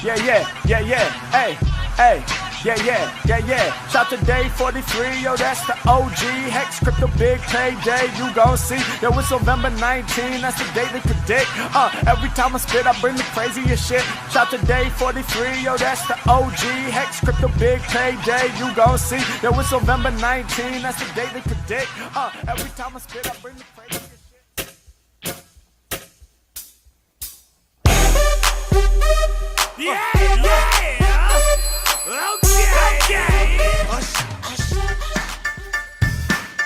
Hey, hey. Yeah. Shout to day 43, yo, that's the OG. HEX, crypto, big payday, you gon' see. Yo, it's November 19, that's the day they predict. Every time I spit, I bring the craziest shit. Shout to day 43, yo, that's the OG. HEX, crypto, big payday, you gon' see. Yo, it's November 19, that's the day they predict. Every time I spit, I bring the craziest shit.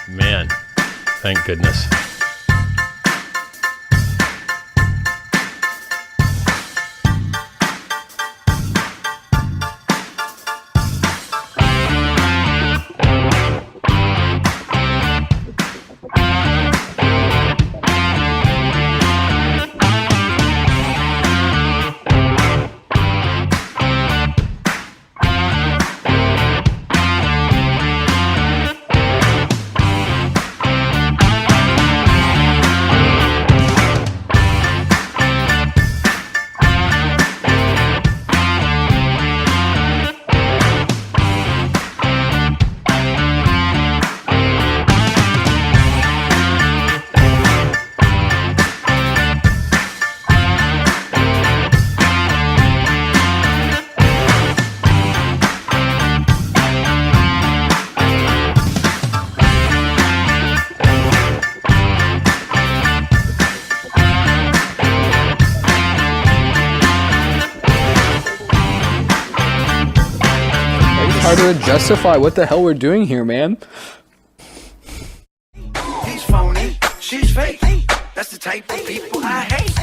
Man, thank goodness. To justify what the hell we're doing here, man. He's phony, she's fake. That's the type of people I hate.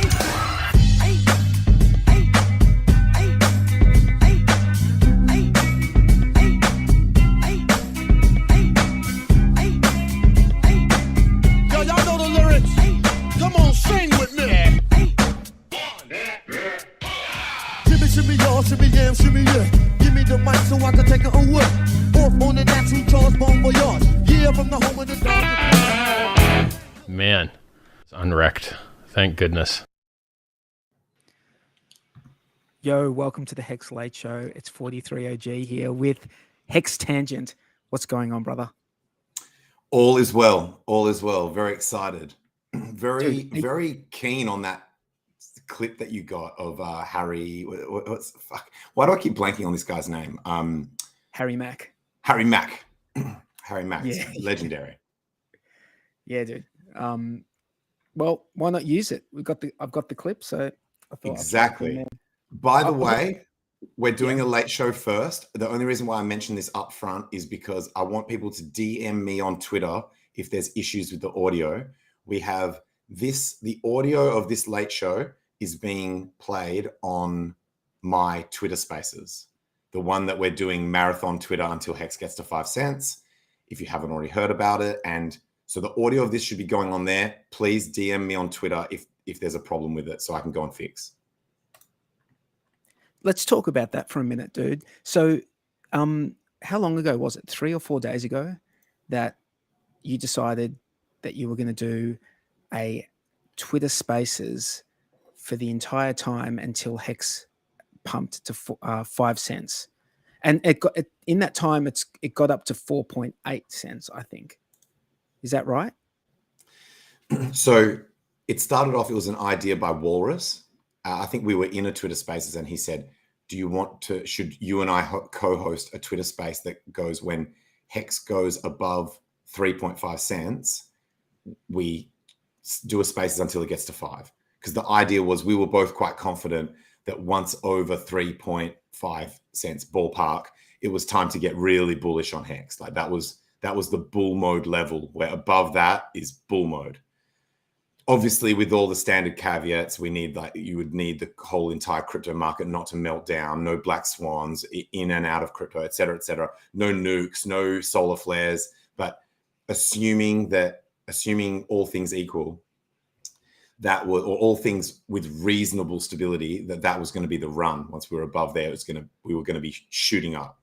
Yo, y'all know the lyrics. Come on, sing with me. Shimmy, y'all, shimmy, yam, shimmy, yeah. Give me the mic so I can take it away. Off on the natural Charles Bon Voyage. Yeah, from the home of the dog. Man, it's unwrecked. Thank goodness. Yo, welcome to the Hex Late Show. It's 43OG here with Hex Tangent. What's going on, brother? All is well. All is well. Very excited. Very keen on that clip that you got of Harry. Fuck? Why do I keep blanking on this guy's name? Harry Mack. Harry Mack. Harry Mack. Yeah. Legendary. Yeah, dude. Well, why not use it? I've got the clip, so I thought exactly. By the way, we're doing a late show first. The only reason why I mentioned this up front is because I want people to DM me on Twitter if there's issues with the audio. We have the audio of this late show is being played on my Twitter Spaces, the one that we're doing marathon Twitter until Hex gets to 5 cents, if you haven't already heard about it. And so the audio of this should be going on there. Please DM me on Twitter if there's a problem with it so I can go and fix. Let's talk about that for a minute, dude. So how long ago was it? 3 or 4 days ago that you decided that you were going to do a Twitter Spaces for the entire time until Hex pumped to 5 cents, and in that time it got up to 4.8 cents, I think. Is that right? So it started off. It was an idea by Walrus. I think we were in a Twitter Spaces, and he said, "Do you want to? Should you and I co-host a Twitter Space that goes when Hex goes above 3.5 cents? We do a Spaces until it gets to 5." Because the idea was we were both quite confident that once over 3.5 cents ballpark, it was time to get really bullish on Hex. Like that was the bull mode level, where above that is bull mode. Obviously, with all the standard caveats, you would need the whole entire crypto market not to melt down, no black swans in and out of crypto, et cetera, no nukes, no solar flares. But assuming all things equal, or all things with reasonable stability, that was going to be the run. Once we were above there, we were going to be shooting up.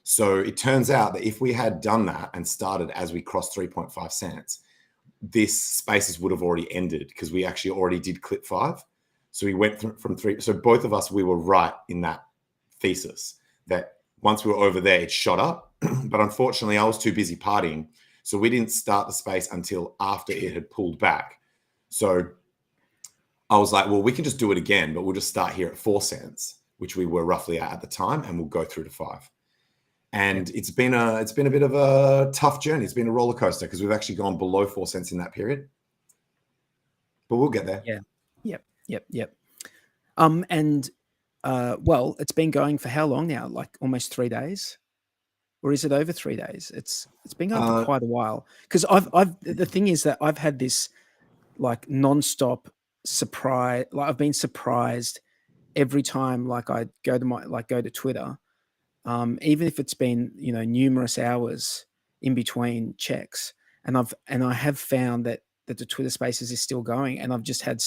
So it turns out that if we had done that and started as we crossed 3.5 cents, this Spaces would have already ended because we actually already did clip 5. So we went from 3. So both of us, we were right in that thesis that once we were over there, it shot up. But unfortunately, I was too busy partying. So we didn't start the space until after it had pulled back. So I was like, well, we can just do it again, but we'll just start here at 4 cents, which we were roughly at the time, and we'll go through to 5. And it's been a bit of a tough journey. It's been a roller coaster because we've actually gone below 4 cents in that period. But we'll get there. Yeah. Yep. And well, it's been going for how long now? Like almost 3 days, or is it over 3 days? It's been going for quite a while. Because the thing is that I've had this like nonstop surprise. Like I've been surprised every time. Like I go to Twitter, even if it's been numerous hours in between checks, and I have found that the Twitter Spaces is still going, and I've just had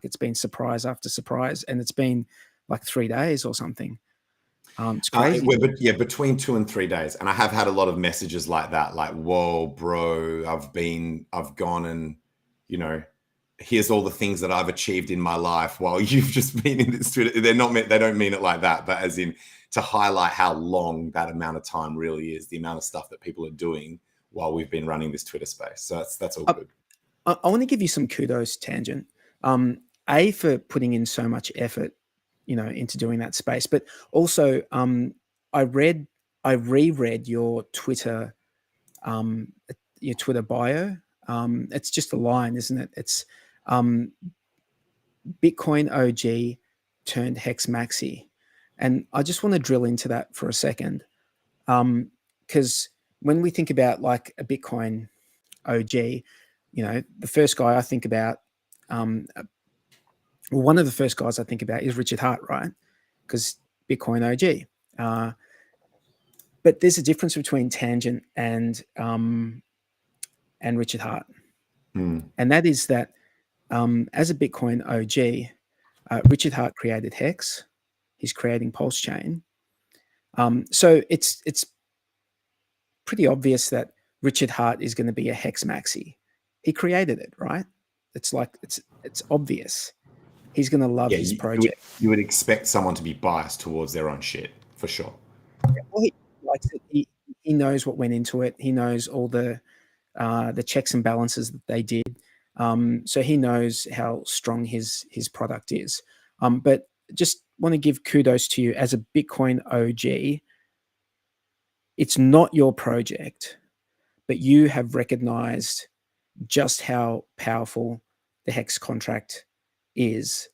it's been surprise after surprise, and it's been like 3 days or something. It's crazy. Between 2 and 3 days, and I have had a lot of messages like that, like, "Whoa, bro, I've gone and here's all the things that I've achieved in my life while you've just been in this Twitter." They don't mean it like that, but as in to highlight how long that amount of time really is, the amount of stuff that people are doing while we've been running this Twitter space. So that's all good. I want to give you some kudos, Tangent. A, for putting in so much effort, into doing that space, but also I reread your Twitter bio. It's just a line, isn't it? It's Bitcoin OG turned Hex Maxi, and I just want to drill into that for a second, because when we think about like a Bitcoin OG, the first guy I think about, one of the first guys I think about is Richard Hart, right? Because Bitcoin OG. But there's a difference between Tangent and Richard Hart, and that is that as a Bitcoin OG, Richard Hart created HEX. He's creating PulseChain. So it's pretty obvious that Richard Hart is going to be a Hex Maxi. He created it, right? It's like it's obvious. He's going to love his project. You would expect someone to be biased towards their own shit, for sure. Well, he likes it. He knows what went into it. He knows all the checks and balances that they did. So he knows how strong his product is. But just want to give kudos to you as a Bitcoin OG. It's not your project, but you have recognized just how powerful the HEX contract is,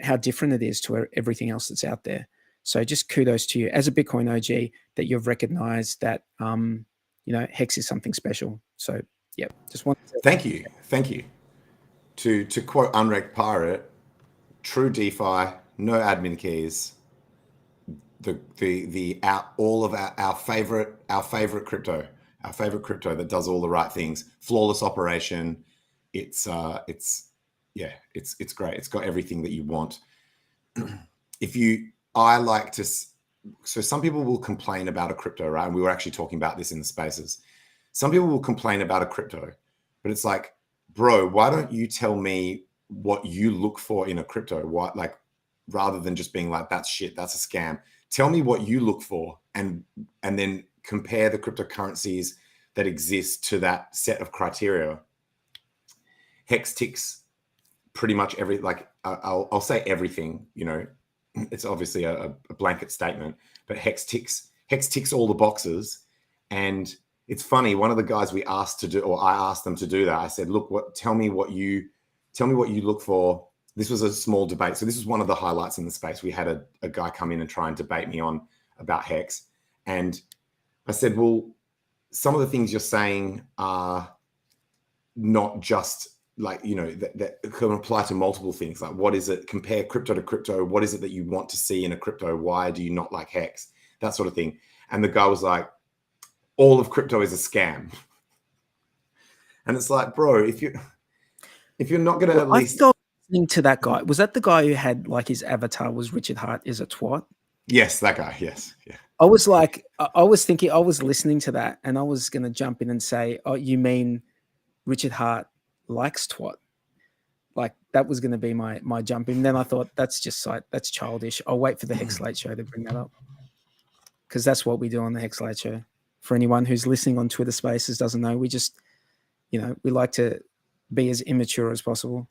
how different it is to everything else that's out there. So just kudos to you as a Bitcoin OG that you've recognized that, HEX is something special. So yeah, just want to Thank you. To quote Unwrecked Pirate, true DeFi, no admin keys. All of our favorite crypto that does all the right things, flawless operation. It's great. It's got everything that you want. So some people will complain about a crypto, right? And we were actually talking about this in the spaces. Some people will complain about a crypto, but it's like, bro, why don't you tell me what you look for in a crypto? Rather than just being like, that's shit, that's a scam. Tell me what you look for, and then compare the cryptocurrencies that exist to that set of criteria. HEX ticks pretty much I'll say everything, it's obviously a blanket statement, but HEX ticks all the boxes. And it's funny, one of the guys I asked them to do that. I said, look, tell me what you look for. This was a small debate. So this was one of the highlights in the space. We had a guy come in and try and debate me on about HEX. And I said, well, some of the things you're saying are not just that can apply to multiple things. Like, what is it? Compare crypto to crypto. What is it that you want to see in a crypto? Why do you not like HEX? That sort of thing. And the guy was like, all of crypto is a scam. And it's like, bro, if you're not going to at least... Listening to that guy, was that the guy who had like his avatar was Richard Hart is a twat? Yes, that guy. Yes, yeah. I was listening to that, and I was going to jump in and say, "Oh, you mean Richard Hart likes twat?" Like that was going to be my jump in. Then I thought that's childish. I'll wait for the HEX Late Show to bring that up, because that's what we do on the HEX Late Show. For anyone who's listening on Twitter Spaces doesn't know, we just, we like to be as immature as possible.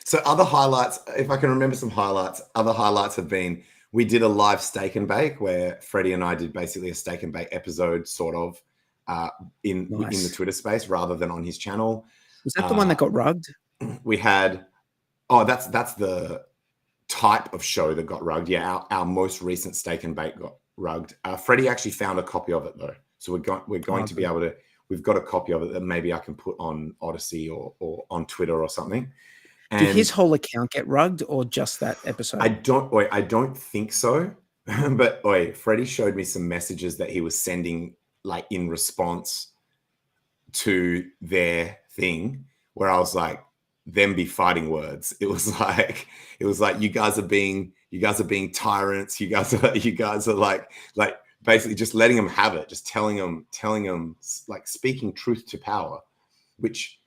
So other highlights, if I can remember some highlights, other highlights have been, we did a live steak and bake where Freddie and I did basically a steak and bake episode sort of in the Twitter space rather than on his channel. Was that the one that got rugged? We had, that's the type of show that got rugged. Yeah, our most recent steak and bake got rugged. Freddie actually found a copy of it though. So we're going to be able to, we've got a copy of it that maybe I can put on Odyssey or on Twitter or something. And did his whole account get rugged or just that episode? I don't think so. But Freddie showed me some messages that he was sending like in response to their thing, where I was like, them be fighting words. It was like you guys are being tyrants. You guys are like basically just letting them have it, just telling them like speaking truth to power, which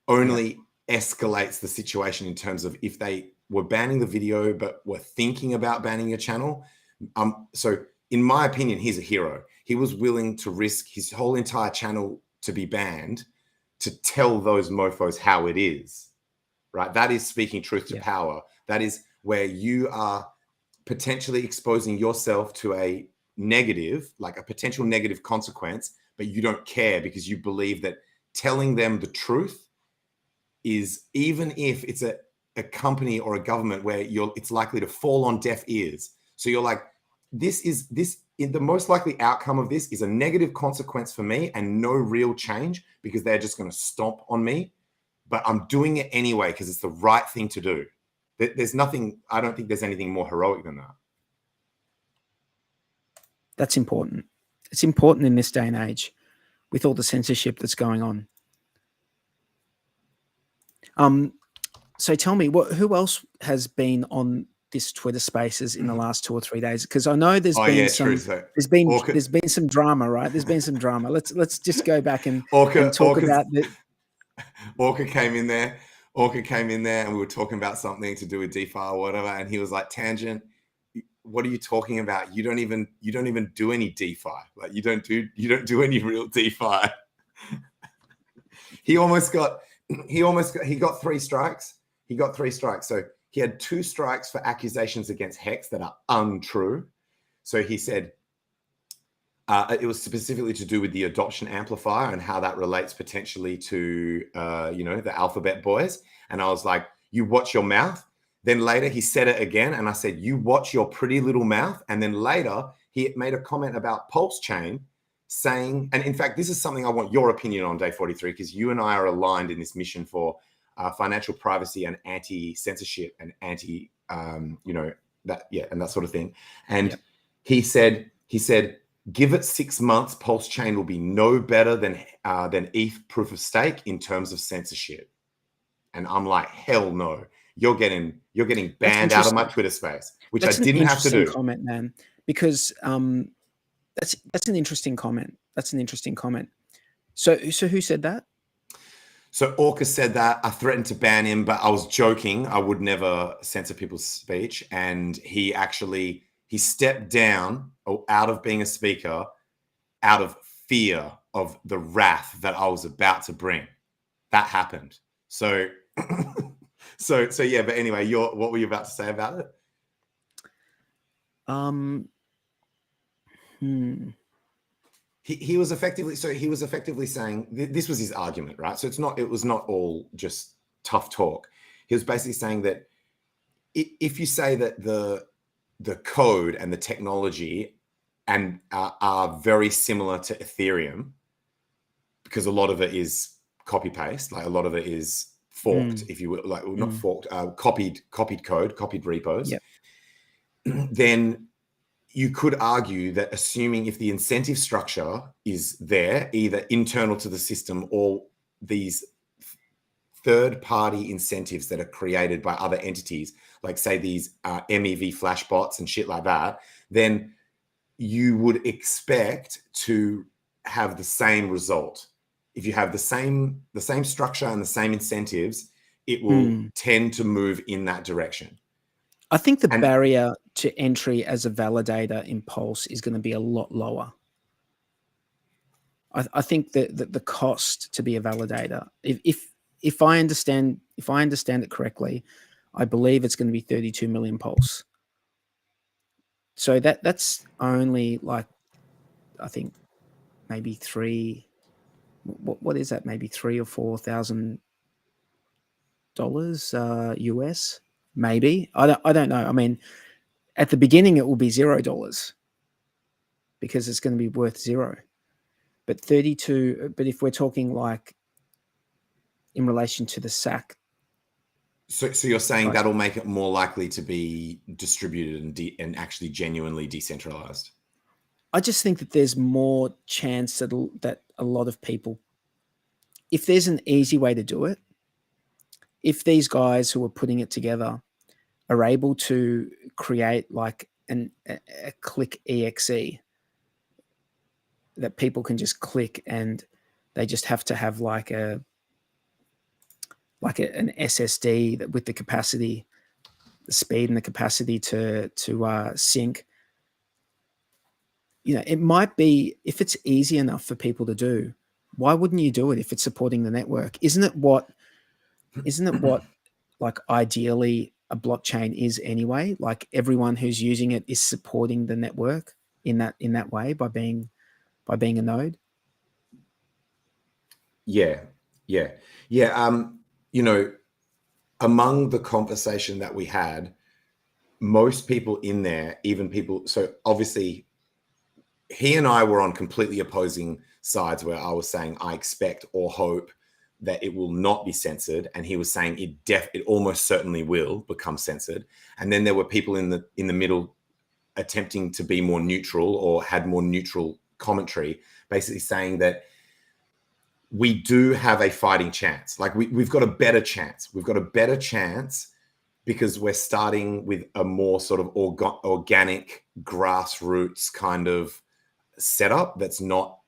only escalates the situation in terms of if they were banning the video but were thinking about banning your channel. So in my opinion, he's a hero. He was willing to risk his whole entire channel to be banned to tell those mofos how it is, right? That is speaking truth to power. That is where you are potentially exposing yourself to a negative, like a potential negative consequence, but you don't care because you believe that telling them the truth is, even if it's a company or a government where it's likely to fall on deaf ears. So you're like, the most likely outcome of this is a negative consequence for me and no real change because they're just going to stomp on me, but I'm doing it anyway because it's the right thing to do. There's nothing, I don't think there's anything more heroic than that. That's important. It's important in this day and age with all the censorship that's going on. So tell me, who else has been on this Twitter Spaces in the last 2 or 3 days? Because I know there's been some drama, right? There's been some drama. Let's just go back and talk about it. Orca came in there. And we were talking about something to do with DeFi or whatever, and he was like, "Tangent, what are you talking about? You don't even do any DeFi. Like you don't do any real DeFi." He got 3 strikes. So he had 2 strikes for accusations against HEX that are untrue. So he said it was specifically to do with the adoption amplifier and how that relates potentially to the alphabet boys. And I was like, "You watch your mouth." Then later he said it again, and I said, "You watch your pretty little mouth." And then later he made a comment about PulseChain, saying, and in fact, this is something I want your opinion on, Day 43, because you and I are aligned in this mission for financial privacy and anti-censorship and anti, and that sort of thing. And he said, "Give it 6 months, PulseChain will be no better than ETH proof of stake in terms of censorship." And I'm like, hell no. You're getting banned out of my Twitter space, which I didn't have to do. Comment, man, because that's an interesting comment. So who said that? So Orca said that. I threatened to ban him, but I was joking. I would never censor people's speech. And he stepped down out of being a speaker out of fear of the wrath that I was about to bring. That happened. So, so yeah, but anyway, what were you about to say about it? He was effectively saying this was his argument, right? So it was not all just tough talk. He was basically saying that if you say that the code and the technology and are very similar to Ethereum, because a lot of it is copy paste, like a lot of it is forked, if you will, like not forked, copied code, copied repos. Yep. Then you could argue that assuming if the incentive structure is there, either internal to the system or these third-party incentives that are created by other entities, like say these MEV flash bots and shit like that, then you would expect to have the same result. If you have the same structure and the same incentives, it will tend to move in that direction. I think the And- barrier to entry as a validator in Pulse is going to be a lot lower. I think that the cost to be a validator, if I understand it correctly, I believe it's going to be 32 million Pulse. So that's only like, I think maybe what is that? Maybe $3,000 or $4,000 US, maybe. I don't know. I mean, at the beginning it will be $0 because it's going to be worth zero. But 32. But if we're talking like in relation to the SAC, so you're saying that'll make it more likely to be distributed and actually genuinely decentralized? I just think that there's more chance that a lot of people, if there's an easy way to do it, if these guys who are putting it together are able to create like a click exe that people can just click, and they just have to have like an SSD that with the capacity, the speed and the capacity to sync. You know, it might be, if it's easy enough for people to do, why wouldn't you do it if it's supporting the network? Isn't it what like ideally a blockchain is anyway? Like everyone who's using it is supporting the network in that way by being a node. Yeah. You know, among the conversation that we had, most people in there, even people, so obviously he and I were on completely opposing sides, where I was saying I expect or hope that it will not be censored, and he was saying it almost certainly will become censored. And then there were people in the middle attempting to be more neutral or had more neutral commentary, basically saying that we do have a fighting chance. Like we've got a better chance. We've got a better chance because we're starting with a more sort of organic grassroots kind of setup that's not,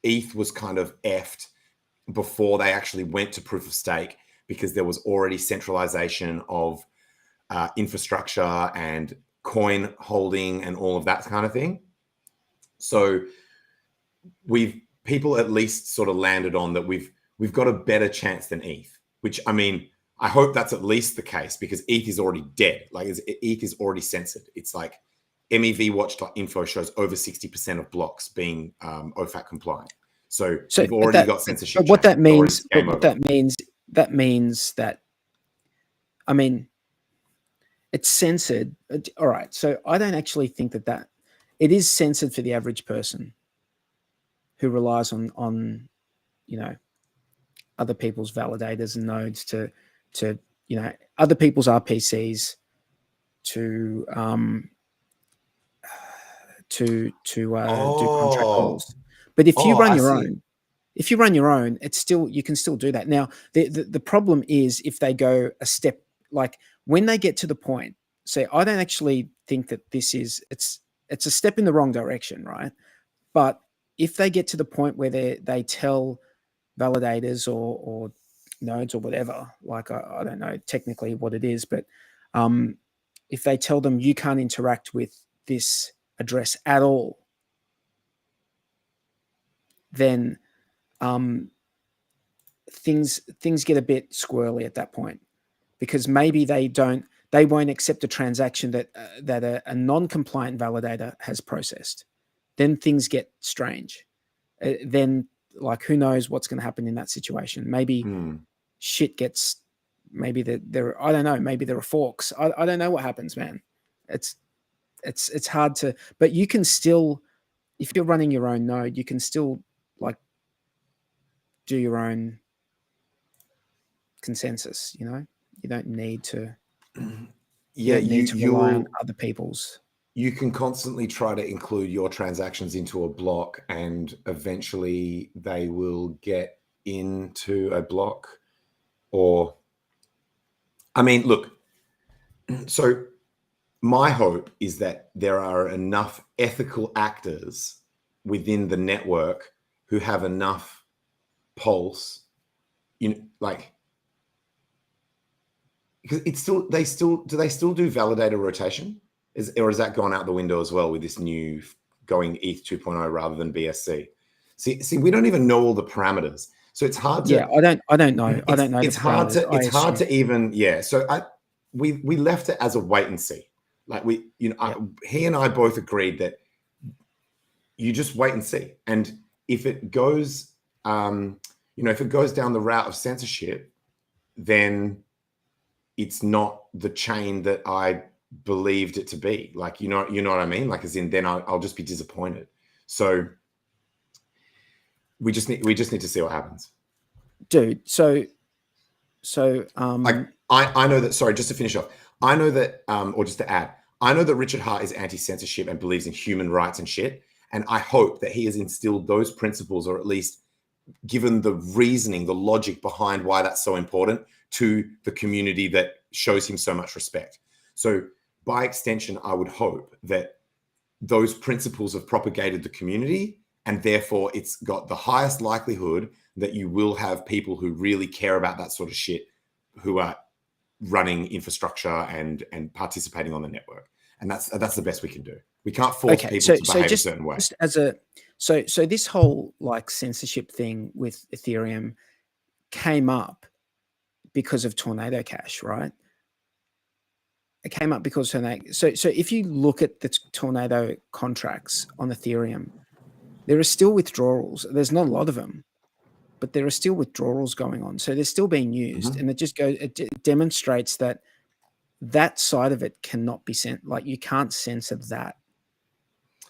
ETH was kind of effed before they actually went to proof of stake, because there was already centralization of infrastructure and coin holding and all of that kind of thing. So people at least sort of landed on that we've got a better chance than ETH, which, I mean, I hope that's at least the case, because ETH is already dead. Like ETH is already censored. It's like mevwatch.info shows over 60% of blocks being OFAC compliant. So you've already got censorship. But what that means, that means that, I mean, it's censored. All right. So I don't actually think that it is censored for the average person who relies on you know, other people's validators and nodes to you know, other people's RPCs to do contract calls. But if you run your own, it's still, you can still do that. Now, the problem is if they go a step, like when they get to the point, say, I don't actually think that it's a step in the wrong direction, right? But if they get to the point where they tell validators or nodes or whatever, like I don't know technically what it is, but if they tell them you can't interact with this address at all, then things get a bit squirrely at that point, because maybe they won't accept a transaction that a non-compliant validator has processed. Then things get strange. Then, like, who knows what's going to happen in that situation? Maybe shit gets, maybe there I don't know, maybe there are forks. I don't know what happens, man. It's hard to, but you can still, if you're running your own node, you can still like do your own consensus, you know? You don't need to rely on other people's. You can constantly try to include your transactions into a block, and eventually they will get into a block. Or, I mean, look, so my hope is that there are enough ethical actors within the network who have enough pulse, you know, like because it's still they still do validator rotation? Or has that gone out the window as well with this new going ETH 2.0 rather than BSC? See, we don't even know all the parameters, so it's hard to. Yeah, I don't know. I don't know. It's hard to even. Yeah, so we left it as a wait and see. Like he and I both agreed that you just wait and see, and if it goes, if it goes down the route of censorship, then it's not the chain that I believed it to be. Like, you know what I mean? Like, as in, then I'll just be disappointed. So we just need to see what happens, dude. So like I know that. Sorry, just to finish off, I know that, or just to add, I know that Richard Hart is anti-censorship and believes in human rights and shit. And I hope that he has instilled those principles, or at least given the reasoning, the logic behind why that's so important to the community that shows him so much respect. So by extension, I would hope that those principles have propagated the community, and therefore it's got the highest likelihood that you will have people who really care about that sort of shit who are running infrastructure and participating on the network. And that's the best we can do. We can't force people to behave a certain way. Just as so this whole like censorship thing with Ethereum came up because of Tornado Cash, right? It came up because Tornado. So if you look at the Tornado contracts on Ethereum, there are still withdrawals. There's not a lot of them, but there are still withdrawals going on. So they're still being used, and it demonstrates that side of it cannot be sent. Like, you can't censor that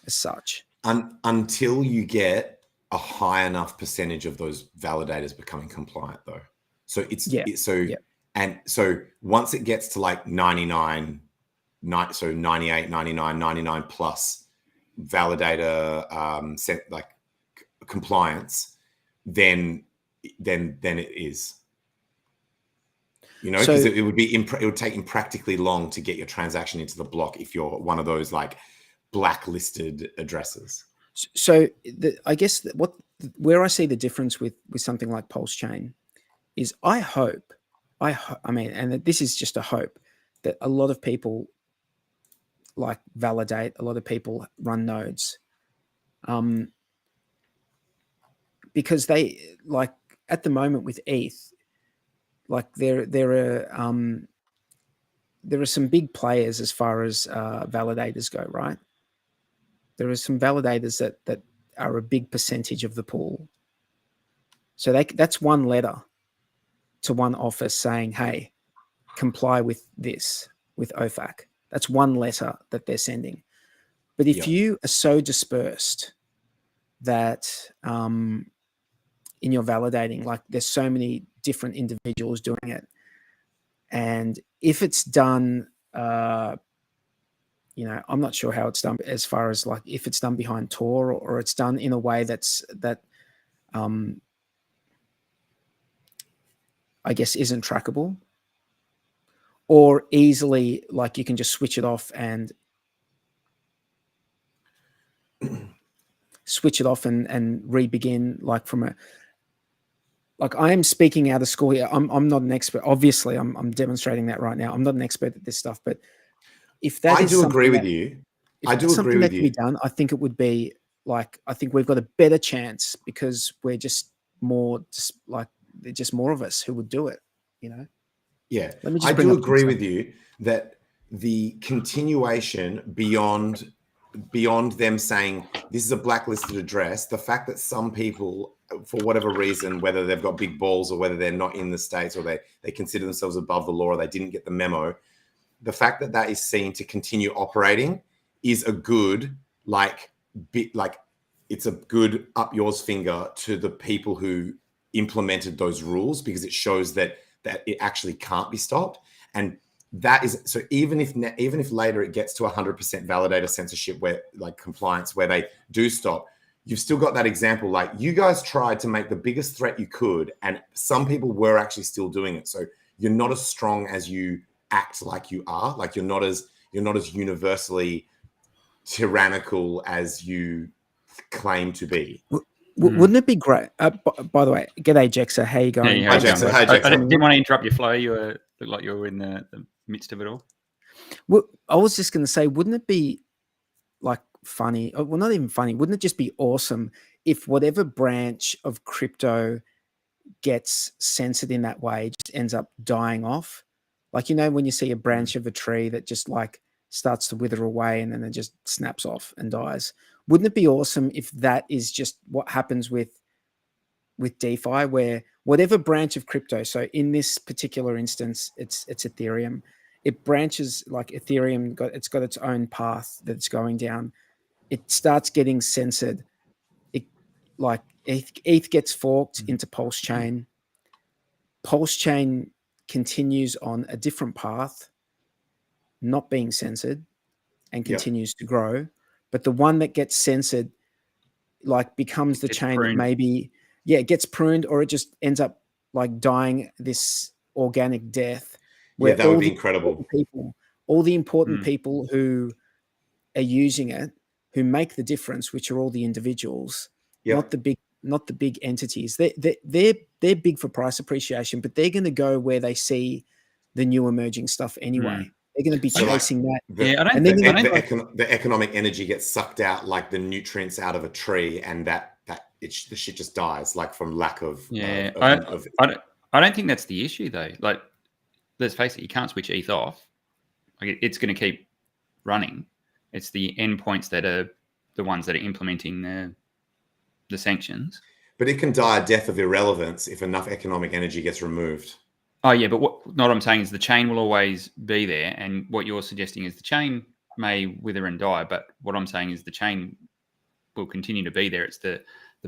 as such. Until you get a high enough percentage of those validators becoming compliant, though. So so once it gets to like 98, 99 plus validator like compliance, then it is. Because it would take impractically long to get your transaction into the block if you're one of those like blacklisted addresses. So I guess where I see the difference with something like PulseChain is I mean, and this is just a hope, that a lot of people like validate, a lot of people run nodes, because they, like, at the moment with ETH, like there are some big players as far as validators go, right? There are some validators that are a big percentage of the pool. So that's one letter to one office saying, hey, comply with this, with OFAC. That's one letter that they're sending. But if you are so dispersed that in your validating, like there's so many different individuals doing it, and if it's done, I'm not sure how it's done as far as like if it's done behind Tor or it's done in a way that I guess isn't trackable, or easily, like, you can just switch it off and re-begin, like from a, like, I am speaking out of school here. I'm not an expert. Obviously, I'm demonstrating that right now. I'm not an expert at this stuff, but if that I do agree with you. I do agree with you. Be done, I think it would be like, I think we've got a better chance because we're just more, just more of us who would do it, Yeah, I do agree with you that the continuation beyond them saying this is a blacklisted address, the fact that some people, for whatever reason, whether they've got big balls or whether they're not in the States or they consider themselves above the law or they didn't get the memo, the fact that is seen to continue operating is a good, it's a good up yours finger to the people who implemented those rules, because it shows that it actually can't be stopped. And that is, so even if later it gets to 100% validator censorship, where like compliance, where they do stop, you've still got that example. Like, you guys tried to make the biggest threat you could, and some people were actually still doing it. So you're not as strong as you act like you are. Like, you're not as universally tyrannical as you claim to be. Wouldn't it be great? By the way, g'day, Jexa. How you going? Yeah, Hi, Jexa. I didn't want to interrupt your flow. You were Looked like you were in the midst of it all. Well, I was just going to say, wouldn't it be like funny? Well, not even funny. Wouldn't it just be awesome if whatever branch of crypto gets censored in that way just ends up dying off? Like, you know, when you see a branch of a tree that just like starts to wither away and then it just snaps off and dies. Wouldn't it be awesome if that is just what happens with DeFi, where whatever branch of crypto, so in this particular instance, it's Ethereum, it branches like Ethereum, it's got its own path that it's going down. It starts getting censored. It like ETH gets forked into PulseChain. PulseChain continues on a different path, not being censored, and continues to grow. But the one that gets censored, like, becomes the chain that maybe, it gets pruned, or it just ends up like dying this organic death. Where that would be incredible. All the important people who are using it, who make the difference, which are all the individuals, not the big entities. They're big for price appreciation, but they're going to go where they see the new emerging stuff anyway. They're going to be chasing that. The economic energy gets sucked out like the nutrients out of a tree, and the shit just dies, like from lack of. I don't think that's the issue though. Like, let's face it, you can't switch ETH off. Like, it's going to keep running. It's the endpoints that are the ones that are implementing the sanctions. But it can die a death of irrelevance if enough economic energy gets removed. Oh, yeah, but what I'm saying is the chain will always be there, and what you're suggesting is the chain may wither and die, but what I'm saying is the chain will continue to be there. It's the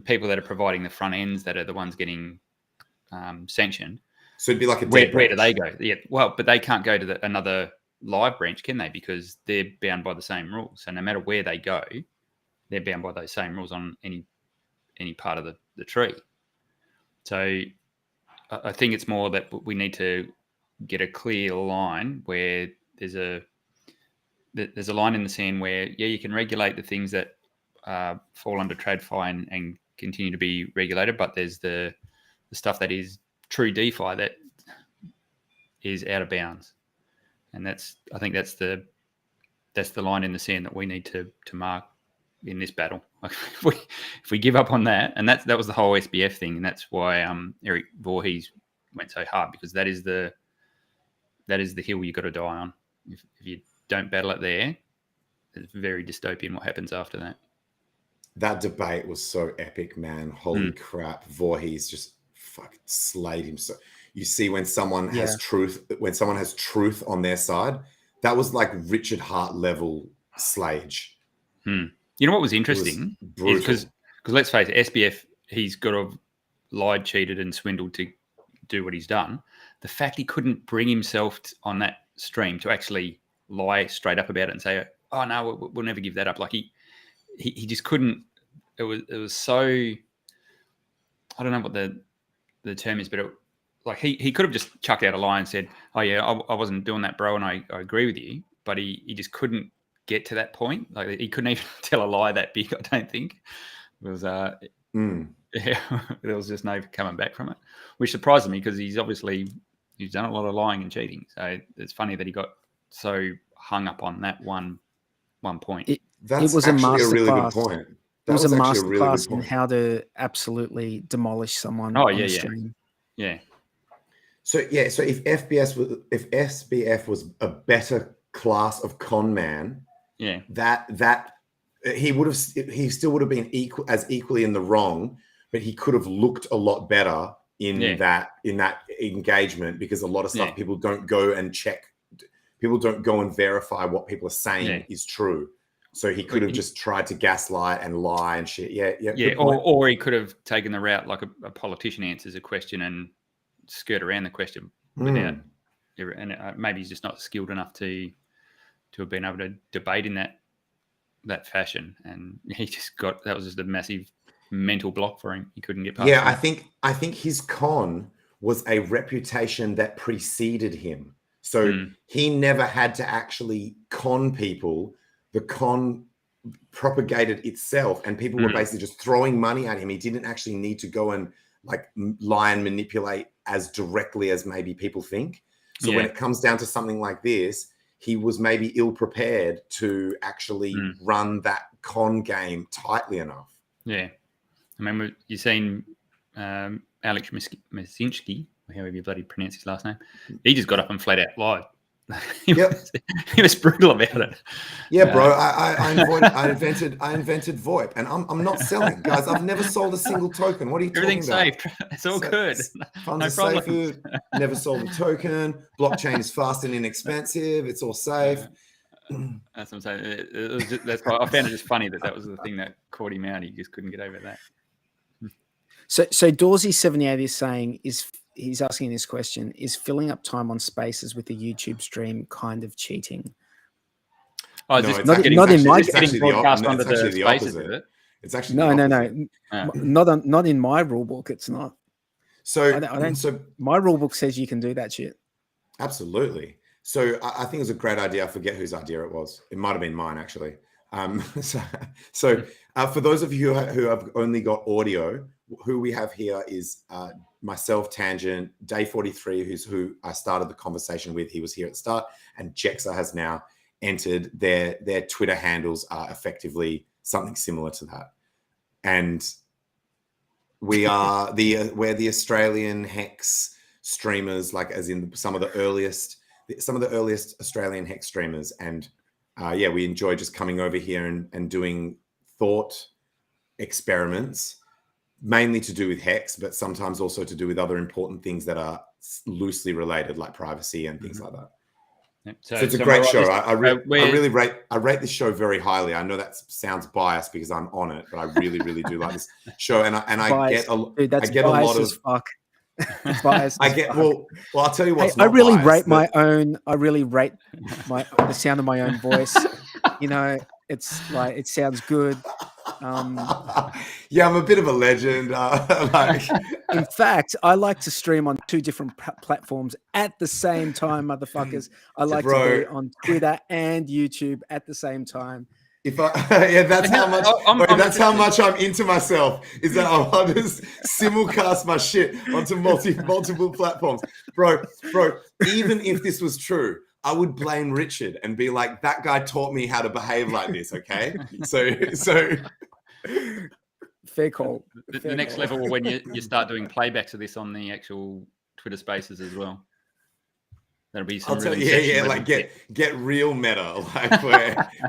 people that are providing the front ends that are the ones getting sanctioned. So it'd be like where do they go? Yeah, well, but they can't go to another live branch, can they? Because they're bound by the same rules. So no matter where they go, they're bound by those same rules on any part of the tree. So I think it's more that we need to get a clear line where there's a line in the sand where, you can regulate the things that fall under TradFi and continue to be regulated, but there's the stuff that is true DeFi that is out of bounds. And I think that's the line in the sand that we need to mark in this battle. Like, if we give up on that, and that was the whole SBF thing, and that's why Eric Voorhees went so hard, because that is the hill you got to die on. If you don't battle it there, it's very dystopian what happens after that. That debate was so epic, man. Holy crap. Voorhees just fucking slayed him. So you see when someone has truth on their side, that was like Richard Hart level slayage. You know what was interesting? Because let's face it, SBF, he's got to have lied, cheated, and swindled to do what he's done. The fact he couldn't bring himself on that stream to actually lie straight up about it and say, "Oh no, we'll never give that up." Like he just couldn't. It was so. I don't know what the term is, but he could have just chucked out a lie and said, "Oh yeah, I wasn't doing that, bro," and I agree with you. But he just couldn't get to that point. Like, he couldn't even tell a lie that big, I don't think. It was there was just no coming back from it, which surprised me, because he's done a lot of lying and cheating. So it's funny that he got so hung up on that one point. It was actually a really good point. It was a masterclass in how to absolutely demolish someone on the stream. Yeah. So if SBF was a better class of con man, that he still would have been equally in the wrong, but he could have looked a lot better in that engagement, because a lot of stuff people don't go and check, people don't go and verify what people are saying is true. So he could have just tried to gaslight and lie and shit. Or he could have taken the route like a politician answers a question and skirt around the question without, and maybe he's just not skilled enough to have been able to debate in that fashion, and that was just a massive mental block for him. He couldn't get past. I think his con was a reputation that preceded him, so he never had to actually con people. The con propagated itself, and people were basically just throwing money at him. He didn't actually need to go and like lie and manipulate as directly as maybe people think. So when it comes down to something like this, he was maybe ill prepared to actually run that con game tightly enough. Yeah. I mean, you've seen Alex Masinski, however you bloody pronounce his last name. He just got up and flat out lied. he was brutal about it. Yeah, bro. I invented VoIP, and I'm not selling, guys. I've never sold a single token. What are you talking about? Everything's safe. It's all good. Funds are safe. Never sold a token. Blockchain is fast and inexpensive. It's all safe. That's what I'm saying. That's why I found it just funny that was the thing that caught him out. He just couldn't get over that. So Dawsy78 is saying, he's asking this question: is filling up time on Spaces with a YouTube stream kind of cheating? Oh, no, not in my getting broadcast onto the Spaces, is it? It's actually no. Not in my rule book. It's not. So I don't. So my rule book says you can do that shit. Absolutely. So I think it was a great idea. I forget whose idea it was. It might have been mine, actually. So for those of you who have only got audio, who we have here is myself, Tangent, Day43, who I started the conversation with. He was here at the start, and Jexa has now entered. Their Twitter handles are effectively something similar to that, and we're the Australian HEX streamers, like as in some of the earliest Australian HEX streamers, and we enjoy just coming over here and doing thought experiments, mainly to do with HEX, but sometimes also to do with other important things that are loosely related, like privacy and things like that. So it's a great show. I really rate this show very highly. I know that sounds biased because I'm on it, but I really, really do like this show. And I get a lot of fuck. Well, I'll tell you what. I really rate the sound of my own voice. You know, it's like, it sounds good. Yeah, I'm a bit of a legend. In fact, I like to stream on 2 different platforms at the same time, motherfuckers. I like to be on Twitter and YouTube at the same time. That's how much I'm into myself. Is that I'll just simulcast my shit onto multiple platforms, bro. Even if this was true, I would blame Richard and be like, that guy taught me how to behave like this. Okay, so fair call. The next level when you start doing playbacks of this on the actual Twitter Spaces as well. That'll be some like get real meta, like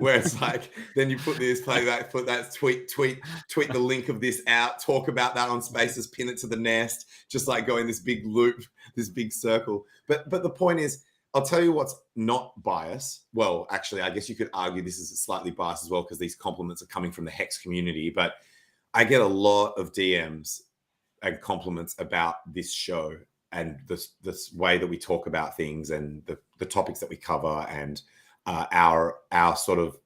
where it's like, then you put this, play that, put that, tweet the link of this out, talk about that on Spaces, pin it to the nest, just like go in this big loop, this big circle. But the point is, I'll tell you what's not bias. Well, actually, I guess you could argue this is slightly biased as well, because these compliments are coming from the HEX community. But I get a lot of DMs and compliments about this show and this way that we talk about things and the topics that we cover, and our sort of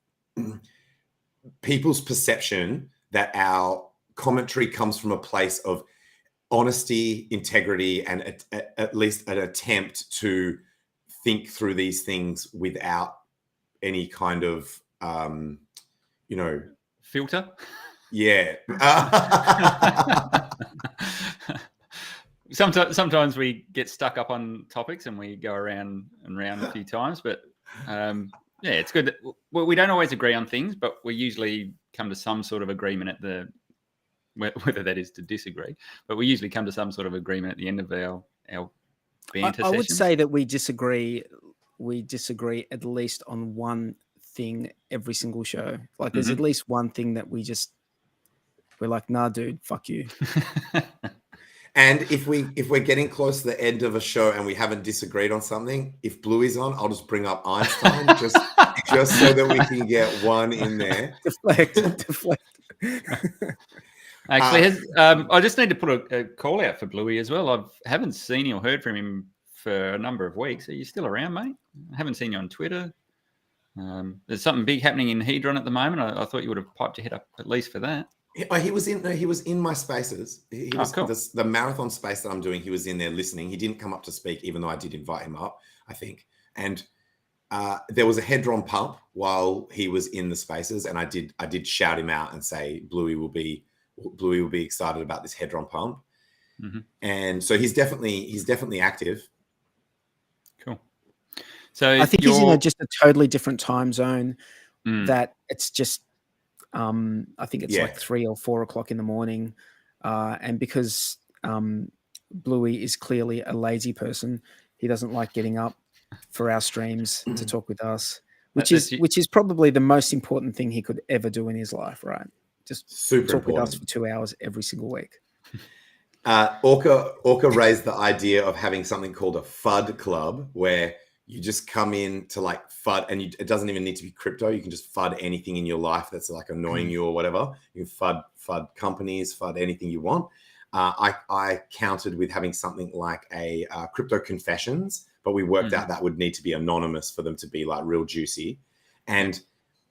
people's perception that our commentary comes from a place of honesty, integrity, and at least an attempt to think through these things without any kind of filter. Yeah. Sometimes we get stuck up on topics and we go around and round a few times, but it's good. We don't always agree on things, but we usually come to some sort of agreement whether that is to disagree, but we usually come to some sort of agreement at the end of our banter sessions. I would say that we disagree at least on one thing every single show. Like there's at least one thing that we're like, nah, dude, fuck you. And if we're getting close to the end of a show and we haven't disagreed on something, if Bluey's on, I'll just bring up Einstein just so that we can get one in there. Deflect. Actually, I just need to put a call out for Bluey as well. I haven't seen or heard from him for a number of weeks. Are you still around, mate? I haven't seen you on Twitter. There's something big happening in Hedron at the moment. I thought you would have piped your head up at least for that. He was in my Spaces. He was cool. The marathon space that I'm doing. He was in there listening. He didn't come up to speak, even though I did invite him up, I think. And there was a Hedron pump while he was in the Spaces, and I did shout him out and say Bluey will be excited about this Hedron pump. Mm-hmm. And so he's definitely active. Cool. So I think he's in just a totally different time zone. That it's just, I think it's like 3 or 4 o'clock in the morning, and because Bluey is clearly a lazy person, he doesn't like getting up for our streams to talk with us, which is probably the most important thing he could ever do in his life, right? Just super talk important. with us for 2 hours every single week. Orca raised the idea of having something called a FUD club, where you just come in to like FUD, and it doesn't even need to be crypto. You can just FUD anything in your life that's like annoying you or whatever. You can FUD companies, FUD anything you want. I countered with having something like a crypto confessions, but we worked out that would need to be anonymous for them to be like real juicy. And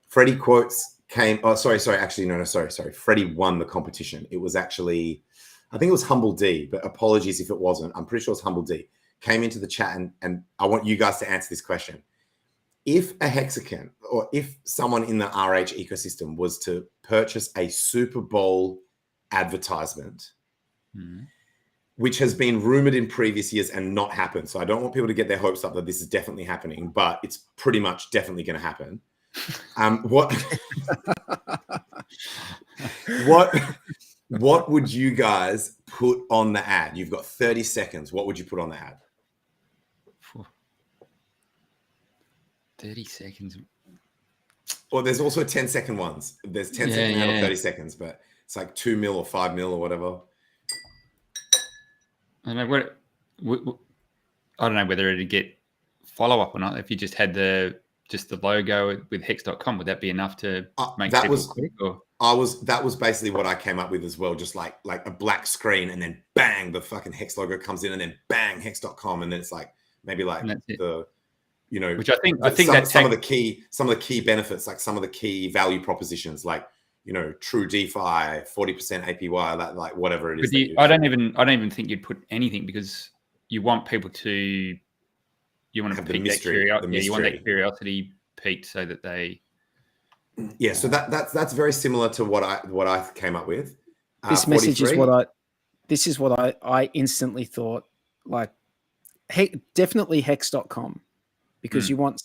Freddie quotes came. Oh, sorry. Actually, no. Sorry. Freddie won the competition. It was actually, I think it was Humble D, but apologies if it wasn't. I'm pretty sure it's Humble D. Came into the chat, and I want you guys to answer this question. If a hexagon, or if someone in the RH ecosystem was to purchase a Super Bowl advertisement, which has been rumored in previous years and not happened, so I don't want people to get their hopes up that this is definitely happening, but it's pretty much definitely going to happen. What would you guys put on the ad? You've got 30 seconds. What would you put on the ad? 30 seconds. Well, there's also 10-second ones. There's 10-second ad or 30 seconds, but it's like 2 mil or 5 mil or whatever. I don't know I don't know whether it'd get follow-up or not. If you just had the logo with hex.com, would that be enough to make people click? Or? That was basically what I came up with as well. Just like a black screen, and then bang, the fucking Hex logo comes in, and then bang, hex.com, and then it's like maybe like the, you know, which I think that's some of the key benefits, like some of the key value propositions, like, you know, true DeFi, 40% APY, that, like whatever it is. I don't even think you'd put anything, because you want people to, you want to pique that curiosity. Yeah, you want that curiosity piqued so that they. Yeah, so that's very similar to what I came up with. This message is what I instantly thought, like, definitely hex.com, because you want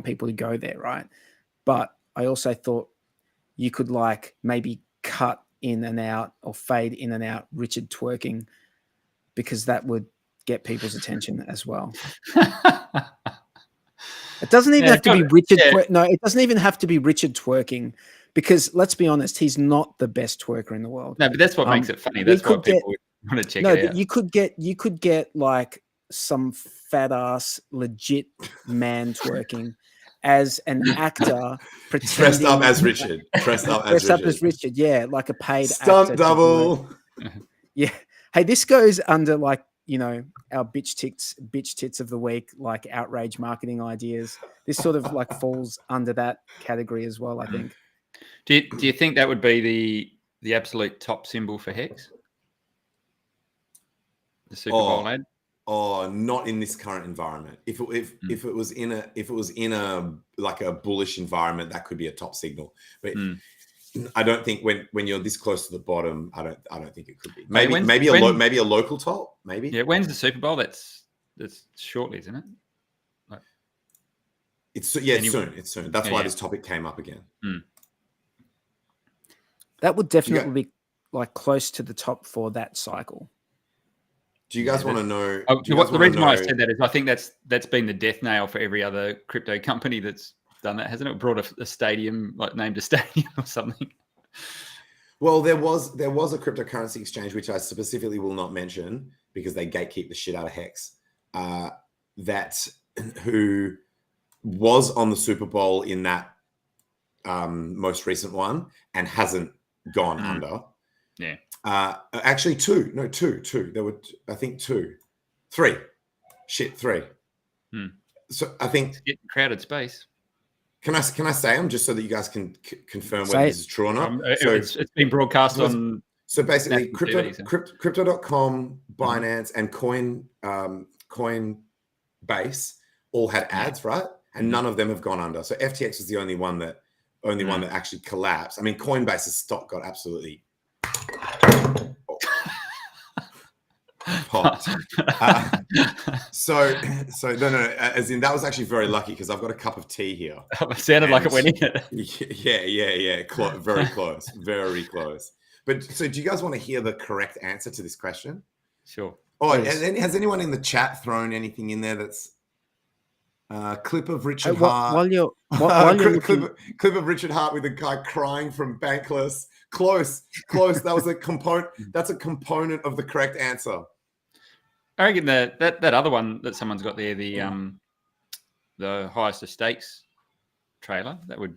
people to go there, right? But I also thought you could like maybe cut in and out or fade in and out Richard twerking, because that would get people's attention as well. It doesn't even have to be Richard. No, it doesn't even have to be Richard twerking, because let's be honest, he's not the best twerker in the world. No, but that's what makes it funny. That's what people would want to check it out. No, but you could get like some fat ass legit man twerking as an actor, dressed up as Richard. Dressed up as Richard. Yeah, like a paid stunt double. Yeah. Hey, this goes under like, you know, our bitch tits of the week, like outrage marketing ideas. This sort of like falls under that category as well, I think. Do you think that would be the absolute top symbol for Hex? The Super Bowl ad? Oh, not in this current environment. If it was in a like a bullish environment, that could be a top signal. But I don't think when you're this close to the bottom, I don't think it could be. Maybe a local top. Maybe. Yeah. When's the Super Bowl? That's shortly, isn't it? Like, it's soon. It's soon. That's why this topic came up again. That would definitely be like close to the top for that cycle. Do you guys want to know? The reason why I said that is I think that's been the death nail for every other crypto company that's done that, hasn't it? Brought a stadium, like named a stadium or something. Well, there was a cryptocurrency exchange, which I specifically will not mention because they gatekeep the shit out of Hex, who was on the Super Bowl in that most recent one and hasn't gone under. Yeah. Actually, two. There were, I think, three. So I think it's getting crowded space. Can I say them just so that you guys can confirm whether this is true or not? It's been broadcast on. So basically, crypto.com, Binance, and Coinbase all had ads, right? And none of them have gone under. So FTX was the only one that actually collapsed. I mean, Coinbase's stock got absolutely. Popped. So no, as in that was actually very lucky because I've got a cup of tea here. It sounded like it went in it. Yeah. Very close, very close. But so, do you guys want to hear the correct answer to this question? Sure. Oh, and then has anyone in the chat thrown anything in there that's clip of Richard Hart? While you're clip of Richard Hart with a guy crying from Bankless. Close. That was a component. That's a component of the correct answer. I reckon that other one that someone's got there, the highest of stakes trailer, that would.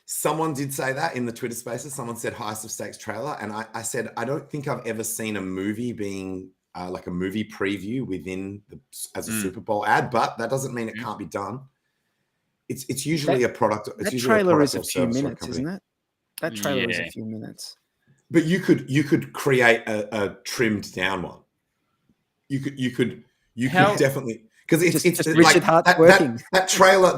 Someone did say that in the Twitter Spaces. Someone said highest of stakes trailer, and I said I don't think I've ever seen a movie being like a movie preview within as a Super Bowl ad, but that doesn't mean it can't be done. It's usually a product. It's that usually trailer a is a few minutes, isn't it? That trailer is a few minutes. But you could create a trimmed down one. You could definitely, because it's just like Richard Hart working. That trailer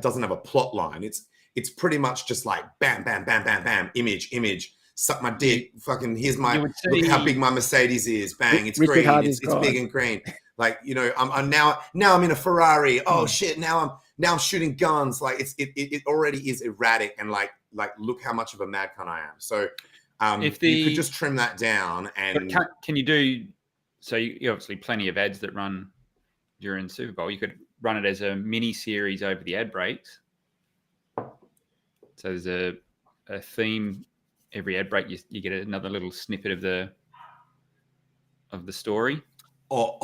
doesn't have a plot line. It's pretty much just like bam, bam, bam, bam, bam, image, suck my dick, fucking here's my look how big my Mercedes is, bang, it's Richard green, Hart it's is big and green. Like, you know, I'm now I'm in a Ferrari. Oh shit, now I'm shooting guns. Like it already is erratic and like look how much of a mad cunt I am. So you could just trim that down and can you do so? You obviously plenty of ads that run during Super Bowl. You could run it as a mini series over the ad breaks. So there's a theme every ad break. You get another little snippet of the story. Bro.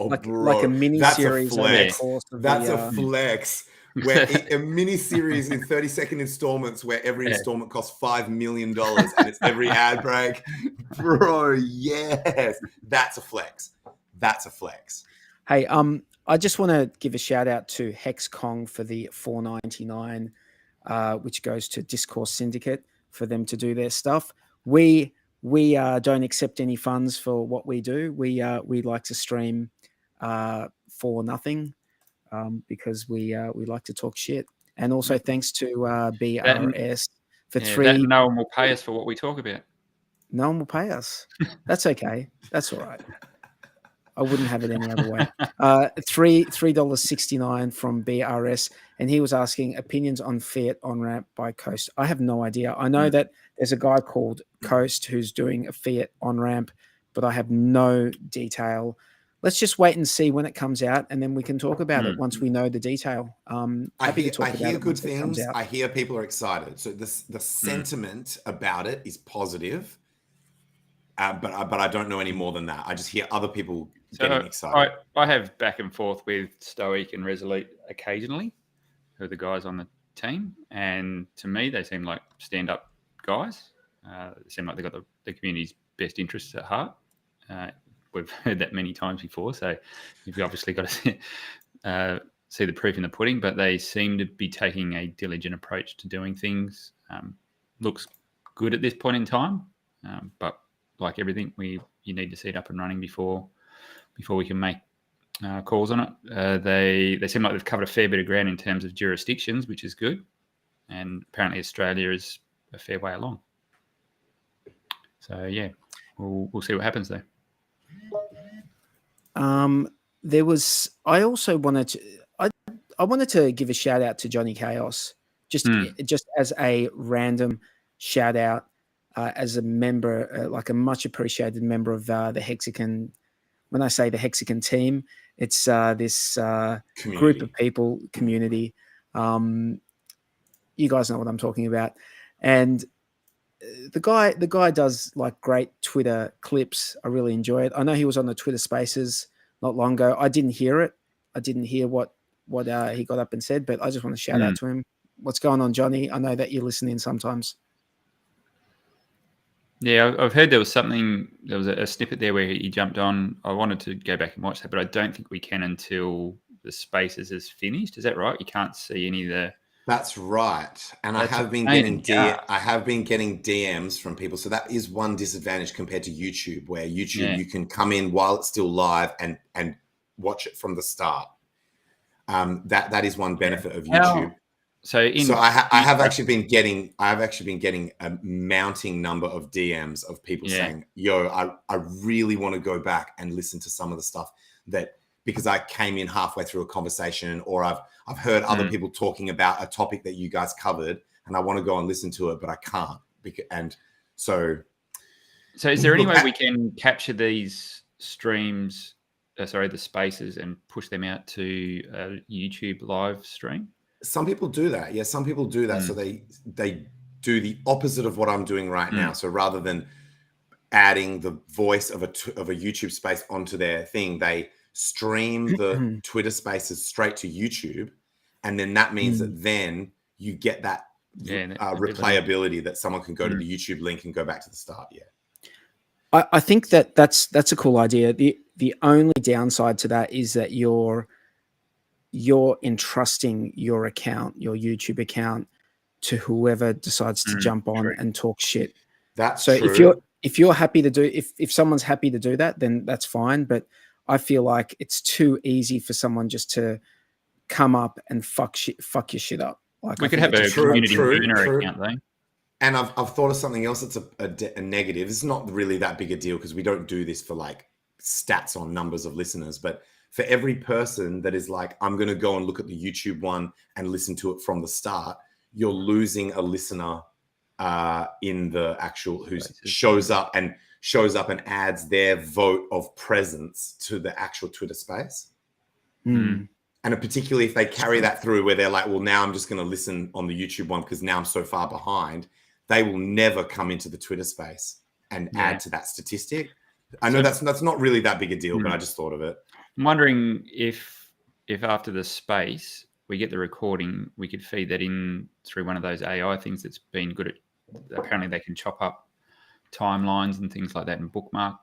Like a mini series. That's a flex. Where a mini series in 30-second installments where every installment costs $5 million and it's every ad break. Bro, yes. That's a flex. Hey, I just want to give a shout out to HEX Kong for the $4.99, which goes to Discourse Syndicate for them to do their stuff. We don't accept any funds for what we do. We like to stream for nothing. Because we like to talk shit, and also thanks to BRS for three. No one will pay us for what we talk about. No one will pay us. That's okay. That's all right. I wouldn't have it any other way. $3.69 from BRS, and he was asking opinions on Fiat on ramp by Coast. I have no idea. I know that there's a guy called Coast who's doing a Fiat on ramp, but I have no detail. Let's just wait and see when it comes out, and then we can talk about it once we know the detail. I hear good things. I hear people are excited. So the sentiment about it is positive, but I don't know any more than that. I just hear other people getting excited. I have back and forth with Stoic and Resolute occasionally, who are the guys on the team, and to me they seem like stand-up guys. They seem like they've got the community's best interests at heart. We've heard that many times before, so you've obviously got to see the proof in the pudding, but they seem to be taking a diligent approach to doing things. Looks good at this point in time, but like everything, you need to see it up and running before we can make calls on it. They seem like they've covered a fair bit of ground in terms of jurisdictions, which is good, and apparently Australia is a fair way along. So yeah, we'll see what happens there. I wanted to give a shout out to Johnny Chaos, just as a random shout out, as a member, like a much appreciated member of the Hexagon. When I say the Hexagon team, it's this group of people, community. You guys know what I'm talking about, and the guy does like great Twitter clips. I really enjoy it. I know he was on the Twitter Spaces not long ago. I didn't hear it. I didn't hear what he got up and said, but I just want to shout out to him. What's going on, Johnny? I know that you're listening sometimes. Yeah, I've heard there was a snippet there where he jumped on. I wanted to go back and watch that, but I don't think we can until the Spaces is finished. Is that right? You can't see any of the... That's right. And I have been getting DMs from people. So that is one disadvantage compared to YouTube, where YouTube you can come in while it's still live and watch it from the start. That is one benefit of YouTube. So I have actually been getting a mounting number of DMs of people saying, "Yo, I really want to go back and listen to some of the stuff that, because I came in halfway through a conversation, or I've heard other people talking about a topic that you guys covered, and I want to go and listen to it, but I can't." And so is there any way we can capture these streams, the spaces, and push them out to a YouTube live stream? Some people do that. Yeah, some people do that. So they do the opposite of what I'm doing right now. So rather than adding the voice of a YouTube space onto their thing, they stream the Twitter spaces straight to YouTube, and then that means that then you get that replayability that someone can go to the YouTube link and go back to the start. Yeah, I think that's a cool idea. The only downside to that is that you're entrusting your account, your YouTube account, to whoever decides to jump on and talk shit. That's so true. if you're happy to do, if someone's happy to do that, then that's fine. But I feel like it's too easy for someone just to come up and fuck your shit up. Like, we could have a community burner account though. And I've thought of something else that's a negative. It's not really that big a deal because we don't do this for like stats on numbers of listeners, but for every person that is like, I'm going to go and look at the YouTube one and listen to it from the start, you're losing a listener in the actual who shows up and adds their vote of presence to the actual Twitter space. And particularly if they carry that through where they're like, well, now I'm just going to listen on the YouTube one because now I'm so far behind, they will never come into the Twitter space and add to that statistic. I know that's not really that big a deal, but I just thought of it. I'm wondering if after the space we get the recording, we could feed that in through one of those AI things that's been good at. Apparently, they can chop up timelines and things like that and bookmark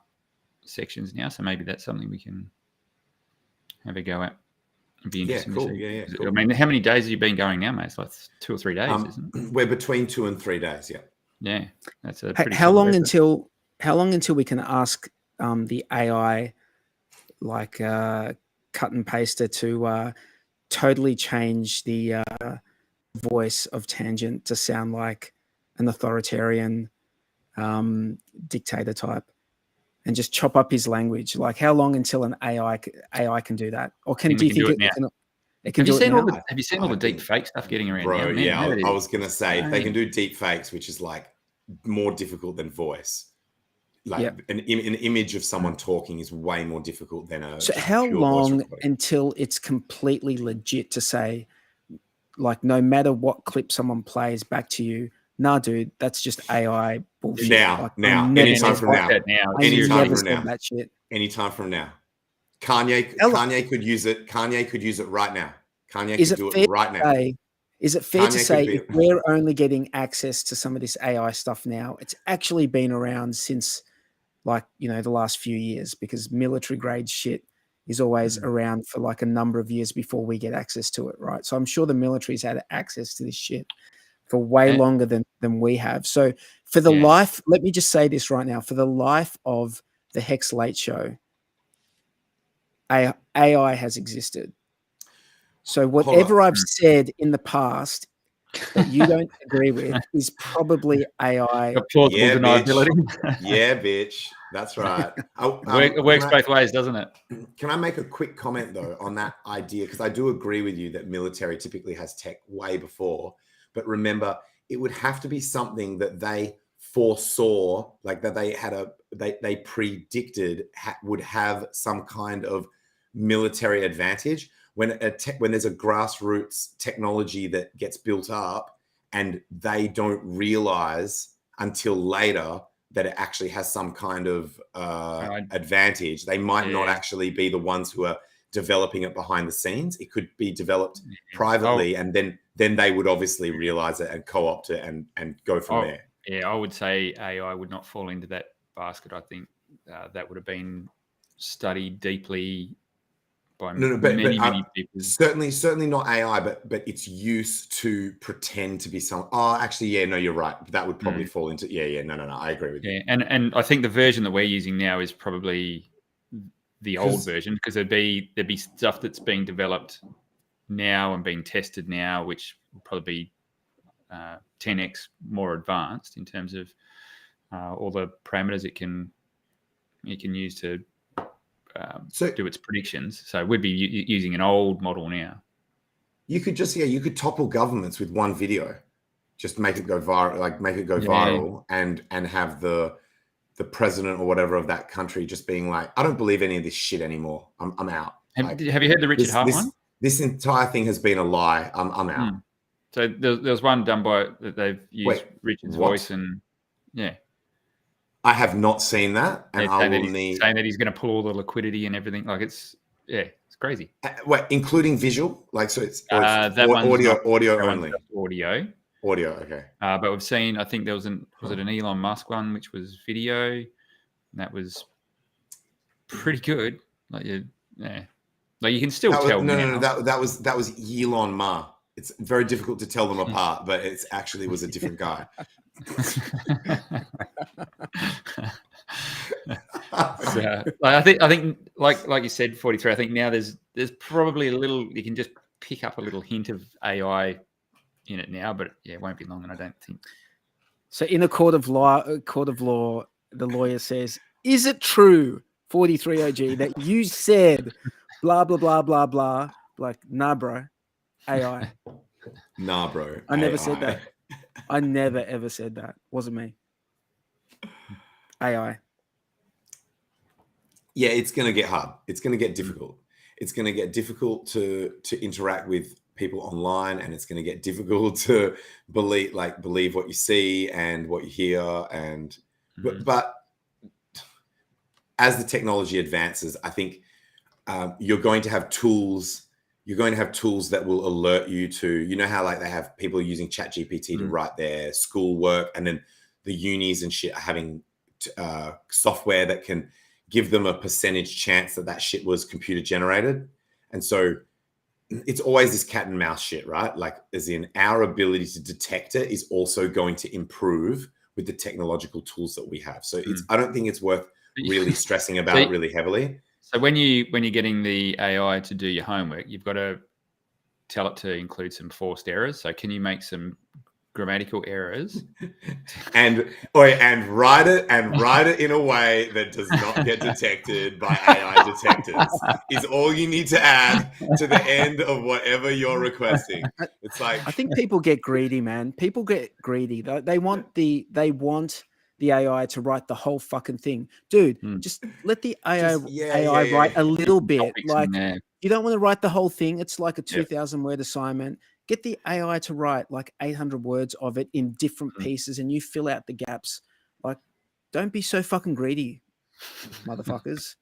sections now. So maybe that's something we can have a go at. It'd be interesting to see. Cool. I mean, how many days have you been going now, mate? It's like 2 or 3 days, isn't it? We're between 2 and 3 days. Yeah. Yeah, that's a pretty. How long until we can ask the AI, like cut and paster, to totally change the voice of Tangent to sound like an authoritarian dictator type, and just chop up his language? Like, how long until an AI can do that? Or do you think it can do it now? Have you seen all the deep fake stuff getting around? Bro, now? I was going to say, if they can do deep fakes, which is like more difficult than voice. Like an image of someone talking is way more difficult than a. So how long until it's completely legit to say, like, no matter what clip someone plays back to you, nah, dude, that's just AI bullshit. Anytime from now. Anytime from now. Kanye could use it. Kanye could use it right now. Kanye could do it right now. Is it fair to say if we're only getting access to some of this AI stuff now, it's actually been around since, like, the last few years, because military grade shit is always around for like a number of years before we get access to it, right? So I'm sure the military's had access to this shit for way longer than we have. So for the life, let me just say this right now, for the life of the HEX Late Show, AI has existed. So whatever I've said in the past that you don't agree with is probably AI. Plausible deniability. Yeah, bitch. That's right. It works both ways, doesn't it? Can I make a quick comment, though, on that idea? Because I do agree with you that military typically has tech way before. But remember, it would have to be something that they foresaw, like that they predicted would have some kind of military advantage. When there's a grassroots technology that gets built up and they don't realize until later that it actually has some kind of advantage, they might not actually be the ones who are developing it behind the scenes. It could be developed privately, and then they would obviously realize it and co-opt it and go from there. Yeah, I would say AI would not fall into that basket. I think that would have been studied deeply by many people. Certainly not AI, but its use to pretend to be some. Oh, actually, yeah, no, you're right. That would probably fall into. No. I agree with you. Yeah, and I think the version that we're using now is probably the old version, because there'd be stuff that's being developed now and being tested now, which will probably be 10x more advanced in terms of all the parameters it can use to do its predictions. So we'd be using an old model now. You could you could topple governments with one video, just make it go viral, viral, and have the president or whatever of that country just being like, I don't believe any of this shit anymore. I'm out. Have you heard the Richard Hart one? This entire thing has been a lie. I'm out. So there was one done by that they've used Richard's voice and I have not seen that, and I will saying that he's going to pull all the liquidity and everything. Like it's crazy. Including visual, like so it's that audio only. Audio, okay. But we've seen. I think there was it an Elon Musk one, which was video, and that was pretty good. Like you can still tell. No, that was Elon Musk. It's very difficult to tell them apart, but it actually was a different guy. So, I think like you said, 43. I think now there's probably a little, you can just pick up a little hint of AI in it now, but it won't be long, and I don't think. So in a court of law, the lawyer says, "Is it true, 43 OG, that you said blah blah blah blah blah?" Like, nah, bro. AI. Nah, bro. I never said that. I never ever said that. Wasn't me. AI. Yeah, it's going to get hard. It's going to get difficult. It's going to get difficult to interact with people online, and it's going to get difficult to believe what you see and what you hear. And but as the technology advances, I think you're going to have tools. You're going to have tools that will alert you to, you know how like they have people using ChatGPT to write their schoolwork, and then the unis and shit are having software that can give them a percentage chance that shit was computer generated. And so it's always this cat and mouse shit, right? Like, as in, our ability to detect it is also going to improve with the technological tools that we have. So I don't think it's worth really stressing about it really heavily. So when you're getting the AI to do your homework, you've got to tell it to include some forced errors. So can you make some grammatical errors and write it in a way that does not get detected by AI detectors is all you need to add to the end of whatever you're requesting. It's like, I think people get greedy, man. People get greedy. They want the AI to write the whole fucking thing. Dude, just let the AI write a little bit. Like, you don't want to write the whole thing. It's like a 2,000 word assignment. Get the AI to write like 800 words of it in different pieces, and you fill out the gaps. Like, don't be so fucking greedy, motherfuckers.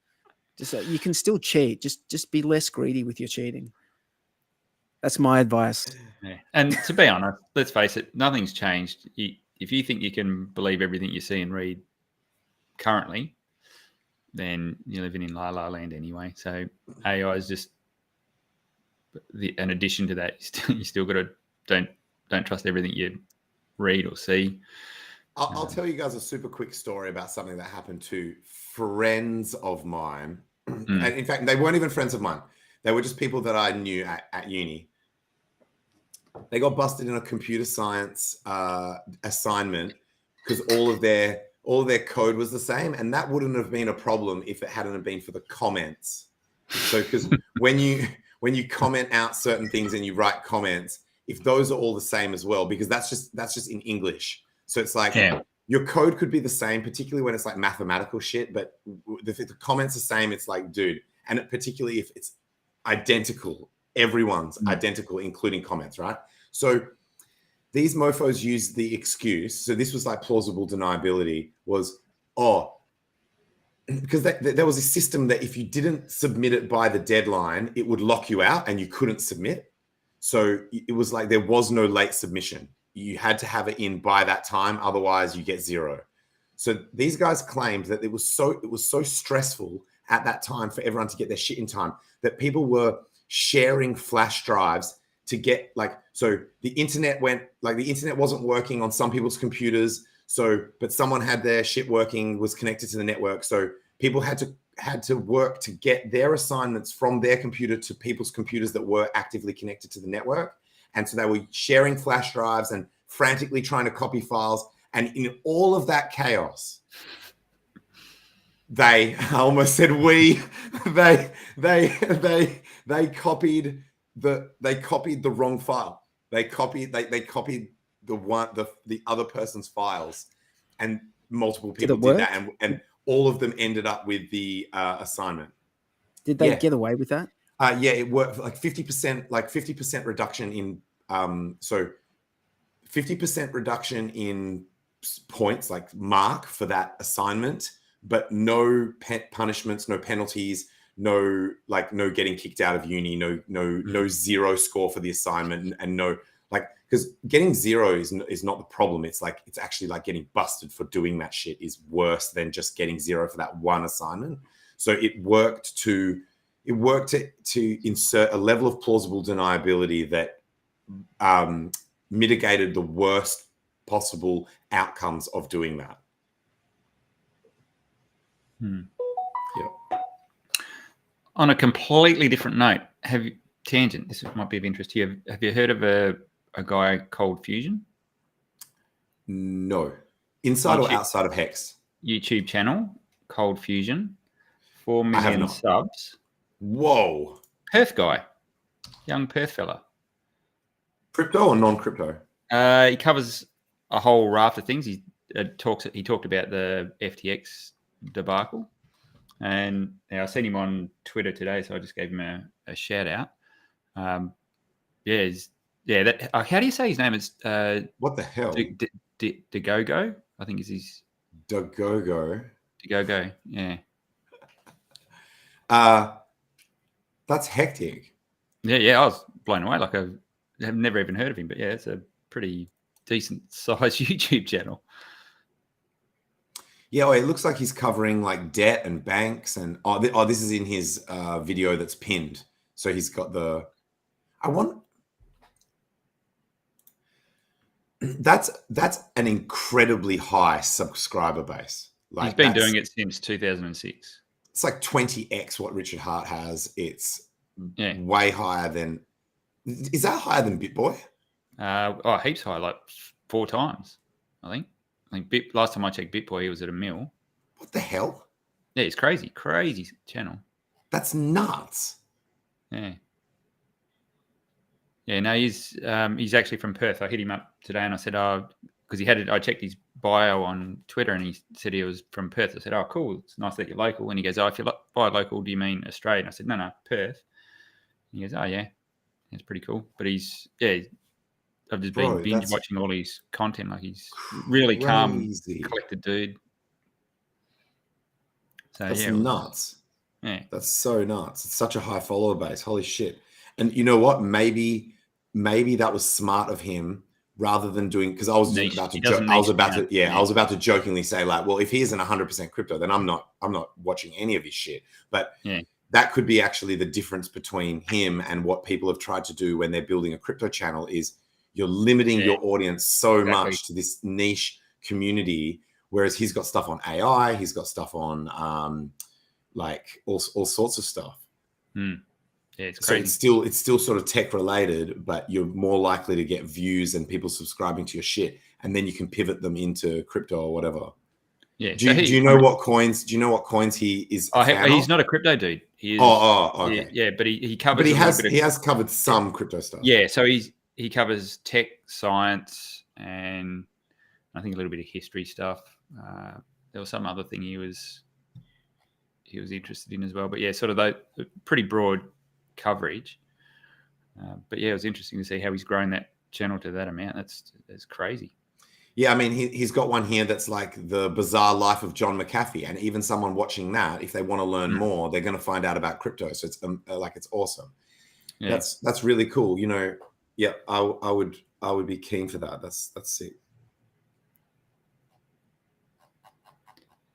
Just you can still cheat. Just be less greedy with your cheating. That's my advice. Yeah. And to be honest, let's face it, nothing's changed. If you think you can believe everything you see and read currently, then you're living in la la land anyway. So AI is just an addition to that. You still got to don't trust everything you read or see. I'll tell you guys a super quick story about something that happened to friends of mine. And in fact, they weren't even friends of mine. They were just people that I knew at uni. They got busted in a computer science assignment because all of their code was the same, and that wouldn't have been a problem if it hadn't been for the comments. So because when you comment out certain things and you write comments, if those are all the same as well, because that's just in English. So it's like your code could be the same, particularly when it's like mathematical shit, but if the comments are the same, it's like, dude, and particularly if it's identical, everyone's identical, including comments, right? So these mofos used the excuse. So this was like plausible deniability was, because there was a system that if you didn't submit it by the deadline, it would lock you out and you couldn't submit. So it was like there was no late submission. You had to have it in by that time, otherwise you get 0. So these guys claimed that it was so stressful at that time for everyone to get their shit in time that people were sharing flash drives to get so the internet wasn't working on some people's computers. So, but someone had their shit working, was connected to the network. So people had to had to work to get their assignments from their computer to people's computers that were actively connected to the network. And so they were sharing flash drives and frantically trying to copy files. And in all of that chaos, I almost said they copied the wrong file. They copied the other person's files, and multiple people did that, and all of them ended up with the assignment. Did they get away with that? Yeah, it worked. Like 50% reduction in so 50% reduction in points, like mark for that assignment, but no punishments, no penalties, no getting kicked out of uni, no zero score for the assignment, and no, like, because getting zero is not the problem. It's actually like getting busted for doing that shit is worse than just getting zero for that one assignment. So it worked to insert a level of plausible deniability that mitigated the worst possible outcomes of doing that. Yep. On a completely different note, tangent, this might be of interest to you. Have you heard of a guy called Fusion? No. Inside or outside of HEX? YouTube channel, Cold Fusion, 4 million subs. Whoa. Perth guy, young Perth fella. Crypto or non-crypto? He covers a whole raft of things. He talked about the FTX debacle, and I seen him on Twitter today, so I just gave him a shout out. How do you say his name? It's what the hell? Dagogo, I think is his. Dagogo. Yeah. That's hectic. Yeah, I was blown away. Like I have never even heard of him, but yeah, it's a pretty decent size YouTube channel. Yeah, it looks like he's covering like debt and banks, and this is in his video that's pinned. So he's got that's an incredibly high subscriber base. Like, he's been doing it since 2006. It's like 20x what Richard Hart has. It's way higher than. Is that higher than BitBoy? Heaps higher, like 4 times, I think. Last time I checked BitBoy, he was at $1 million. What the hell? Yeah, it's crazy channel. That's nuts. Yeah. Yeah, no, he's actually from Perth. I hit him up today and I said, because I checked his bio on Twitter and he said he was from Perth. I said, oh, cool. It's nice that you're local. And he goes, if you're by local, do you mean Australian? I said, no, Perth. And he goes, oh, yeah, it's pretty cool. But I've just been binge watching all his content. Like, he's really calm, collected dude. So that's nuts. Yeah, that's so nuts. It's such a high follower base. Holy shit! And you know what? Maybe that was smart of him, rather than doing, because I was about to jokingly say, like, well, if he isn't 100% crypto, then I'm not watching any of his shit. But that could be actually the difference between him and what people have tried to do when they're building a crypto channel. Is you're limiting your audience so much to this niche community, whereas he's got stuff on AI, he's got stuff on like all sorts of stuff. Yeah, it's crazy. So it's still sort of tech related, but you're more likely to get views and people subscribing to your shit, and then you can pivot them into crypto or whatever. Yeah. Do you know what coins? Do you know what coins he is? He's not a crypto dude. He is, okay. Yeah, but he covers. But he has covered some crypto stuff. Yeah, so he covers tech, science, and I think a little bit of history stuff. There was some other thing he was interested in as well. But yeah, sort of the pretty broad coverage. But yeah, it was interesting to see how he's grown that channel to that amount. That's crazy. Yeah, I mean, he's got one here that's like the bizarre life of John McAfee, and even someone watching that, if they want to learn more, they're going to find out about crypto. So it's it's awesome. Yeah. That's really cool. You know, yeah, I would be keen for that. That's sick.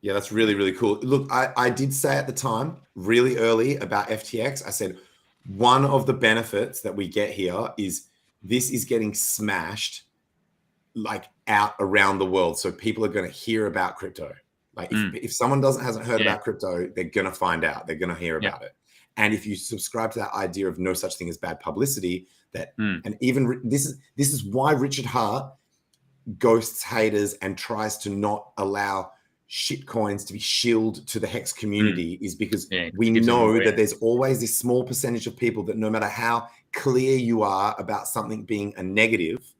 Yeah, that's really, really cool. Look, I did say at the time, really early, about FTX, I said, one of the benefits that we get here is this is getting smashed like out around the world. So people are going to hear about crypto. Like if someone hasn't heard Yeah. about crypto, they're gonna find out. They're gonna hear about it. And if you subscribe to that idea of no such thing as bad publicity, that and even this is why Richard Hart ghosts haters and tries to not allow shit coins to be shilled to the HEX community, is because we know that there's always this small percentage of people that no matter how clear you are about something being a negative,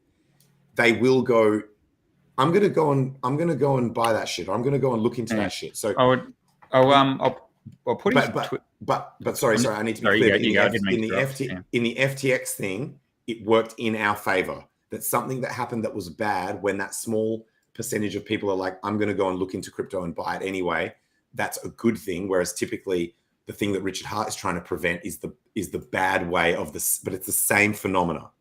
they will go, I'm gonna go and buy that shit, or I'm gonna go and look into that shit. So I'll put his but sorry, I need to be clear. In the FTX thing, it worked in our favor. That's something that happened that was bad when that small percentage of people are like, I'm going to go and look into crypto and buy it anyway. That's a good thing. Whereas typically the thing that Richard Hart is trying to prevent is the bad way of this, but it's the same phenomena.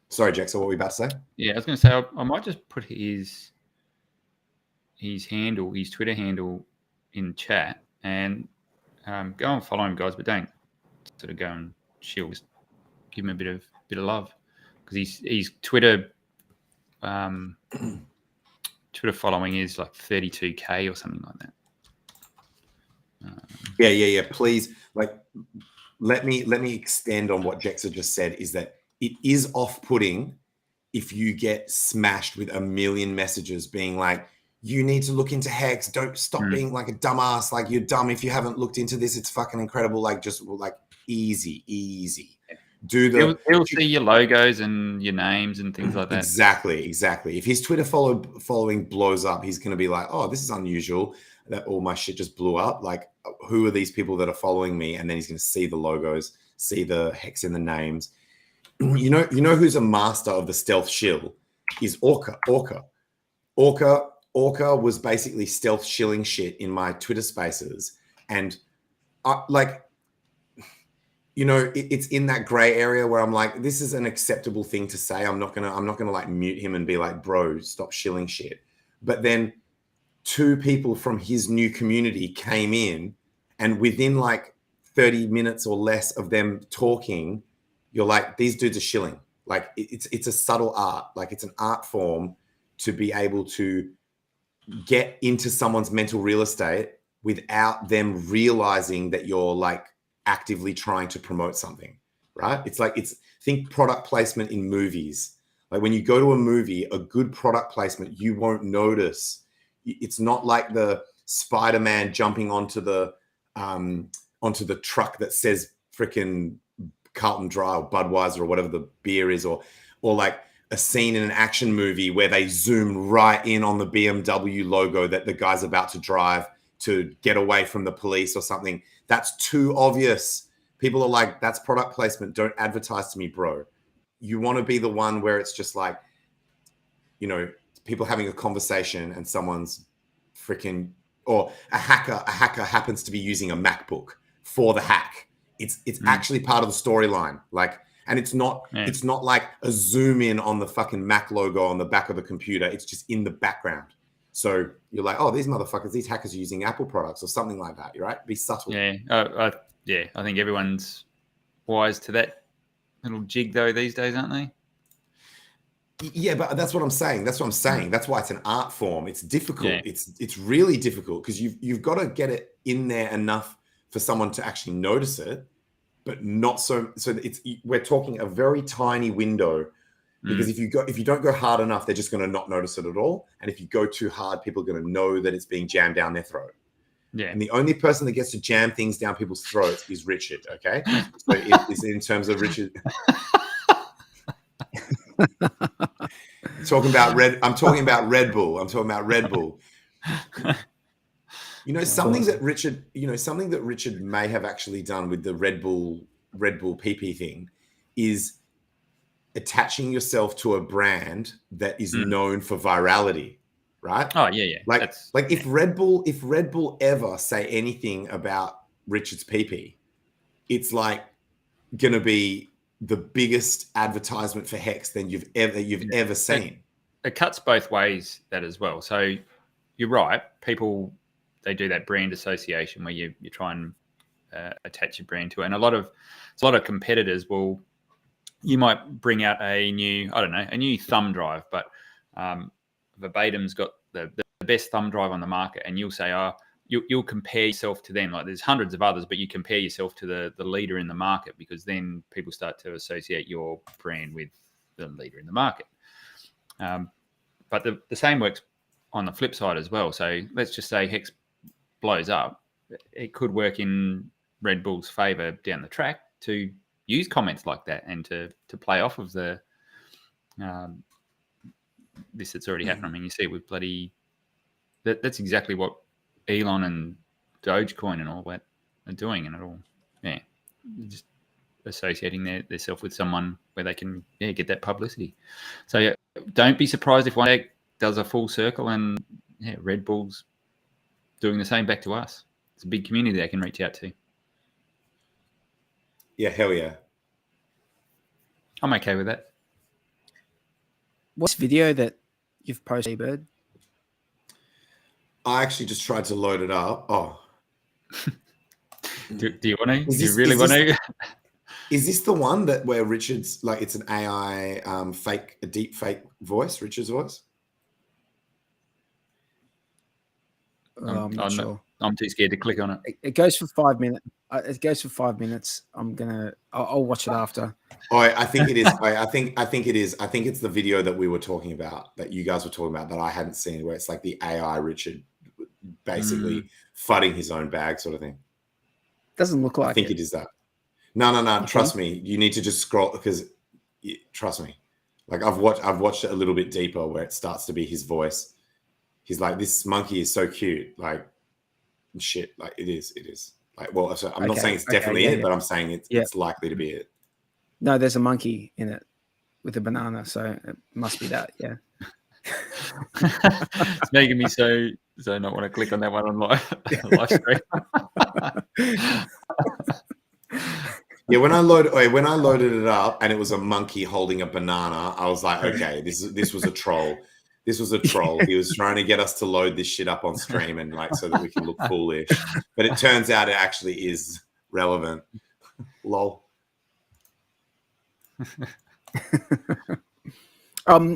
Sorry, Jack. So what were we about to say? Yeah, I was going to say, I might just put his Twitter handle in chat, and go and follow him, guys, but don't sort of go and chill. Just give him a bit of love, because he's Twitter following is like 32K or something like that. Yeah. Please, let me extend on what Jexa just said, is that it is off-putting if you get smashed with a million messages being like, you need to look into HEX. Don't stop being like a dumbass. Like, you're dumb if you haven't looked into this. It's fucking incredible. Like, just like easy. He'll see your logos and your names and things like that. Exactly. If his Twitter following blows up, he's going to be like, oh, this is unusual that all my shit just blew up. Like, who are these people that are following me? And then he's going to see the logos, see the HEX in the names. You know who's a master of the stealth shill is Orca. Orca was basically stealth shilling shit in my Twitter spaces. And it's in that gray area where I'm like, this is an acceptable thing to say. I'm not gonna like mute him and be like, bro, stop shilling shit. But then 2 people from his new community came in, and within like 30 minutes or less of them talking, you're like, these dudes are shilling. Like, it's a subtle art. Like, it's an art form to be able to get into someone's mental real estate without them realizing that you're like actively trying to promote something, right? Think product placement in movies. Like, when you go to a movie, a good product placement, you won't notice. It's not like the Spider-Man jumping onto the truck that says freaking Carlton Dry or Budweiser or whatever the beer is, or like a scene in an action movie where they zoom right in on the BMW logo that the guy's about to drive to get away from the police or something. That's too obvious. People are like, that's product placement. Don't advertise to me, bro. You want to be the one where it's just like, people having a conversation and someone's freaking, or a hacker happens to be using a MacBook for the hack. It's actually part of the storyline. Like, and it's not like a zoom in on the fucking Mac logo on the back of the computer. It's just in the background. So you're like, oh, these motherfuckers, these hackers are using Apple products or something like that. You're right. Be subtle. Yeah. I think everyone's wise to that little jig though these days, aren't they? Yeah, but that's what I'm saying. That's why it's an art form. It's difficult. Yeah. It's really difficult because you've got to get it in there enough for someone to actually notice it, but not so we're talking a very tiny window, because if you don't go hard enough, they're just going to not notice it at all. And if you go too hard, people are going to know that it's being jammed down their throat. Yeah. And the only person that gets to jam things down people's throats is Richard. Okay. So it's in terms of Richard. I'm talking about Red Bull. Something that Richard may have actually done with the Red Bull PP thing is attaching yourself to a brand that is known for virality, right? Oh yeah. If Red Bull ever say anything about Richard's PP, it's like gonna be the biggest advertisement for HEX than you've ever seen. It cuts both ways, that as well. So you're right. People, they do that brand association where you try and attach your brand to it. And a lot of competitors you might bring out a new thumb drive, but Verbatim's got the best thumb drive on the market, and you'll say, oh, you'll compare yourself to them. Like there's hundreds of others, but you compare yourself to the leader in the market, because then people start to associate your brand with the leader in the market. But the same works on the flip side as well. So let's just say HEX blows up. It could work in Red Bull's favor down the track to use comments like that and to play off of the this that's already happened. I mean, you see it with that's exactly what Elon and Dogecoin and all that are doing, and it all, just associating themselves with someone where they can get that publicity. So don't be surprised if one day does a full circle and Red Bull's doing the same back to us. It's a big community they can reach out to. Yeah, hell yeah. I'm okay with that. What's the video that you've posted, Bird? I actually just tried to load it up. Oh. Do you want to? Do you really want to? Is this the one that where Richard's like it's an AI a deep fake voice, Richard's voice? I'm not sure. I'm too scared to click on it. It goes for 5 minutes. It goes for 5 minutes. I'll watch it after. Oh, I think it is. I think it is. I think it's the video that we were talking about, that you guys were talking about, that I hadn't seen, where it's like the AI Richard basically fudding his own bag sort of thing. Doesn't look like I think it is that. No. Okay. Trust me. You need to just scroll, because trust me. Like I've watched it a little bit deeper, where it starts to be his voice. He's like, this monkey is so cute. Like, shit. Like it is. Like, well, so I'm not saying it's definitely it, but I'm saying it's likely to be it. No, there's a monkey in it with a banana, so it must be that. Yeah. It's making me so not want to click on that one on live stream. Yeah, when I loaded it up and it was a monkey holding a banana, I was like, okay, this was a troll. This was a troll. He was trying to get us to load this shit up on stream and like so that we can look foolish. But it turns out it actually is relevant. Lol.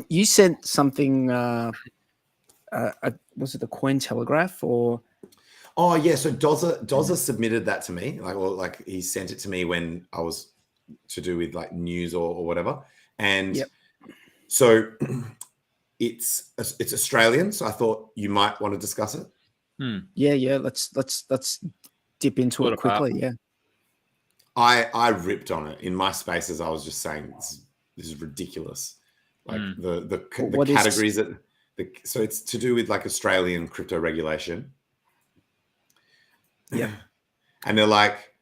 You sent something. Was it the Cointelegraph or? Oh yeah, so Dozer submitted that to me. Like he sent it to me when I was to do with like news or whatever. And so it's Australian. So I thought you might want to discuss it. Yeah. Let's dip into it quickly. Yeah. I ripped on it in my spaces. I was just saying this is ridiculous. Like the categories so it's to do with like Australian crypto regulation. Yeah. And they're like,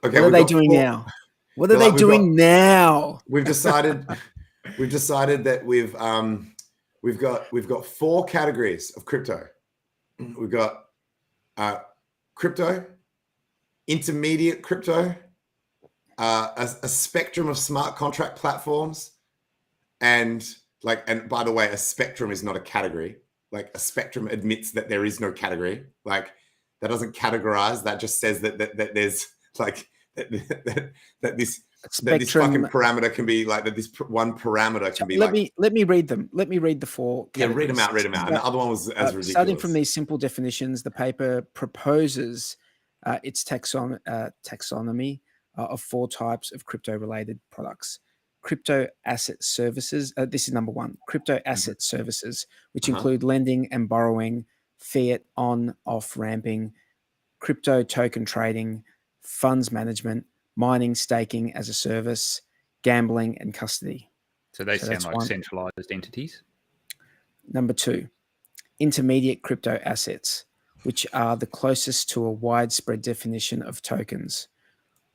okay, what are they doing now? What are they doing now? We've decided that we've got 4 categories of crypto. We've got crypto, intermediate crypto, a spectrum of smart contract platforms, and by the way, a spectrum is not a category. Like a spectrum admits that there is no category. Like that doesn't categorize. That just says that there's like that this fucking parameter can be like that. This one parameter can be. Let me read them. Let me read the 4 categories. Yeah, read them out. And the other one was as ridiculous. Starting from these simple definitions, the paper proposes its taxonomy of 4 types of crypto-related products. Crypto asset services. This is number 1. Crypto asset services, which include lending and borrowing, fiat on/off ramping, crypto token trading, funds management, mining, staking as a service, gambling, and custody. So they sound like centralized entities. Number 2, intermediate crypto assets, which are the closest to a widespread definition of tokens.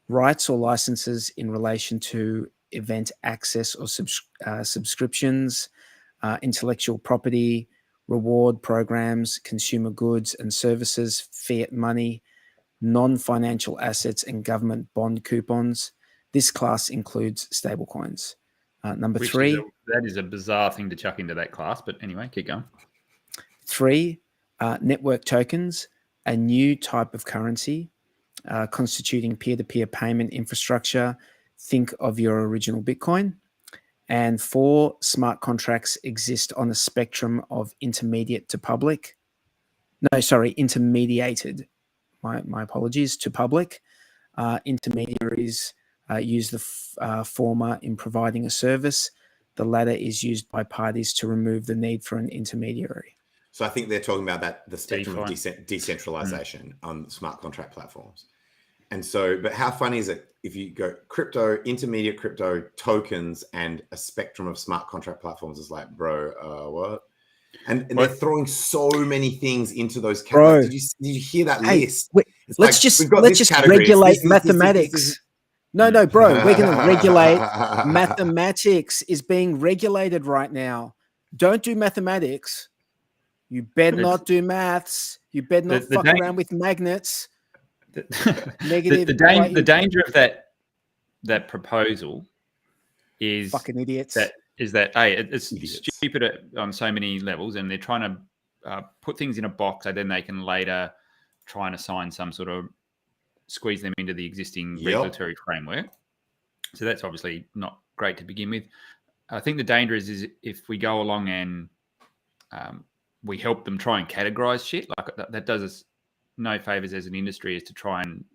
Rights or licenses in relation to event access or subscriptions, intellectual property, reward programs, consumer goods and services, fiat money, non-financial assets, and government bond coupons. This class includes stablecoins. Number 3. That is a bizarre thing to chuck into that class, but anyway, keep going. 3, network tokens, a new type of currency constituting peer-to-peer payment infrastructure. Think of your original Bitcoin. and 4 smart contracts exist on a spectrum of intermediate to public. No, sorry, intermediated. My apologies, to public. Intermediaries use the former in providing a service. The latter is used by parties to remove the need for an intermediary. So I think they're talking about the spectrum of DeFi. decentralization on smart contract platforms. And so, but how funny is it if you go crypto, intermediate crypto, tokens, and a spectrum of smart contract platforms? Is like, bro, what? And they're throwing so many things into those categories. Did you hear that list? Let's just regulate mathematics. No, bro, we're going to regulate mathematics is being regulated right now. Don't do mathematics. You better not do maths. You better not fuck around with magnets. The danger of that proposal is fucking idiots. It's stupid on so many levels, and they're trying to put things in a box, and then they can later try and assign some sort of squeeze them into the existing regulatory framework. So that's obviously not great to begin with. I think the danger is if we go along and we help them try and categorize shit, like that does us no favors as an industry, is to try and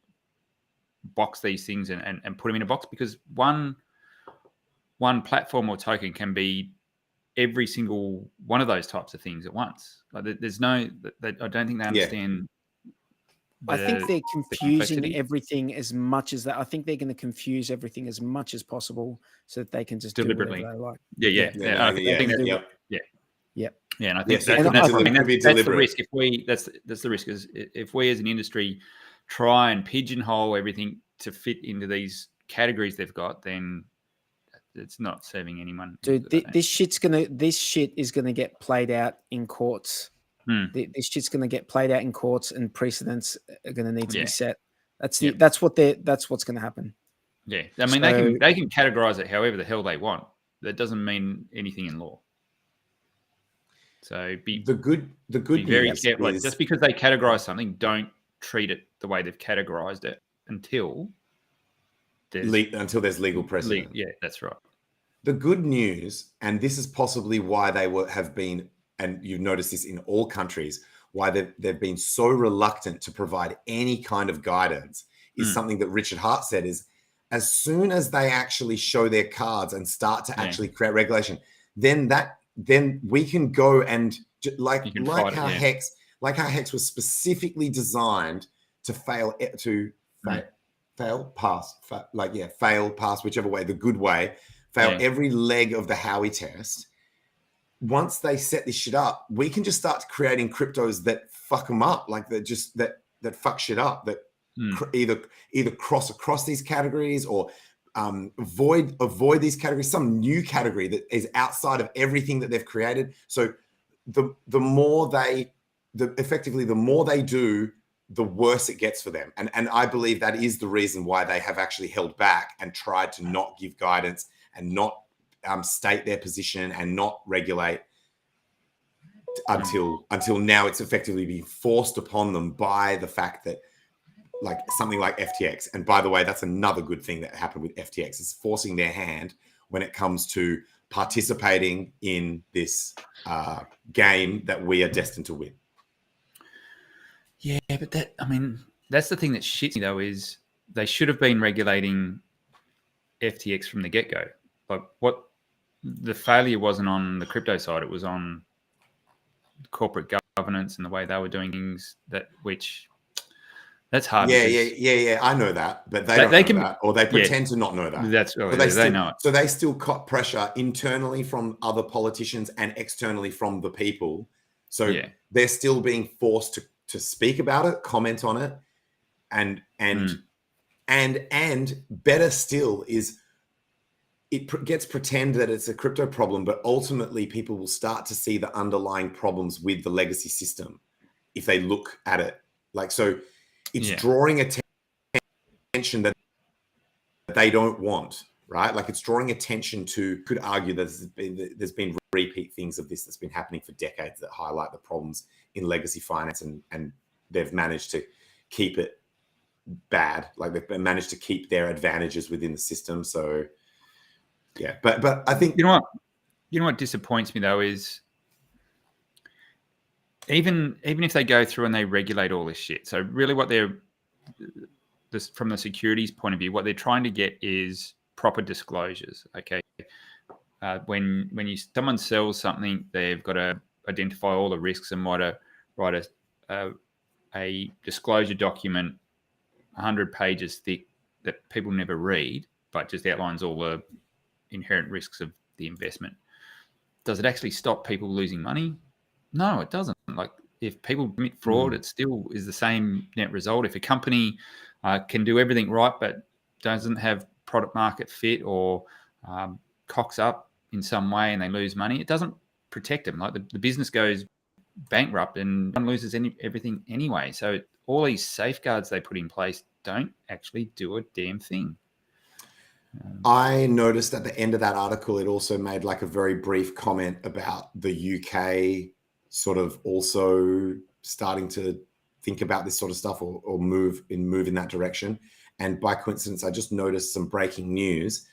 box these things and put them in a box, because one platform or token can be every single one of those types of things at once. Like there's no, I don't think they understand. I think they're confusing everything as much as that. I think they're going to confuse everything as much as possible so that they can just deliberately do whatever they like. Yeah, and I think that's the risk. That's the risk is if we as an industry try and pigeonhole everything to fit into these categories they've got, then it's not serving anyone. Dude, this shit is gonna get played out in courts. This shit's gonna get played out in courts, and precedents are gonna need to be set. That's what's gonna happen. Yeah, I mean they can categorize it however the hell they want. That doesn't mean anything in law. So be very careful. Like, just because they categorize something, don't treat it the way they've categorized it until there's legal precedent. Yeah, that's right. The good news, and this is possibly why they have been, and you've noticed this in all countries, why they've been so reluctant to provide any kind of guidance, is something that Richard Hart said, is as soon as they actually show their cards and start to actually create regulation, then we can go and like how HEX was specifically designed to fail, pass, whichever way, the good way, fail every leg of the Howey test. Once they set this shit up, we can just start creating cryptos that fuck them up, like that fuck shit up, that either cross across these categories or avoid these categories, some new category that is outside of everything that they've created. So the more they do, the worse it gets for them. And I believe that is the reason why they have actually held back and tried to not give guidance and not state their position and not regulate until now. It's effectively being forced upon them by the fact that, like something like FTX. And by the way, that's another good thing that happened with FTX, is forcing their hand when it comes to participating in this game that we are destined to win. Yeah, but that's the thing that shits me though, is they should have been regulating FTX from the get-go. Like, what the failure wasn't on the crypto side, it was on corporate governance and the way they were doing things, that's hard. Yeah. I know that, but they don't know that, or they pretend to not know that. That's right. They know it. So they still caught pressure internally from other politicians and externally from the people. So they're still being forced to speak about it, comment on it, and better still is it gets pretend that it's a crypto problem, but ultimately people will start to see the underlying problems with the legacy system if they look at it. Like, so it's drawing attention that they don't want, right? Like, it's drawing attention to, could argue that there's been repeat things of this that's been happening for decades that highlight the problems in legacy finance, and they've managed to keep it bad. Like, they've managed to keep their advantages within the system. So Yeah, but I think You know what disappoints me though is even if they go through and they regulate all this shit. So really, what from the securities point of view, what they're trying to get is proper disclosures. Okay, when someone sells something, they've got to identify all the risks and write a disclosure document, 100 pages thick, that people never read, but just outlines all the inherent risks of the investment. Does it actually stop people losing money? No, it doesn't. Like, if people commit fraud, it still is the same net result. If a company can do everything right but doesn't have product market fit or cocks up in some way and they lose money, it doesn't protect them. Like, the business goes bankrupt and loses everything anyway. So all these safeguards they put in place don't actually do a damn thing. I noticed at the end of that article, it also made like a very brief comment about the UK sort of also starting to think about this sort of stuff or move in that direction. And by coincidence, I just noticed some breaking news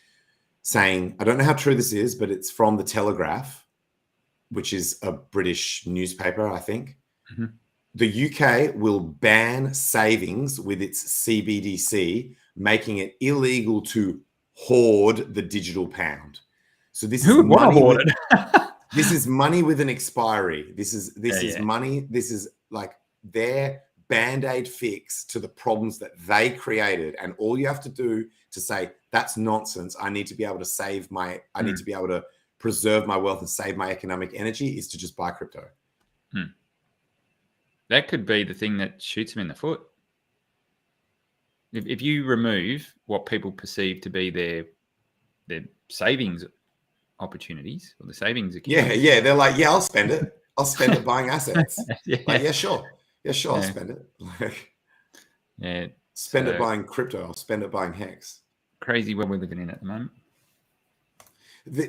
saying, I don't know how true this is, but it's from the Telegraph, which is a British newspaper, I think. Mm-hmm. The UK will ban savings with its CBDC, making it illegal to hoard the digital pound. So this is money with, this is money with an expiry. This is money. This is like their band-aid fix to the problems that they created. And all you have to do to say that's nonsense, I need to be able to save my, I need to be able to preserve my wealth and save my economic energy, is to just buy crypto. That could be the thing that shoots them in the foot. If you remove what people perceive to be their savings opportunities or the savings accounts. Yeah, they're like, yeah, I'll spend it. I'll spend it buying assets. Like, yeah, sure, I'll spend it. Like, spend it buying crypto. I'll spend it buying HEX. Crazy world we're living in at the moment.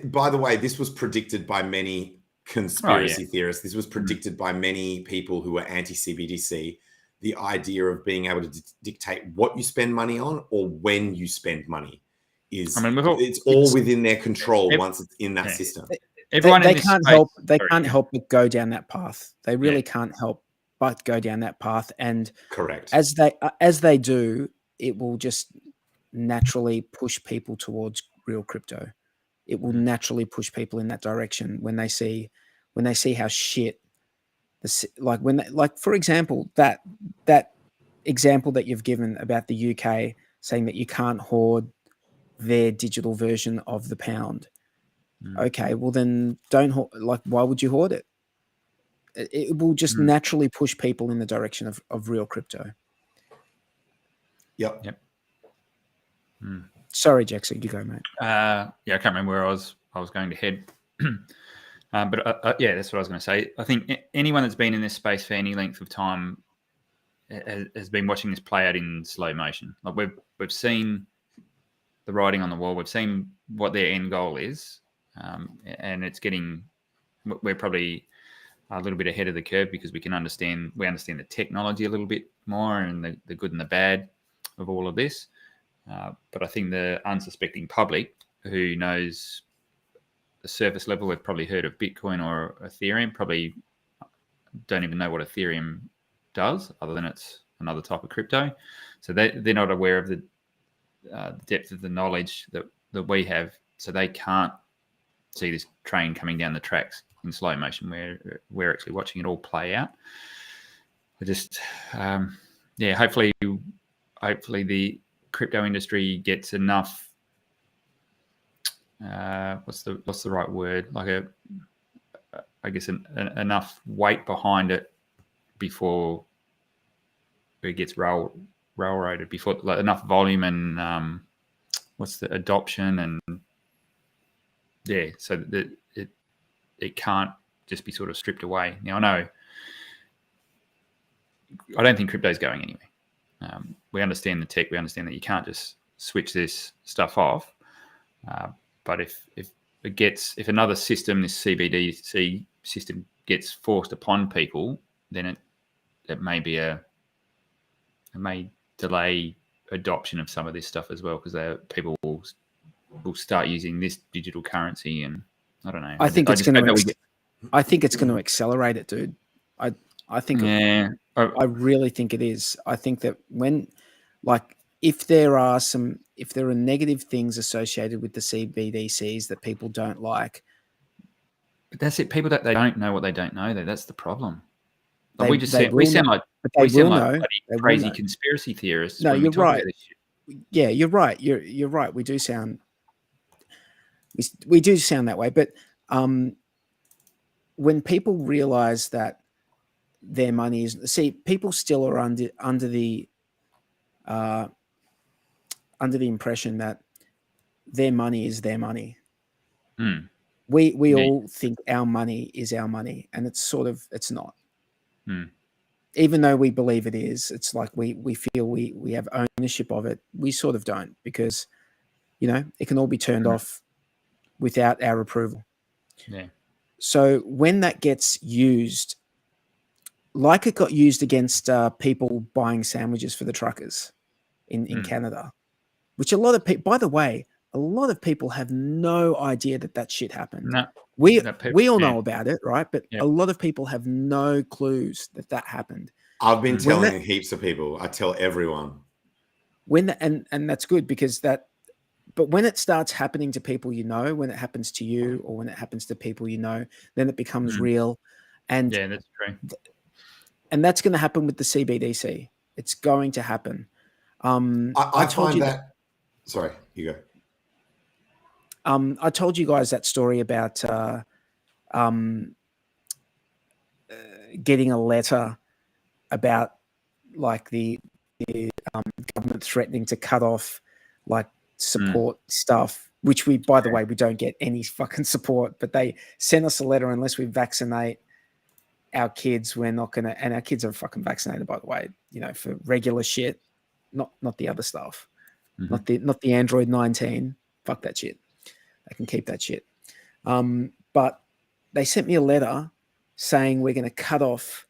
By the way, this was predicted by many conspiracy theorists. This was predicted by many people who were anti-CBDC. The idea of being able to dictate what you spend money on or when you spend money is, it's all within their control once it's in that system. They can't help but go down that path. They really can't help but go down that path. And correct, as they do, it will just naturally push people towards real crypto. It will naturally push people in that direction when they see how shit. Like for example, that example that you've given about the UK saying that you can't hoard their digital version of the pound. Okay, well then don't why would you hoard it? It will just naturally push people in the direction of real crypto. Yep. Sorry, Jackson, you go, mate. I can't remember where I was going to head. But that's what I was going to say. I think anyone that's been in this space for any length of time has been watching this play out in slow motion. Like we've seen the writing on the wall. We've seen what their end goal is, and it's getting. We're probably a little bit ahead of the curve because we understand the technology a little bit more and the good and the bad of all of this. But I think the unsuspecting public who knows the surface level, have probably heard of Bitcoin or Ethereum, probably don't even know what Ethereum does other than it's another type of crypto. So they're not aware of the depth of the knowledge that we have. So they can't see this train coming down the tracks in slow motion where we're actually watching it all play out. I just, hopefully the crypto industry gets enough. What's the right word? Like enough weight behind it before it gets railroaded. Before enough volume and what's the adoption and so that it can't just be sort of stripped away. Now I don't think crypto is going anywhere. We understand the tech. We understand that you can't just switch this stuff off. But if another system, this CBDC system, gets forced upon people, then it may delay adoption of some of this stuff as well, because people will we'll start using this digital currency, and I don't know. I think it's just going hope that we to. get- I think it's going to accelerate it, dude. I think. Yeah, I really think it is. I think that when, like, if there are negative things associated with the CBDCs that people don't like, but that's it. People they don't know what they don't know. Though that's the problem. Like, they sound like bloody crazy conspiracy theorists. No, when you're we talk right. about this shit. Yeah, you're right. You're right. We do sound that way. But when people realize that their money is, people still are under the impression that their money is their money. Mm. We all think our money is our money, and it's not. Mm. Even though we believe it is, it's like we feel we have ownership of it. We sort of don't, because it can all be turned off without our approval. Yeah. So when that gets used, like it got used against people buying sandwiches for the truckers in Canada, which a lot of people, by the way, a lot of people have no idea that shit happened. No, we all know about it, right? But Yep. a lot of people have no clues that happened. I've been telling heaps of people. I tell everyone. And that's good, because but when it starts happening to people, when it happens to you or when it happens to people, then it becomes real. And yeah, that's true. And that's going to happen with the CBDC. It's going to happen. I find that. Sorry, you go. I told you guys that story about getting a letter about like the government threatening to cut off like support stuff, which we, by the way, we don't get any fucking support, but they sent us a letter, unless we vaccinate our kids, we're not gonna, and our kids are fucking vaccinated, by the way, for regular shit, not the other stuff, not the Android 19, fuck that shit. They can keep that shit. But they sent me a letter saying we're going to cut off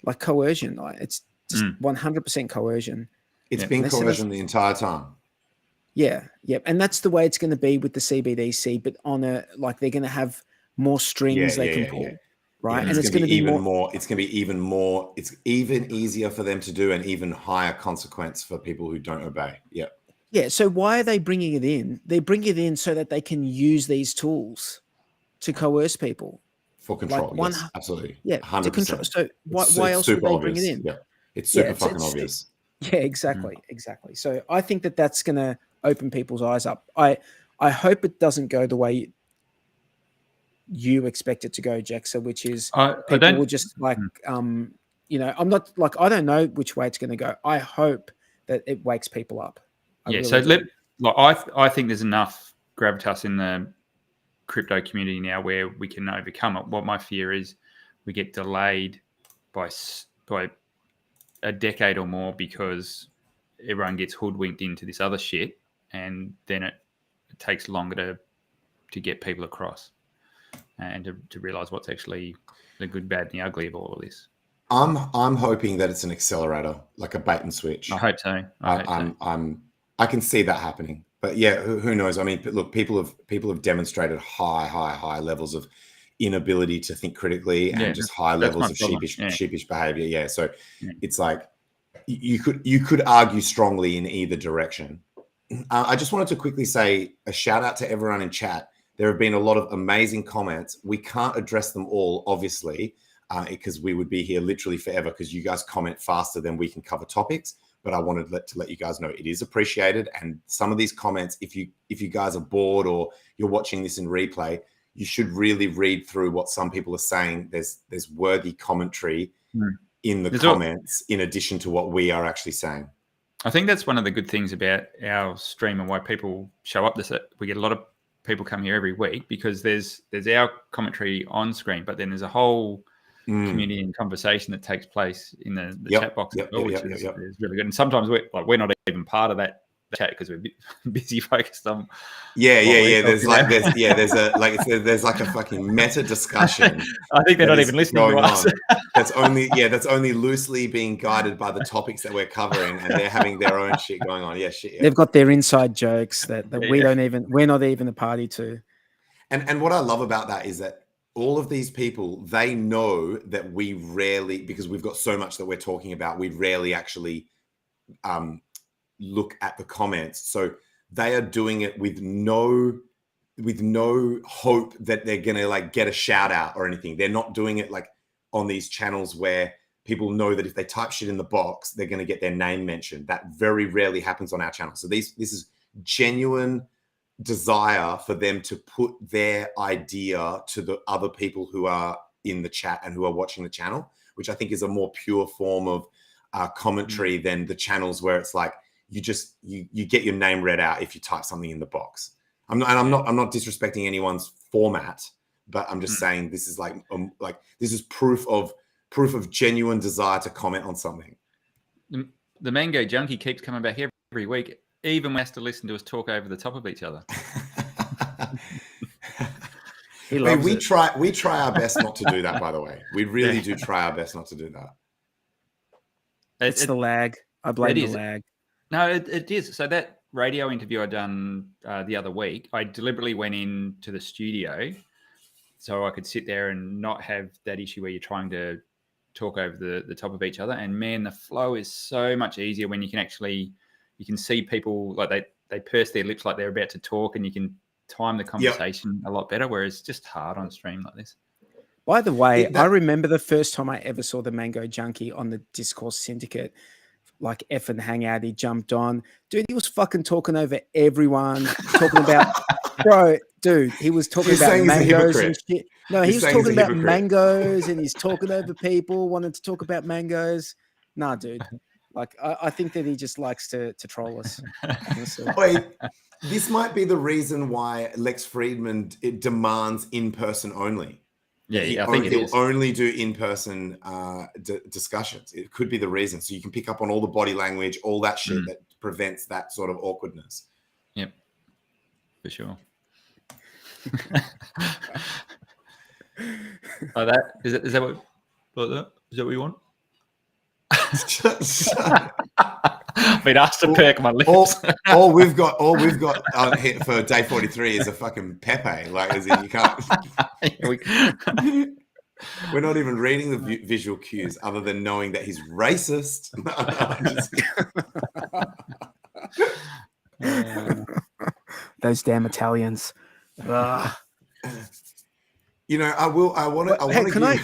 like coercion. Like, it's just 100% coercion. It's been coercion the entire time. Yeah. Yep. And that's the way it's going to be with the CBDC, but on like they're going to have more strings they can pull. Right. Yeah, and it's going to be even more. It's going to be even more. It's even easier for them to do, and even higher consequence for people who don't obey. Yeah. Yeah. So why are they bringing it in? They bring it in so that they can use these tools to coerce people. For control. Yes, absolutely. Yeah. 100%. To control. So why else would they bring it in? Yeah. It's super fucking obvious. Yeah, exactly. Exactly. So I think that's going to open people's eyes up. I hope it doesn't go the way you expect it to go, Jexa, which is people will just like, I'm not like, I don't know which way it's going to go. I hope that it wakes people up. I think there's enough gravitas in the crypto community now where we can overcome it. What my fear is, we get delayed by a decade or more because everyone gets hoodwinked into this other shit, and then it takes longer to get people across and to realize what's actually the good, bad, and the ugly of all of this. I'm hoping that it's an accelerator, like a bait and switch. I hope so. I can see that happening, but yeah, who knows? I mean, look, people have demonstrated high levels of inability to think critically, and just high levels of sheepish behavior. Yeah, so it's like you could argue strongly in either direction. I just wanted to quickly say a shout out to everyone in chat. There have been a lot of amazing comments. We can't address them all, obviously, because we would be here literally forever, because you guys comment faster than we can cover topics. But I wanted to let you guys know it is appreciated. And some of these comments, if you guys are bored or you're watching this in replay, you should really read through what some people are saying. There's worthy commentary in the comments, in addition to what we are actually saying. I think that's one of the good things about our stream and why people show up. We get a lot of people come here every week, because there's our commentary on screen, but then there's a whole community and conversation that takes place in the chat box as well, which is really good. And sometimes we're not even part of that chat because we're busy focused on. Yeah. There's There's like a fucking meta discussion. I think they're not even listening to us. That's only loosely being guided by the topics that we're covering, and they're having their own shit going on. Yeah, shit. Yeah. They've got their inside jokes that we're not even a party to. And what I love about that is that all of these people, they know that we rarely, because we've got so much that we're talking about, we rarely actually look at the comments. So they are doing it with no hope that they're gonna like get a shout out or anything. They're not doing it like on these channels where people know that if they type shit in the box, they're gonna get their name mentioned. That very rarely happens on our channel. So this is genuine desire for them to put their idea to the other people who are in the chat and who are watching the channel, which I think is a more pure form of commentary than the channels where it's like you get your name read out if you type something in the box. I'm not disrespecting anyone's format, but I'm just saying this is this is proof of genuine desire to comment on something. The Mango Junkie keeps coming back every week. Even has to listen to us talk over the top of each other. We try our best not to do that, by the way. We really do try our best not to do that. It's the lag. I blame the lag. No, it is. So that radio interview I done the other week, I deliberately went into the studio so I could sit there and not have that issue where you're trying to talk over the top of each other. And man, the flow is so much easier when you can actually... You can see people like they purse their lips like they're about to talk, and you can time the conversation a lot better, whereas it's just hard on stream like this. By the way, I remember the first time I ever saw the Mango Junkie on the Discourse Syndicate, like effing hangout. He jumped on. Dude, he was fucking talking over everyone, talking about, he was talking about mangoes and shit. No, he was talking about mangoes and he's talking over people, wanted to talk about mangoes. Nah, dude. Like, I think that he just likes to troll us. Wait, this might be the reason why Lex Friedman demands in-person only. Yeah, I think he'll only do in-person discussions. It could be the reason. So you can pick up on all the body language, all that shit that prevents that sort of awkwardness. Yep, for sure. Is that what you want? I've been asked to perk my lips. all we've got on here for day 43 is a fucking Pepe. Like, as in you can't. We're not even reading the visual cues, other than knowing that he's racist. Those damn Italians. You know, I want to.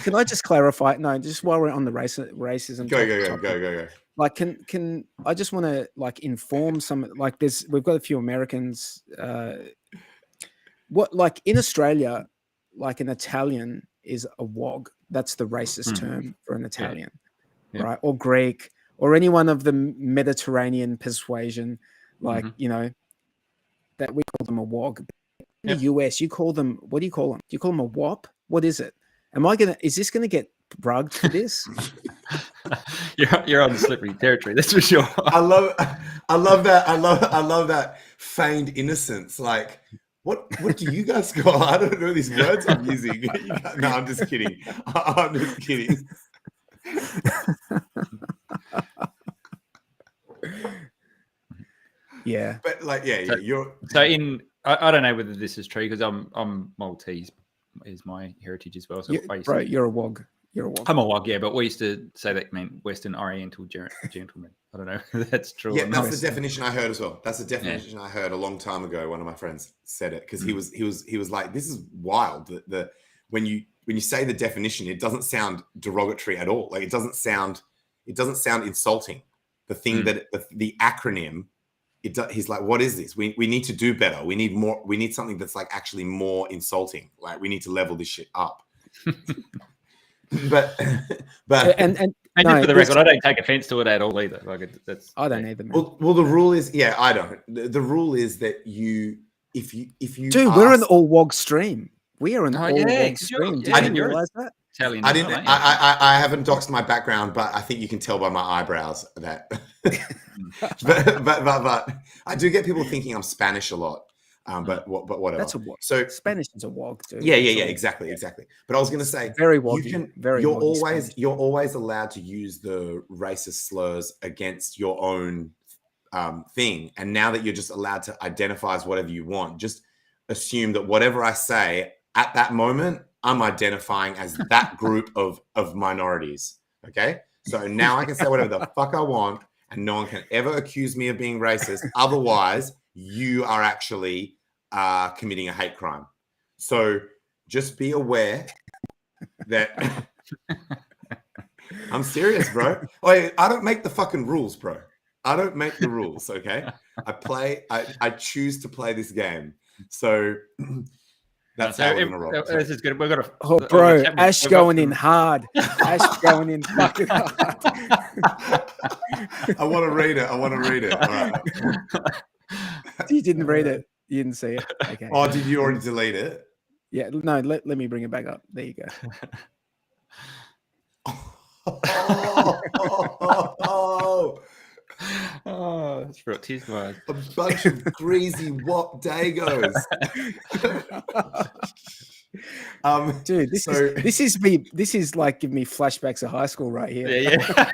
Can I just clarify? No, just while we're on the racism. Go. Like, can I just want to like inform some? Like, we've got a few Americans. What, like in Australia, like an Italian is a wog. That's the racist term for an Italian, right? Or Greek, or anyone of the Mediterranean persuasion. Like, you know, that we call them a wog. In the US, you call them, what do you call them? Do you call them a WAP? What is it? Is this gonna get rugged for this? You're on slippery territory, that's for sure. I love that feigned innocence. Like, what do you guys call? I don't know these words I'm using. No, I'm just kidding. I'm just kidding. Yeah. But like, you're so in. I don't know whether this is true because I'm Maltese is my heritage as well. So you're a wog. You're a wog. I'm a wog, yeah. But we used to say that meant Western Oriental gentleman. I don't know if that's true. Yeah, that's the definition I heard as well. That's the definition I heard a long time ago. One of my friends said it because he was like, "This is wild." When you say the definition, it doesn't sound derogatory at all. Like it doesn't sound insulting. The thing that the acronym. He's like, what is this? We need to do better. We need more. We need something that's like actually more insulting. Like we need to level this shit up. but and just for the record, I don't take offense to it at all either. Like I don't either. Well, the rule is, I don't. The rule is that if you dude, we're an all wog stream. We are an all wog stream. Yeah, Did you realize that? Italian. I didn't. aren't you? I haven't doxed my background, but I think you can tell by my eyebrows that. but I do get people thinking I'm Spanish a lot. But whatever. That's a wog. So Spanish is a wog, dude. yeah, It's a- exactly. But I was going to say, very woggy. you're always allowed to use the racist slurs against your own thing. And now that you're just allowed to identify as whatever you want, just assume that whatever I say at that moment, I'm identifying as that group of minorities. Okay, so now I can say whatever the fuck I want, and no one can ever accuse me of being racist. Otherwise, you are actually committing a hate crime. So just be aware that I'm serious, bro. I don't make the fucking rules, bro. I don't make the rules, okay? I choose to play this game. So that's how we're gonna roll. This is good. We've got Oh, bro, Ash going in hard. Ash going in fucking hard. I want to read it. All right. You didn't read it. You didn't see it. Okay. Oh, did you already delete it? Yeah. No. Let me bring it back up. There you go. Oh, that's brought tears to my eyes. A bunch of greasy wop dagos. Dude, this is like giving me flashbacks of high school right here. Yeah.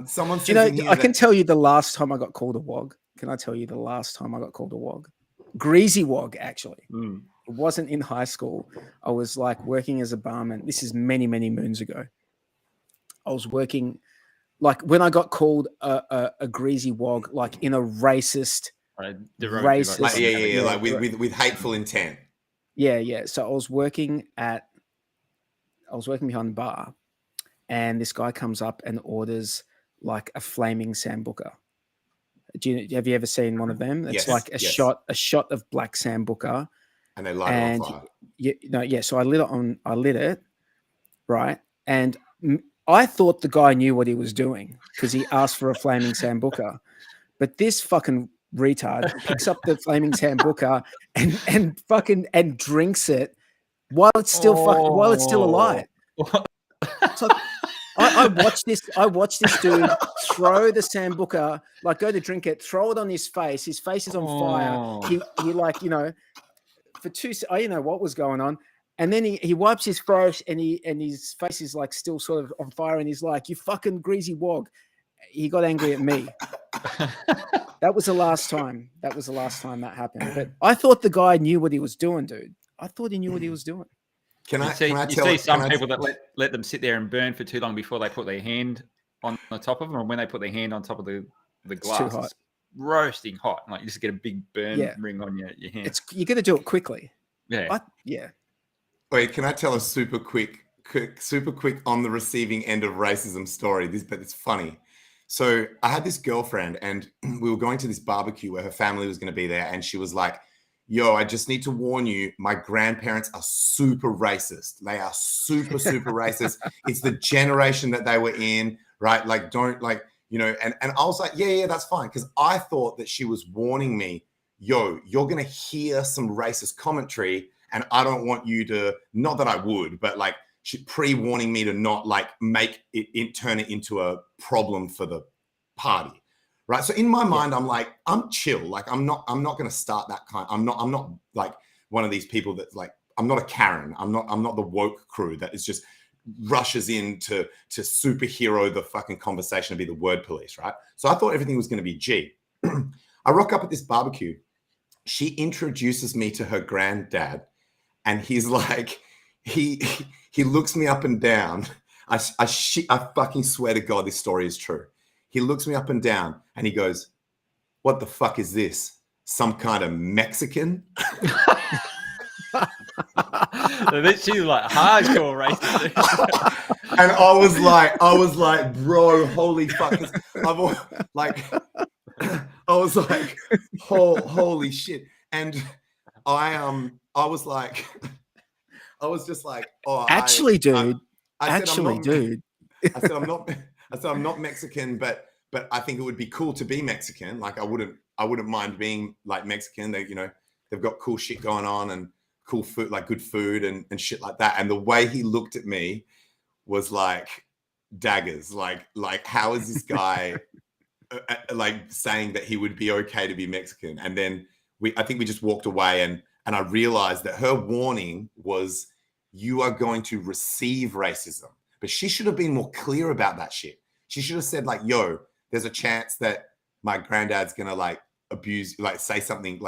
Someone says You know, in here I can that- tell you the last time I got called a wog. Can I tell you the last time I got called a wog? Greasy wog, actually. It wasn't in high school. I was like working as a barman. This is many, many moons ago. I was working, like when I got called a greasy wog, like in a racist, Derogatory, like, yeah, like with hateful intent. Yeah. So I was working behind the bar, and this guy comes up and orders like a flaming sambuca. Have you ever seen one of them? It's like a shot of black sambuca. And they light it on fire. So I lit it, right? And I thought the guy knew what he was doing because he asked for a flaming sambuca. But this fucking retard picks up the flaming sambuca and drinks it while it's still alight. So I watched this dude throw the sambuca, like go to drink it, throw it on his face. His face is on fire. He like, for I didn't know what was going on. And then he wipes his face and his face is like still sort of on fire. And he's like, "You fucking greasy wog." He got angry at me. That was the last time that happened. But I thought the guy knew what he was doing, dude. I thought he knew what he was doing. You see some people that let them sit there and burn for too long before they put their hand on the top of them, or when they put their hand on top of the glass. It's too hot. It's roasting hot. Like you just get a big burn ring on your hand. You got to do it quickly. Yeah. Wait, can I tell a super quick on the receiving end of racism story? But it's funny. So I had this girlfriend, and we were going to this barbecue where her family was going to be there, and she was like, "Yo, I just need to warn you, my grandparents are super racist. They are super, super racist. It's the generation that they were in, right? Like, don't like, and I was like, yeah, that's fine." Because I thought that she was warning me, "Yo, you're going to hear some racist commentary, and I don't want you to," not that I would, but like she pre-warning me to not like make it turn it into a problem for the party. Right. So in my mind, I'm like, I'm chill. Like, I'm not going to start that kind. I'm not like one of these people that's like, I'm not a Karen. I'm not the woke crew that is just rushes in to superhero the fucking conversation and be the word police. Right. So I thought everything was going to be G. I rock up at this barbecue. She introduces me to her granddad, and he's like, he looks me up and down. I fucking swear to God, this story is true. He looks me up and down and he goes, "What the fuck is this? Some kind of Mexican?" She's like hardcore racist. And I was like, bro, holy fuck. I was like, holy shit. And I was just like, oh, actually, dude. I said I'm not Mexican, but I think it would be cool to be Mexican. Like I wouldn't mind being like Mexican. They they've got cool shit going on and cool food, like good food and shit like that. And the way he looked at me was like daggers. Like how is this guy like saying that he would be okay to be Mexican? And then I think we just walked away, and I realized that her warning was, you are going to receive racism. But she should have been more clear about that shit. She should have said like, yo, there's a chance that my granddad's gonna like abuse, like say something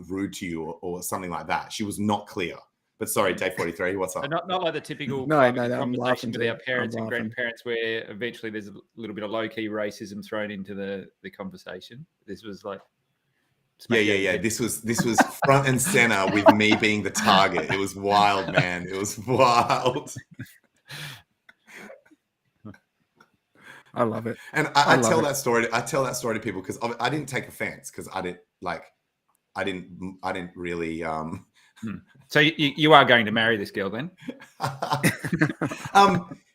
rude to you or something like that. She was not clear. But sorry, day 43, what's up? Not like the typical No, private I'm conversation laughing with too. our parents I'm and laughing. grandparents, where eventually there's a little bit of low-key racism thrown into the conversation. This was like, Yeah. This was front and center with me being the target. It was wild, man. It was wild. I love it. And I tell that story. I tell that story to people because I didn't take offense, because I didn't really. So you are going to marry this girl then?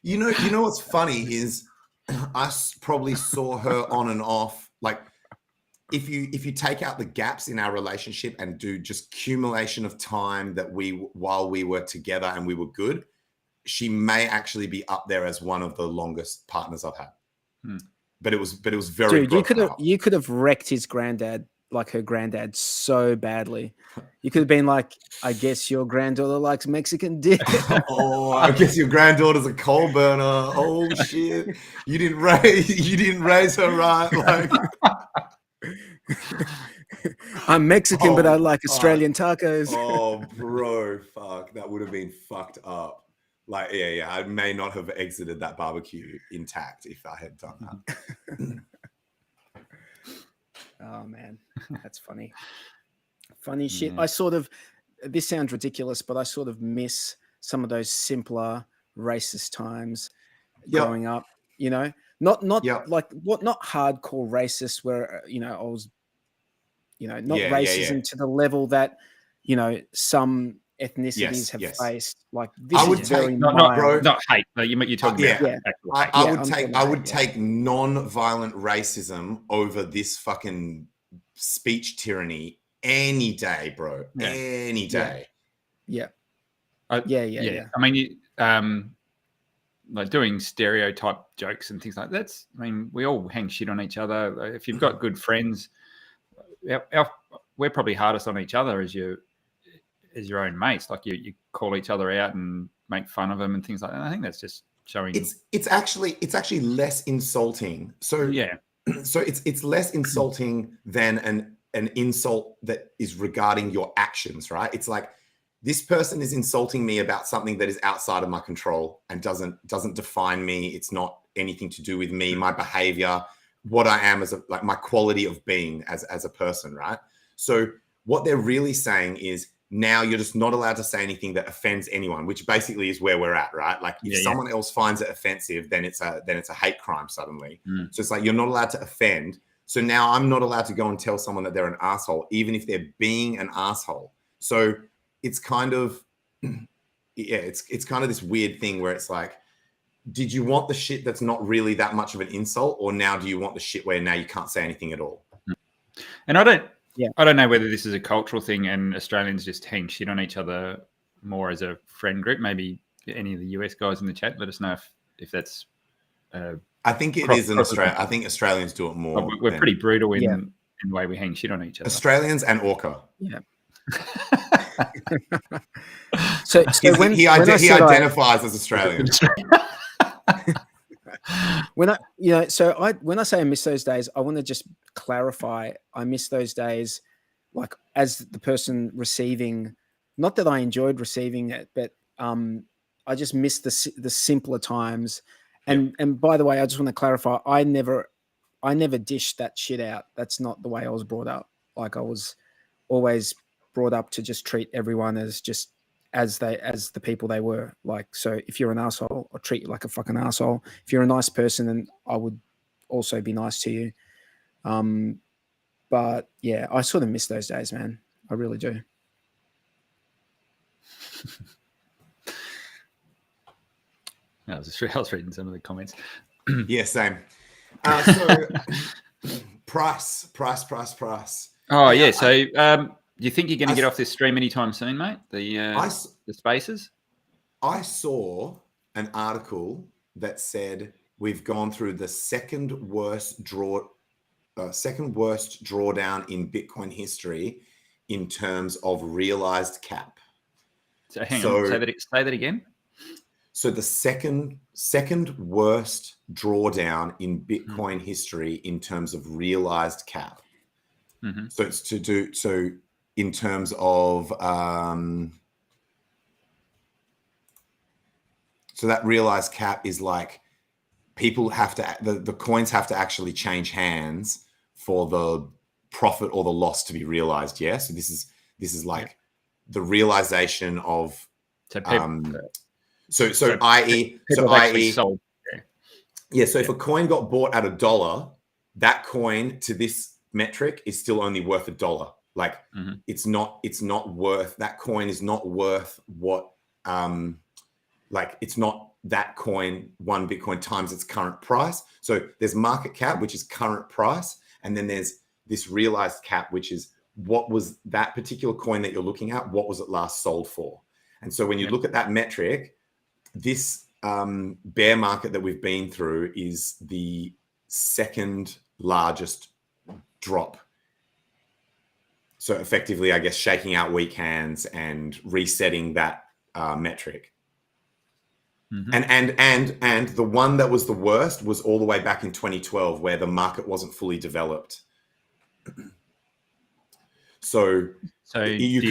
You know what's funny is I probably saw her on and off. Like if you take out the gaps in our relationship and do just accumulation of time that while we were together and we were good, she may actually be up there as one of the longest partners I've had. But it was very. Dude, you could have wrecked his granddad, like her granddad, so badly. You could have been like, I guess your granddaughter likes Mexican dick. Oh, I guess your granddaughter's a coal burner. Oh shit! You didn't raise her right. Like, I'm Mexican, but I like Australian tacos. Oh, bro, fuck, that would have been fucked up. Like, yeah, I may not have exited that barbecue intact if I had done that. Oh man, that's funny. Funny shit. I sort of, this sounds ridiculous, but I sort of miss some of those simpler racist times growing up. You know, not like not hardcore racist where I was, not racism to the level that some ethnicities have faced. Like this is very mild. Not hate. No, you're talking about. I would take non-violent racism over this fucking speech tyranny any day, bro. Yeah. Any day. Yeah. I mean, like doing stereotype jokes and things like that. I mean, we all hang shit on each other. If you've got good friends, we're probably hardest on each other as your own mates. Like you call each other out and make fun of them and things like that. I think that's just showing. It's actually less insulting. So so it's less insulting than an insult that is regarding your actions, right? It's like, this person is insulting me about something that is outside of my control and doesn't define me. It's not anything to do with me, my behavior, what I am as my quality of being as a person, right? So what they're really saying is, now you're just not allowed to say anything that offends anyone, which basically is where we're at, right? Like if someone else finds it offensive, then it's a hate crime suddenly. So it's like, you're not allowed to offend. So now I'm not allowed to go and tell someone that they're an asshole, even if they're being an asshole. So it's kind of, it's kind of this weird thing where it's like, did you want the shit that's not really that much of an insult, or now do you want the shit where now you can't say anything at all? And I don't know whether this is a cultural thing and Australians just hang shit on each other more as a friend group. Maybe any of the US guys in the chat, let us know if that's. I think it is in Australia. I think Australians do it more. We're pretty brutal in the way we hang shit on each other. Australians and Orca. Yeah. so when he identifies as Australian. When I say I miss those days, I want to just clarify. I miss those days, like as the person receiving. Not that I enjoyed receiving it, but I just miss the simpler times. And by the way, I just want to clarify. I never dished that shit out. That's not the way I was brought up. Like I was always brought up to just treat everyone as the people they were. Like, so if you're an asshole, I'll treat you like a fucking asshole. If you're a nice person, then I would also be nice to you. But yeah, I sort of miss those days, man. I really do. I was reading some of the comments. Yeah, same. So price. Oh yeah. So Do you think you're going to get off this stream anytime soon, mate? The spaces? I saw an article that said we've gone through the second worst drawdown in Bitcoin history in terms of realized cap. So hang on, say that again. So the second worst drawdown in Bitcoin history in terms of realized cap. Mm-hmm. So it's in terms of so that realized cap is like people have to the coins have to actually change hands for the profit or the loss to be realized. Yeah. So this is like the realization of so sold. Yeah. So if a coin got bought at $1, that coin to this metric is still only worth $1. Like it's not worth, that coin is not worth what like it's not that coin, one Bitcoin times its current price. So there's market cap, which is current price, and then there's this realized cap, which is what was that particular coin that you're looking at, what was it last sold for? And so when you look at that metric, this bear market that we've been through is the second largest drop. So effectively, I guess, shaking out weak hands and resetting that metric. Mm-hmm. And the one that was the worst was all the way back in 2012, where the market wasn't fully developed. So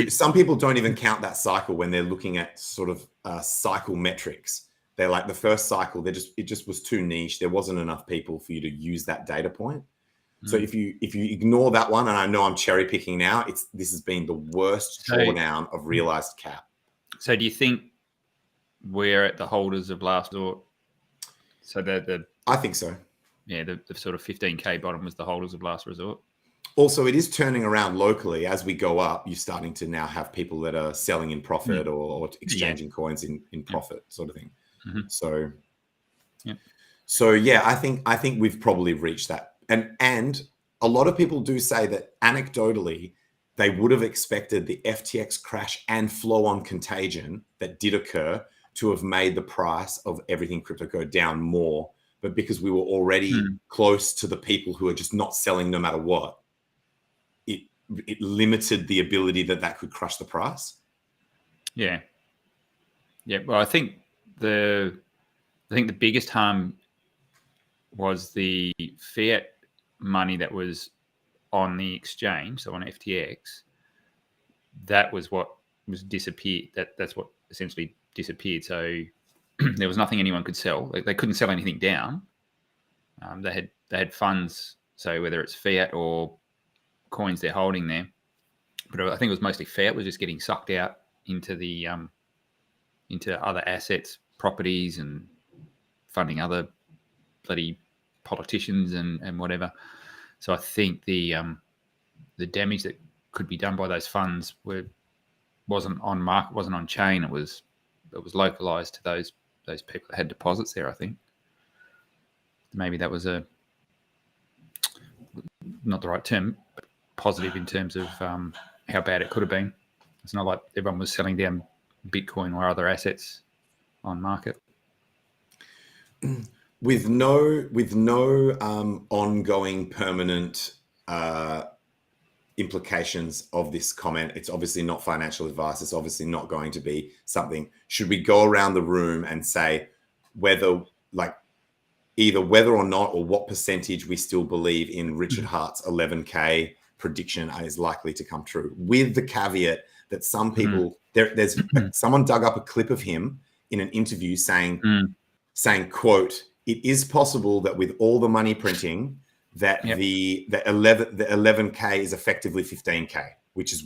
some people don't even count that cycle when they're looking at sort of cycle metrics. They're like, the first cycle, it just was too niche. There wasn't enough people for you to use that data point. So if you ignore that one, and I know I'm cherry picking now, this has been the worst drawdown of realized cap. So do you think we're at the holders of last resort? So I think so. Yeah, the sort of 15K bottom was the holders of last resort. Also, it is turning around locally. As we go up, you're starting to now have people that are selling in profit or exchanging coins in profit, sort of thing. Mm-hmm. So I think we've probably reached that. And a lot of people do say that anecdotally, they would have expected the FTX crash and flow-on contagion that did occur to have made the price of everything crypto go down more. But because we were already close to the people who are just not selling no matter what, it limited the ability that could crush the price. Yeah. Yeah. Well, I think the biggest harm was the fiat money that was on the exchange, so on FTX. That was what was disappeared. That's what essentially disappeared. So there was nothing anyone could sell. They couldn't sell anything down. They had funds. So whether it's fiat or coins they're holding there, but I think it was mostly fiat was just getting sucked out into the into other assets, properties, and funding other bloody politicians and whatever. So I think the damage that could be done by those funds wasn't on market, wasn't on chain. It was localized to those people that had deposits there. I think maybe that was not the right term, but positive in terms of how bad it could have been. It's not like everyone was selling down Bitcoin or other assets on market. With no ongoing permanent implications of this comment, it's obviously not financial advice. It's obviously not going to be something. Should we go around the room and say either whether or not or what percentage we still believe in Richard Hart's 11K prediction is likely to come true, with the caveat that some people there's someone dug up a clip of him in an interview saying quote, it is possible that with all the money printing that the 11K is effectively 15K, which is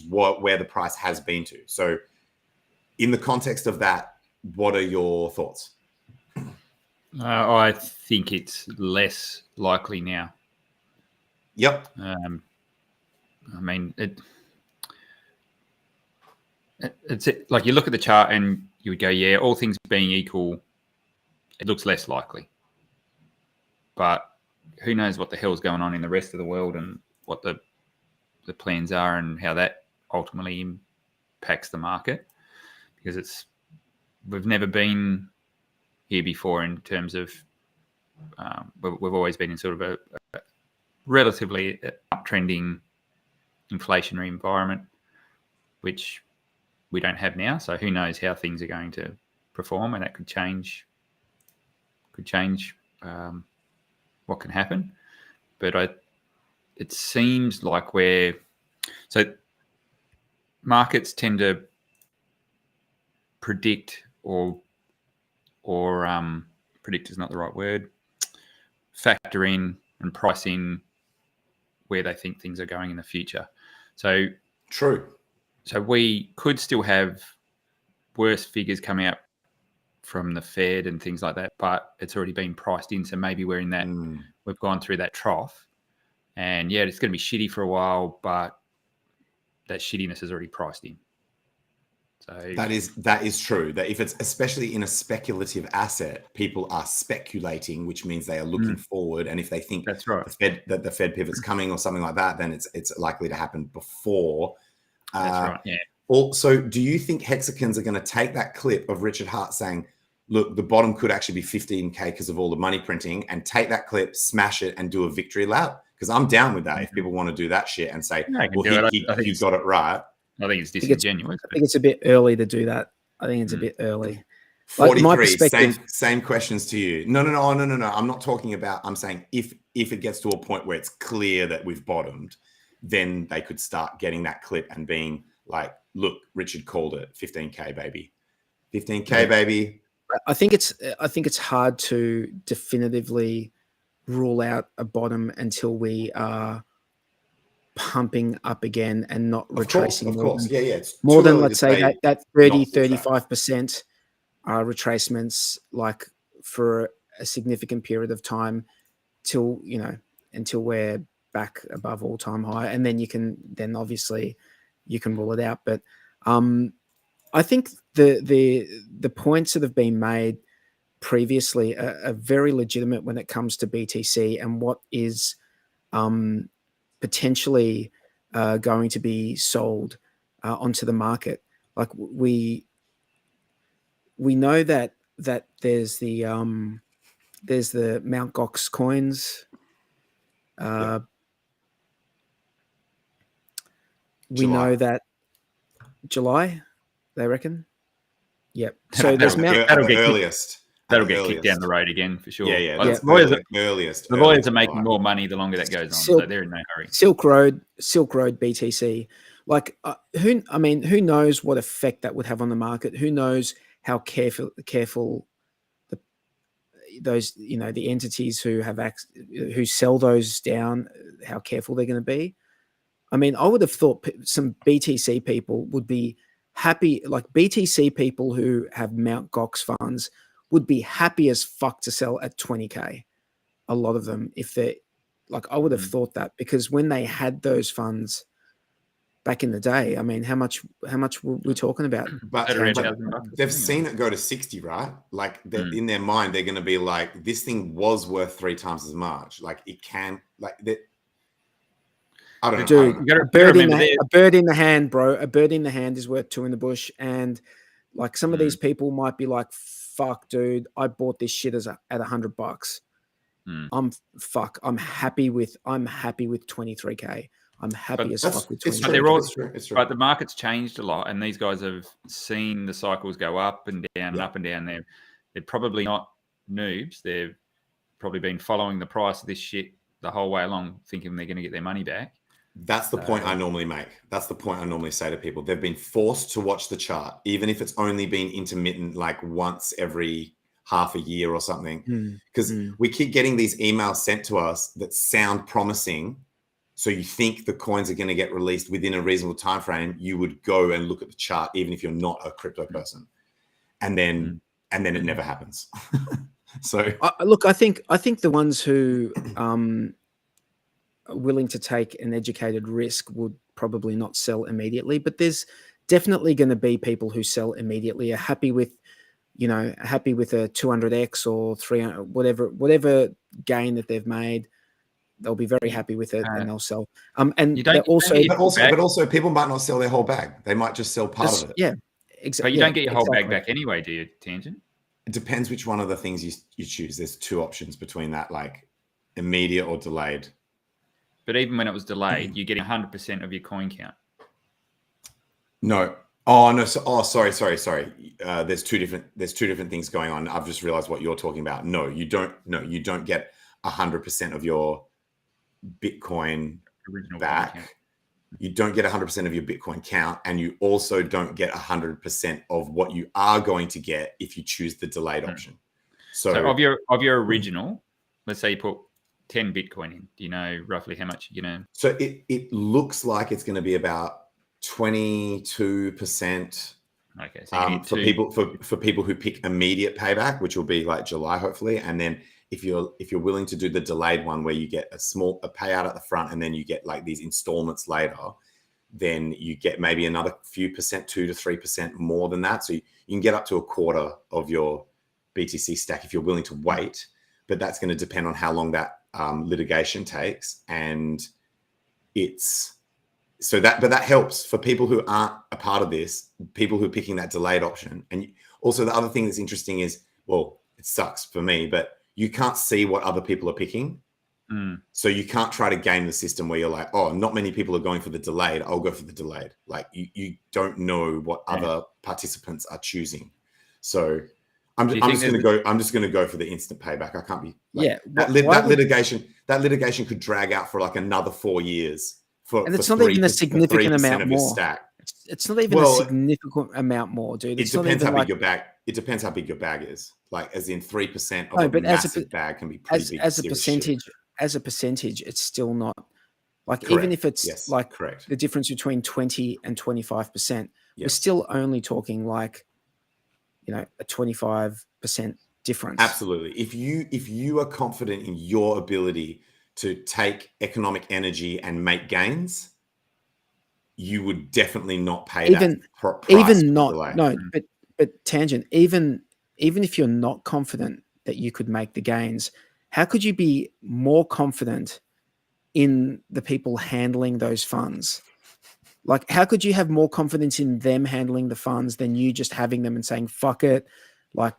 where the price has been to. So in the context of that, what are your thoughts? I think it's less likely now. Yep. I mean, it's like you look at the chart and you would go, yeah, all things being equal, it looks less likely. But who knows what the hell's going on in the rest of the world and what the plans are and how that ultimately impacts the market, because we've never been here before in terms of we've always been in sort of a relatively uptrending inflationary environment, which we don't have now. So who knows how things are going to perform, and that could change what can happen. But it seems like markets tend to predict or predict is not the right word, factor in and price in where they think things are going in the future. So True. So we could still have worse figures coming out from the Fed and things like that, but it's already been priced in. So maybe we're in that, we've gone through that trough, and yeah, it's going to be shitty for a while, but that shittiness is already priced in. So that is true. That if it's especially in a speculative asset, people are speculating, which means they are looking forward. And if they think that's right, the Fed pivot's coming or something like that, then it's likely to happen before. That's right. Yeah. Also, do you think hexagons are going to take that clip of Richard Hart saying, "Look, the bottom could actually be 15K because of all the money printing," and take that clip, smash it, and do a victory lap? Because I'm down with that. If people want to do that shit and say, "Well, he got it right." I think it's disingenuous. I think it's a bit early to do that. I think it's a bit early. 43. Same questions to you. No. I'm not talking about. I'm saying if it gets to a point where it's clear that we've bottomed, then they could start getting that clip and being like, "Look, Richard called it. 15K, baby. 15K, baby." I think it's hard to definitively rule out a bottom until we are pumping up again and not retracing. Of course. Yeah. It's more than, let's say, that 30-35% retracements, like for a significant period of time until we're back above all-time high, and then obviously you can rule it out. But I think the points that have been made previously are very legitimate when it comes to BTC and what is potentially going to be sold onto the market. Like we know that there's the Mt. Gox coins. We know that July, they reckon. Yep. So there's that'll get kicked down the road again for sure. Yeah. The lawyers are making more money the longer that goes on, so they're in no hurry. Silk Road BTC. Like who knows what effect that would have on the market? Who knows how careful the entities who sell those down, how careful they're going to be. I mean, I would have thought some BTC people would be happy, like BTC people who have Mt. Gox funds would be happy as fuck to sell at 20K. A lot of them, if they're like, I would have thought that, because when they had those funds back in the day, I mean, how much were we talking about? But they've seen it go to 60, right? Like in their mind, they're going to be like, this thing was worth 3 times as much. Like it can, like that. I don't know. Dude, a bird in the hand, bro. A bird in the hand is worth 2 in the bush. And like some of these people might be like, fuck, dude, I bought this shit at $100. I'm happy with 23K. I'm happy as fuck with 23K. But the market's changed a lot, and these guys have seen the cycles go up and down and up and down. They're probably not noobs. They've probably been following the price of this shit the whole way along, thinking they're going to get their money back. That's the point I normally make. That's the point I normally say to people. They've been forced to watch the chart, even if it's only been intermittent, like once every half a year or something. Because we keep getting these emails sent to us that sound promising. So you think the coins are going to get released within a reasonable time frame. You would go and look at the chart, even if you're not a crypto person. And then it never happens. So look, I think the ones who willing to take an educated risk would probably not sell immediately, but there's definitely going to be people who sell immediately, are happy with a 200x or 300, whatever gain that they've made. they'll be very happy with it and they'll sell. And you don't also, get your whole bag. But also, people might not sell their whole bag. They might just sell part of it. Yeah, But exactly. you don't get your whole bag back anyway, do you, Tangent? It depends which one of the things you choose. There's two options between that, like immediate or delayed. But even when it was delayed, you're getting 100% of your coin count. No. Oh no. Sorry. There's two different things going on. I've just realized what you're talking about. No, you don't. No, you don't get 100% of your Bitcoin Original back. coin count. You don't get 100% of your Bitcoin count, and you also don't get 100% of what you are going to get if you choose the delayed option. So of your original, let's say you put 10 Bitcoin in. Do you know roughly how much you're gonna? So it looks like it's going to be about 22%. Okay, so for people who pick immediate payback, which will be like July, hopefully, and then if you're willing to do the delayed one where you get a payout at the front and then you get like these installments later, then you get maybe another few percent, 2 to 3% more than that. So you can get up to a quarter of your BTC stack if you're willing to wait, but that's going to depend on how long that litigation takes. And but that helps for people who aren't a part of this, people who are picking that delayed option. And also the other thing that's interesting is, well, it sucks for me, but you can't see what other people are picking. So you can't try to game the system where you're like, oh, not many people are going for the delayed, I'll go for the delayed. Like you don't know what other participants are choosing. So I'm just going to go for the instant payback. I can't be that litigation could drag out for like another 4 years. And it's not even a significant amount more. It's not even a significant amount more, dude. It depends how big your bag. It depends how big your bag is. Like, as in 3% of a massive bag can be pretty big. As a percentage, it's still not like correct. Even if it's like correct. The difference between 20 and 25%, we're still only talking like, a 25% difference. Absolutely. If you are confident in your ability to take economic energy and make gains, you would definitely not pay that price. But Tangent, even if you're not confident that you could make the gains, how could you be more confident in the people handling those funds? Like, how could you have more confidence in them handling the funds than you just having them and saying, fuck it, like,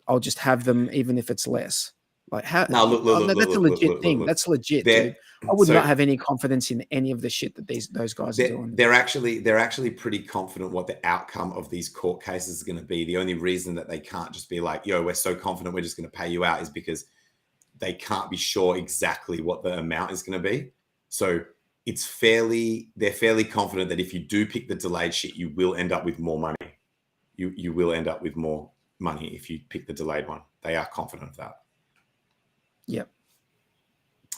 I'll just have them even if it's less? Like, how? No, that's a legit thing. That's legit, dude. I would not have any confidence in any of the shit that those guys are doing. They're actually pretty confident what the outcome of these court cases is going to be. The only reason that they can't just be like, yo, we're so confident we're just going to pay you out is because they can't be sure exactly what the amount is going to be. So they're fairly confident that if you do pick the delayed shit, you will end up with more money. You will end up with more money if you pick the delayed one. They are confident of that. Yep.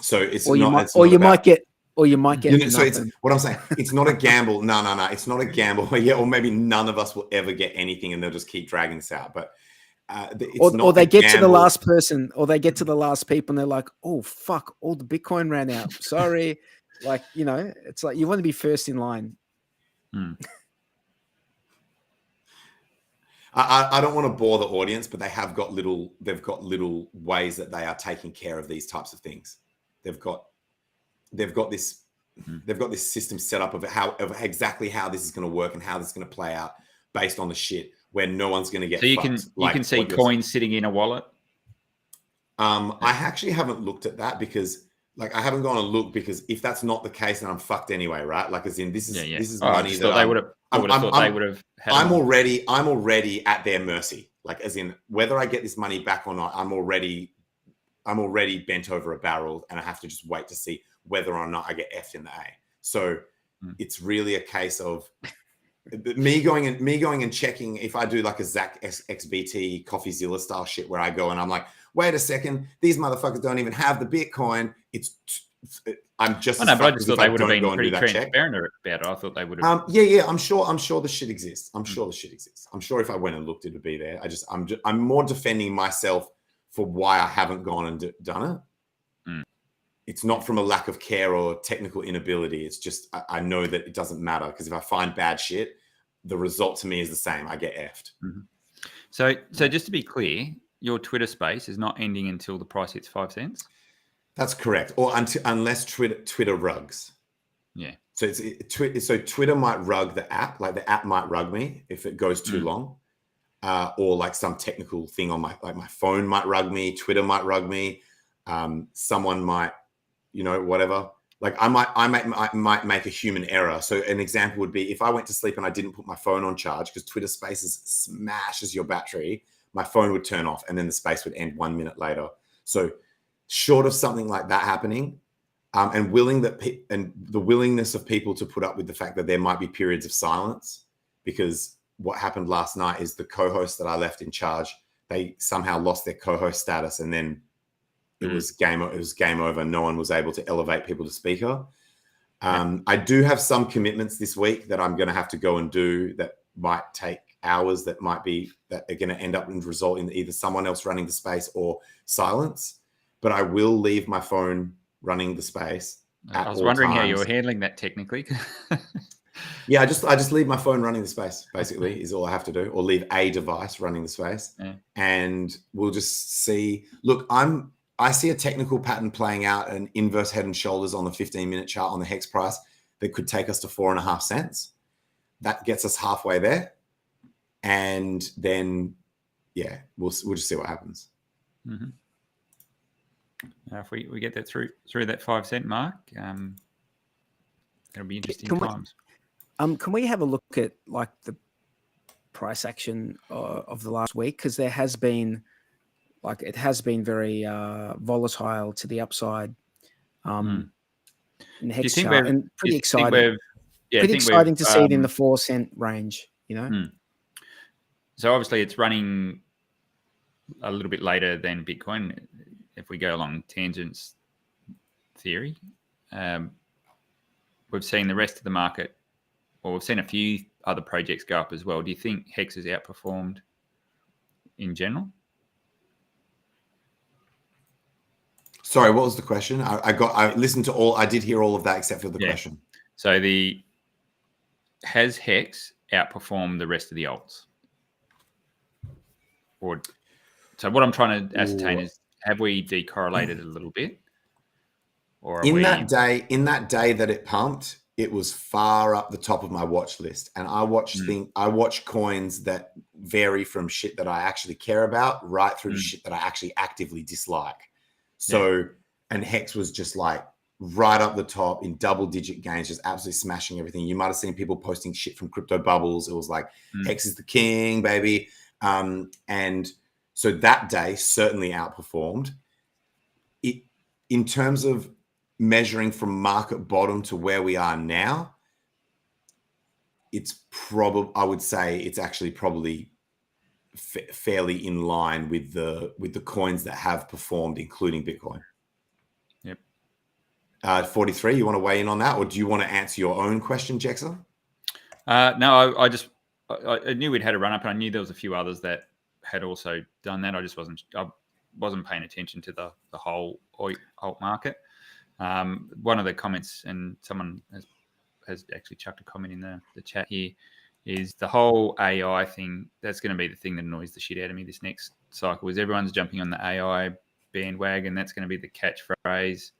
So it's you might get. So it's what I'm saying. It's not a gamble. No. It's not a gamble. Yeah, or maybe none of us will ever get anything, and they'll just keep dragging this out. But or they get to the last person, or they get to the last people, and they're like, "Oh fuck! All the Bitcoin ran out. Sorry." Like, it's like you want to be first in line. I don't want to bore the audience, but they've got little ways that they are taking care of these types of things. They've got this system set up of exactly how this is going to work and how this is going to play out based on the shit where no one's going to get. So you can see coins sitting in a wallet. I actually haven't looked at that because I haven't gone and looked, because if that's not the case, then I'm fucked anyway, right? Like, as in this is money that they would have. I would have thought they would have. I'm already at their mercy. Like, as in whether I get this money back or not, I'm already bent over a barrel, and I have to just wait to see whether or not I get F'd in the A. So it's really a case of me going and checking if I do like a Zach XBT CoffeeZilla style shit where I go and I'm like, wait a second, these motherfuckers don't even have the Bitcoin. I'm just. But I just thought they would have been pretty transparent about it. I thought they would have. Yeah. I'm sure the shit exists. I'm sure if I went and looked, it would be there. I'm more defending myself for why I haven't gone and done it. It's not from a lack of care or technical inability. It's just I know that it doesn't matter, because if I find bad shit, the result to me is the same. I get effed. So just to be clear, your Twitter space is not ending until the price hits 5 cents. That's correct. Or unless Twitter rugs. Yeah. So so Twitter might rug the app, like the app might rug me if it goes too long, or like some technical thing on my phone might rug me, Twitter might rug me, someone might, whatever. Like I might make a human error. So an example would be if I went to sleep and I didn't put my phone on charge because Twitter Spaces smashes your battery, my phone would turn off and then the space would end 1 minute later. So short of something like that happening, and the willingness of people to put up with the fact that there might be periods of silence, because what happened last night is the co-host that I left in charge, they somehow lost their co-host status, and then it was game over. No one was able to elevate people to speaker. I do have some commitments this week that I'm going to have to go and do that might take hours, that are going to end up and result in either someone else running the space or silence. But I will leave my phone running the space. I was wondering how you were handling that technically. Yeah, I just leave my phone running the space, basically, is all I have to do, or leave a device running the space. Yeah. And we'll just see. Look, I see a technical pattern playing out, an inverse head and shoulders on the 15-minute chart on the HEX price that could take us to 4.5 cents. That gets us halfway there. And then, yeah, we'll just see what happens. Mm-hmm. If we get that through that 5 cent mark, it'll be interesting times. Can we have a look at like the price action of the last week? Because there has been, it has been very volatile to the upside in the HEX chart, and pretty exciting. Pretty exciting to see it in the 4 cent range, So obviously it's running a little bit later than Bitcoin. If we go along tangents theory, we've seen the rest of the market, or we've seen a few other projects go up as well. Do you think HEX has outperformed in general? Sorry, what was the question? I listened to all. I did hear all of that except for the question. So has HEX outperformed the rest of the alts? So what I'm trying to ascertain is, have we decorrelated a little bit? Or that day that it pumped, it was far up the top of my watch list. And I watch coins that vary from shit that I actually care about right through to shit that I actually actively dislike. So, and HEX was just like right up the top in double-digit gains, just absolutely smashing everything. You might have seen people posting shit from crypto bubbles. It was like, HEX is the king, baby. And so that day certainly outperformed. It, in terms of measuring from market bottom to where we are now, I would say it's actually probably fairly in line with the coins that have performed, including Bitcoin. Yep. 43, you want to weigh in on that, or do you want to answer your own question, Jackson? No, I knew we'd had a run up, and I knew there was a few others that had also done that. I wasn't paying attention to the whole alt market. One of the comments, and someone has actually chucked a comment in the chat here, is the whole AI thing. That's going to be the thing that annoys the shit out of me this next cycle, is everyone's jumping on the AI bandwagon. That's going to be the catchphrase,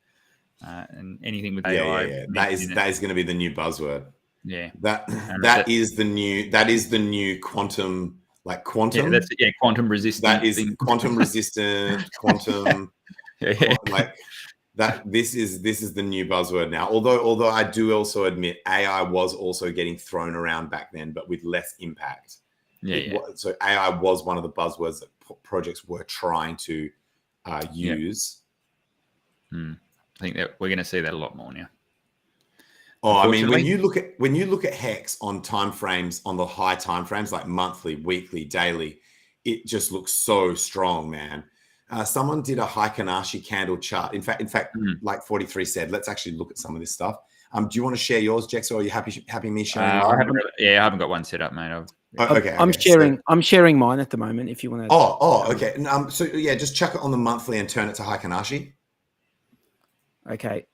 and anything with AI. Yeah. That is going to be the new buzzword. Yeah, that is the new quantum. Like quantum, quantum resistant. That is quantum resistant. Quantum, like that. This is the new buzzword now. Although I do also admit AI was also getting thrown around back then, but with less impact. So AI was one of the buzzwords that projects were trying to use. I think that we're going to see that a lot more now. Oh, I mean, when you look at HEX on timeframes, on the high timeframes, like monthly, weekly, daily, it just looks so strong, man. Someone did a Heikenhashi candle chart. In fact, like 43 said, let's actually look at some of this stuff. Do you want to share yours, Jex, or are you happy me sharing? I haven't got one set up, mate. Okay. I'm sharing mine at the moment. If you want to. Okay. So yeah, just chuck it on the monthly and turn it to Heikenhashi. Okay.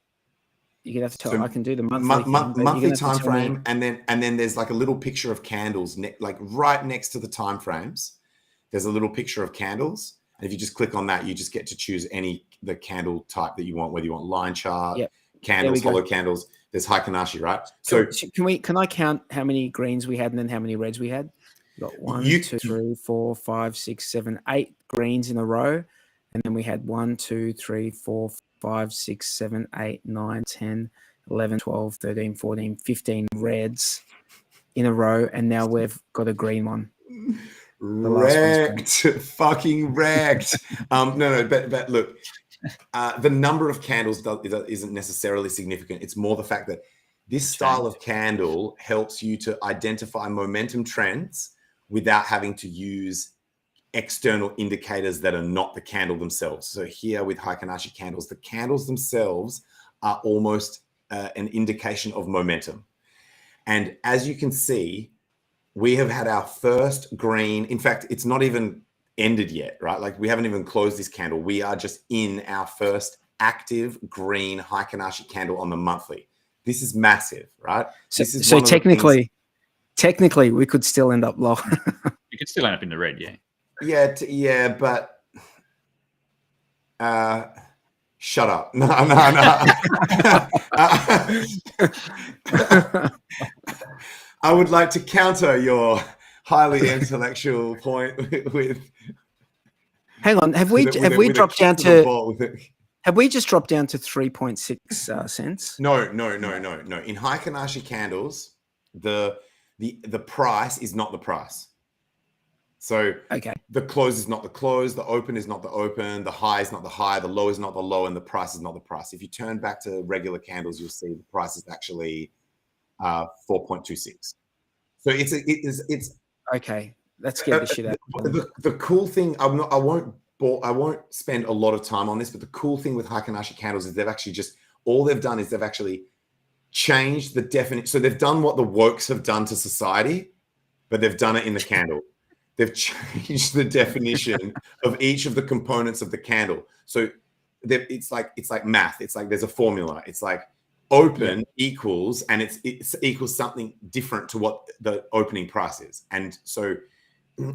You're gonna have to tell. So I can do the monthly time frame, and then there's like a little picture of candles, like right next to the time frames. There's a little picture of candles, and if you just click on that, you just get to choose any the candle type that you want, whether you want line chart, Yep. candles, There we go. hollow candles. There's Heikenhashi, right? So Can I count how many greens we had and then how many reds we had? We got 1, 2, 3, 4, 5, 6, 7, 8 greens in a row. And then we had 1, 2, 3, 4, 5, 6, 7, 8, 9, 10, 11, 12, 13, 14, 15 reds in a row. And now we've got a green one. Wrecked, fucking wrecked. No, but look, the number of candles isn't necessarily significant. It's more the fact that this style of candle helps you to identify momentum trends without having to use external indicators that are not the candle themselves. So here with Heikenhashi candles, the candles themselves are almost an indication of momentum. And as you can see, we have had our first green. In fact, it's not even ended yet, right? Like we haven't even closed this candle. We are just in our first active green Heikenhashi candle on the monthly. This is massive, right? So technically, we could still end up low. You could still end up in the red, yeah. Yeah, but shut up. No. I would like to counter your highly intellectual point with. Hang on, have we dropped down to? Have we just dropped down to 3.6 cents? No. In Heikenhashi candles, the price is not the price. So the close is not the close, the open is not the open, the high is not the high, the low is not the low, and the price is not the price. If you turn back to regular candles, you'll see the price is actually 4.26. So it's okay. That scared the shit out of me. The cool thing, I won't spend a lot of time on this, but the cool thing with Heikenhashi candles is they've actually changed the definition. So they've done what the wokes have done to society, but they've done it in the candle. They've changed the definition of each of the components of the candle. So it's like math. It's like there's a formula. It's like open equals, and it equals something different to what the opening price is. And so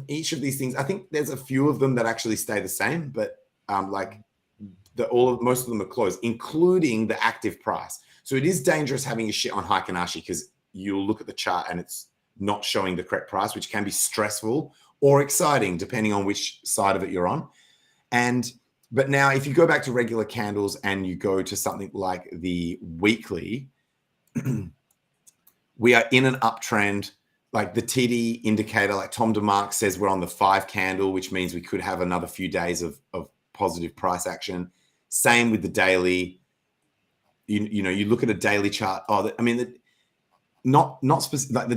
each of these things, I think there's a few of them that actually stay the same, but most of them are closed, including the active price. So it is dangerous having your shit on Heikenhashi because you'll look at the chart and it's not showing the correct price, which can be stressful or exciting depending on which side of it you're on. But now if you go back to regular candles and you go to something like the weekly, we are in an uptrend. Like the TD indicator, like Tom DeMark says, we're on the 5 candle, which means we could have another few days of positive price action. Same with the daily. You look at a daily chart. Not specific. Like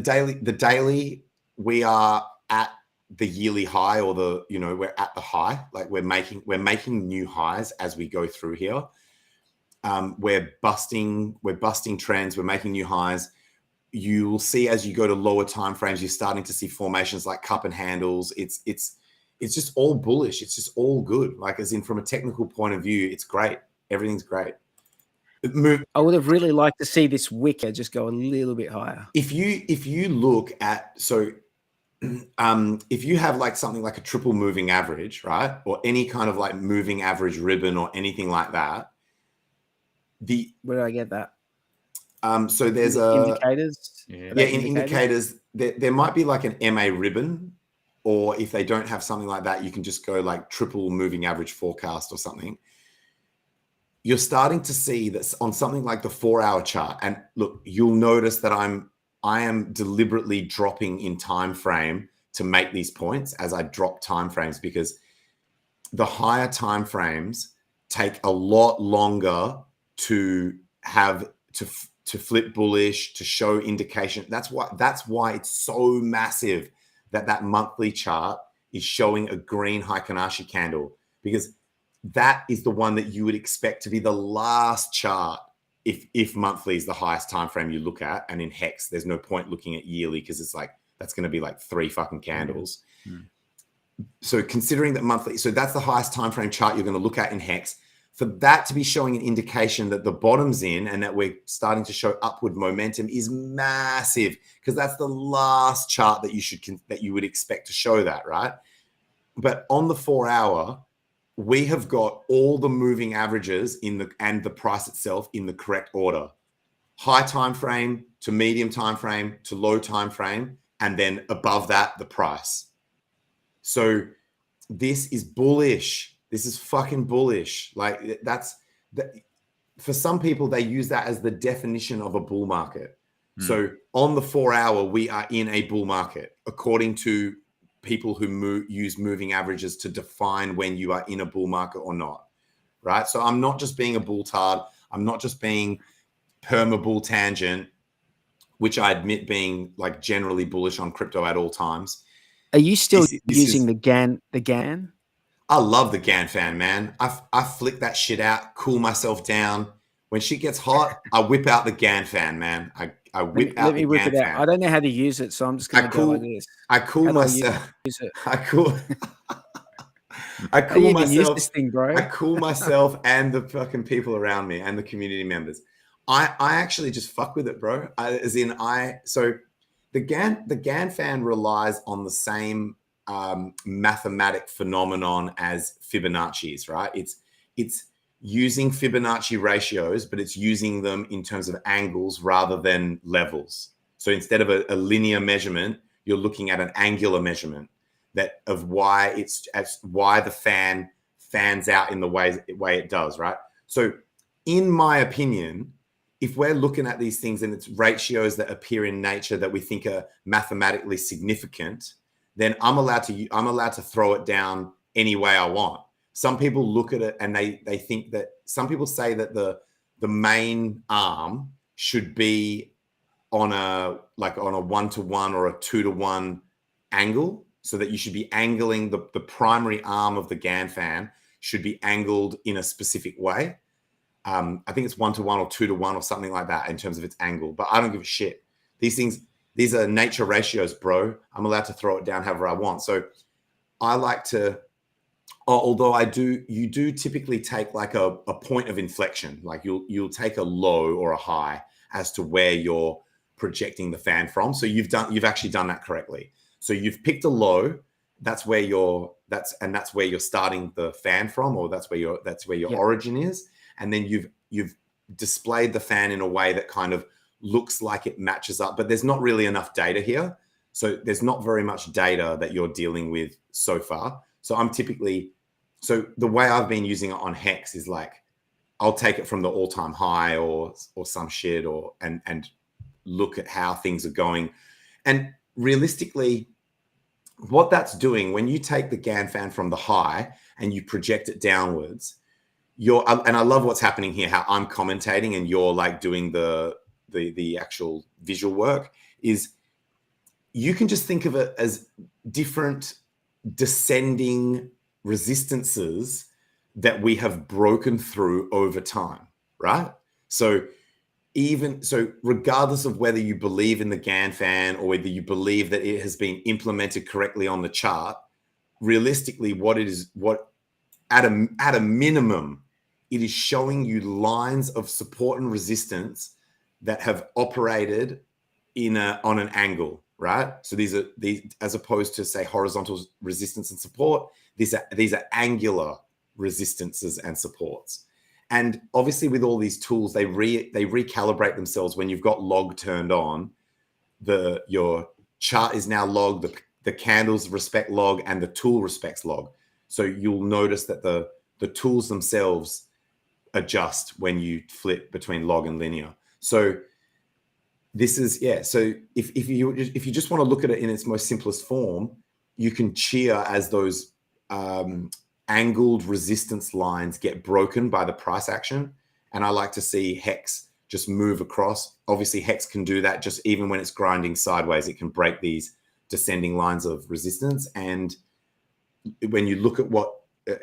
the daily, we are at the yearly high, or we're at the high. Like we're making new highs as we go through here. We're busting trends. We're making new highs. You will see as you go to lower time frames, you're starting to see formations like cup and handles. It's just all bullish. It's just all good. Like as in from a technical point of view, it's great. Everything's great. I would have really liked to see this wicker just go a little bit higher. If you look at if you have like something like a triple moving average, right, or any kind of like moving average ribbon or anything like that, where do I get that? So there's indicators. In indicators, there might be like an MA ribbon, or if they don't have something like that, you can just go like triple moving average forecast or something. You're starting to see this on something like the 4-hour chart. And look, you'll notice that I am deliberately dropping in time frame to make these points as I drop time frames, because the higher time frames take a lot longer to have to flip bullish, to show indication. That's why it's so massive that monthly chart is showing a green Heikenhashi candle, because that is the one that you would expect to be the last chart if monthly is the highest time frame you look at. And in HEX, there's no point looking at yearly because it's like that's going to be like 3 fucking candles. Mm. So considering that monthly, so that's the highest time frame chart you're going to look at in HEX. For that to be showing an indication that the bottom's in and that we're starting to show upward momentum is massive, because that's the last chart that you would expect to show that, right? But on the 4-hour, we have got all the moving averages and the price itself in the correct order. High time frame to medium time frame to low time frame, and then above that, the price. So this is bullish. This is fucking bullish. Like for some people, they use that as the definition of a bull market. So on the 4 hour, we are in a bull market, according to people who use moving averages to define when you are in a bull market or not, right? So I'm not just being a bull tard. I'm not just being perma bull tangent, which I admit being like generally bullish on crypto at all times. Are you still using the GAN? The GAN? I love the GAN fan, man. I flick that shit out, cool myself down. When shit gets hot, I whip out the GAN fan, man. I whip out the GAN fan. I don't know how to use it, so I'm just going to go like this. I cool myself. I cool myself. Use this thing, bro. I cool myself and the fucking people around me and the community members. I actually just fuck with it, bro. So the GAN fan relies on the same mathematic phenomenon as Fibonacci's, right? It's using Fibonacci ratios, but it's using them in terms of angles rather than levels. So instead of a linear measurement, you're looking at an angular measurement of why the fan fans out in the way it does, right? So in my opinion, if we're looking at these things and it's ratios that appear in nature that we think are mathematically significant, then I'm allowed to throw it down any way I want. Some people look at it and they think that some people say that the main arm should be on a 1-to-1 or a 2-to-1 angle, so that you should be angling the primary arm of the GAN fan should be angled in a specific way. I think it's 1-to-1 or 2-to-1 or something like that in terms of its angle, but I don't give a shit. These are nature ratios, bro. I'm allowed to throw it down however I want. So I like to, although you do typically take like a point of inflection, like you'll take a low or a high as to where you're projecting the fan from. So you've actually done that correctly. So you've picked a low, that's where you're starting the fan from, or that's where your origin is. And then you've displayed the fan in a way that kind of looks like it matches up, but there's not really enough data here. So there's not very much data that you're dealing with so far. So so the way I've been using it on HEX is like, I'll take it from the all-time high or some shit and look at how things are going. And realistically, what that's doing, when you take the GAN fan from the high and you project it downwards, and I love what's happening here, how I'm commentating and you're like doing the actual visual work, is you can just think of it as different descending resistances that we have broken through over time, right? So regardless of whether you believe in the GAN fan or whether you believe that it has been implemented correctly on the chart, realistically, at a minimum, it is showing you lines of support and resistance that have operated on an angle, right? So these as opposed to say horizontal resistance and support, these are angular resistances and supports. And obviously with all these tools, they recalibrate themselves when you've got log turned on. Your chart is now log, the candles respect log, and the tool respects log. So you'll notice that the tools themselves adjust when you flip between log and linear. So this is, so if you just want to look at it in its most simplest form, you can cheer as those angled resistance lines get broken by the price action. And I like to see HEX just move across. Obviously, HEX can do that just even when it's grinding sideways. It can break these descending lines of resistance. And when you look at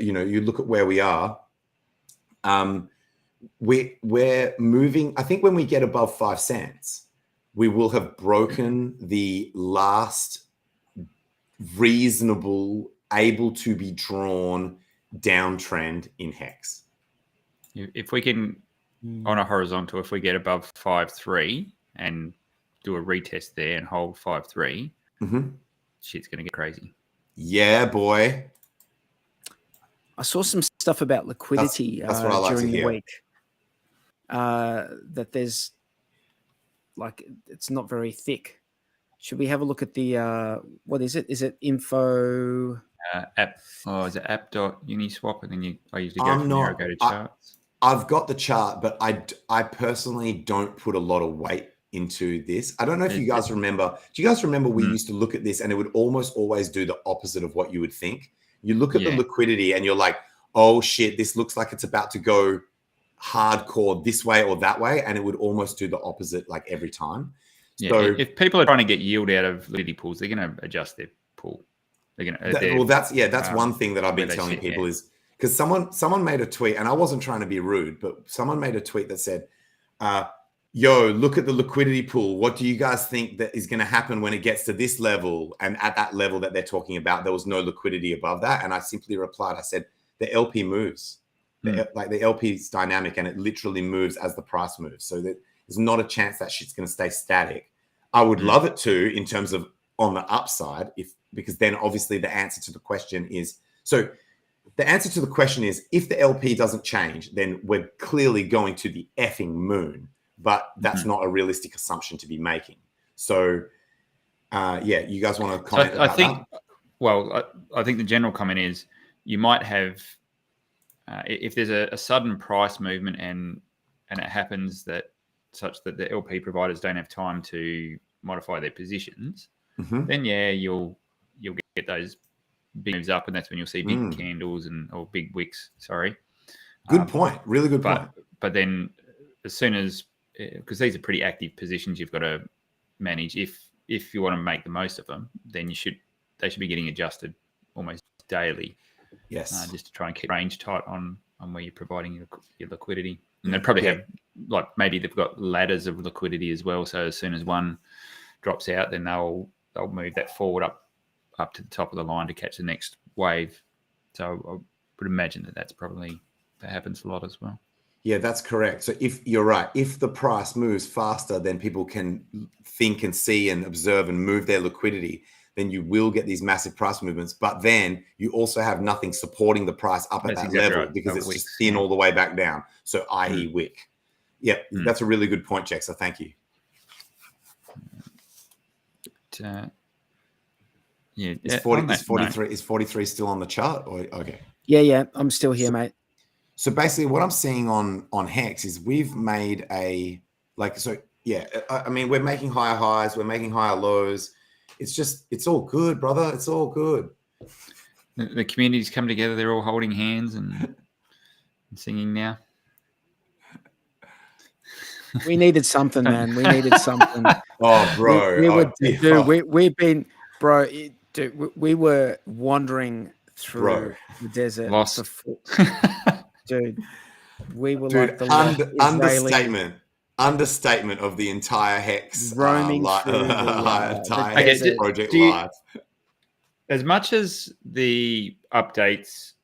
you look at where we are, we're moving. I think when we get above 5 cents, we will have broken the last reasonable, able to be drawn downtrend in HEX. If we can, on a horizontal, if we get above 5.3 and do a retest there and hold 5.3, shit's going to get crazy. Yeah, boy. I saw some stuff about liquidity That's what I like to during the hear. week. That there's like it's not very thick. Should we have a look at the what is it? Is it info? App. Oh, is it app.uniswap? And then I usually go I'm from there. I not- go to charts. I've got the chart, but I personally don't put a lot of weight into this. I don't know if you guys remember. Do you guys remember we used to look at this and it would almost always do the opposite of what you would think? You look at the liquidity and you're like, oh shit, this looks like it's about to go hardcore this way or that way. And it would almost do the opposite like every time. Yeah, So if people are trying to get yield out of liquidity pools, they're going to adjust their pool. They're going to. well, that's one thing that I've been telling people is because someone made a tweet, and I wasn't trying to be rude, but someone made a tweet that said, yo, look at the liquidity pool. What do you guys think that is going to happen when it gets to this level? And at that level that they're talking about, there was no liquidity above that. And I simply replied, I said, the LP moves. Like the LP is dynamic and it literally moves as the price moves. So that there's not a chance that shit's going to stay static. I would love it to in terms of on the upside, because then obviously the answer to the question is, so the answer to the question is, if the LP doesn't change, then we're clearly going to the effing moon. But that's not a realistic assumption to be making. So, yeah, you guys want to comment? I think, I think the general comment is you might have, if there's a sudden price movement and it happens that such that the LP providers don't have time to modify their positions, then you'll get those big moves up, and that's when you'll see big candles or big wicks. Sorry. Good point. Really good point. But then as soon as, because these are pretty active positions you've got to manage. If you want to make the most of them, then they should be getting adjusted almost daily. Yes. Just to try and keep range tight on where you're providing your liquidity. And they probably have, like, maybe they've got ladders of liquidity as well. So as soon as one drops out, then they'll move that forward up to the top of the line to catch the next wave. So I would imagine that happens a lot as well. Yeah, that's correct. So if you're right, if the price moves faster than people can think and see and observe and move their liquidity, then you will get these massive price movements. But then you also have nothing supporting the price up at that level because it's just thin all the way back down. So i.e. wick. Yeah, that's a really good point, Jack. So thank you. Is 43 still on the chart? Or okay. Yeah, I'm still here, mate. So basically what I'm seeing on HEX is we've made I mean, we're making higher highs, we're making higher lows. It's all good, brother. It's all good. The community's come together. They're all holding hands and singing now. We needed something, man. We needed something. Oh, bro. We've been, bro. We were wandering through the desert. Lost. Dude, we were like the understatement of the entire HEX roaming through the project live. As much as the updates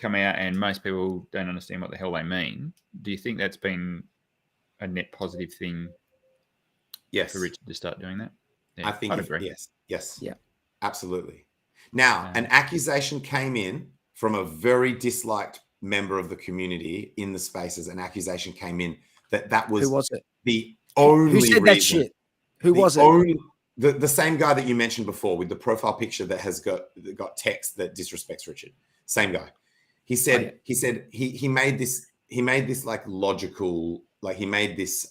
come out and most people don't understand what the hell they mean, do you think that's been a net positive thing? Yes, for Richard to start doing that. Yeah, I think I'd agree. Yes, yeah, absolutely. Now, an accusation came in from a very disliked member of the community in the spaces. An accusation came in that was, who was it? The only who said reason, that shit? Who was it? The same guy that you mentioned before with the profile picture that has got text that disrespects Richard. Same guy. He said he made this like logical, like he made this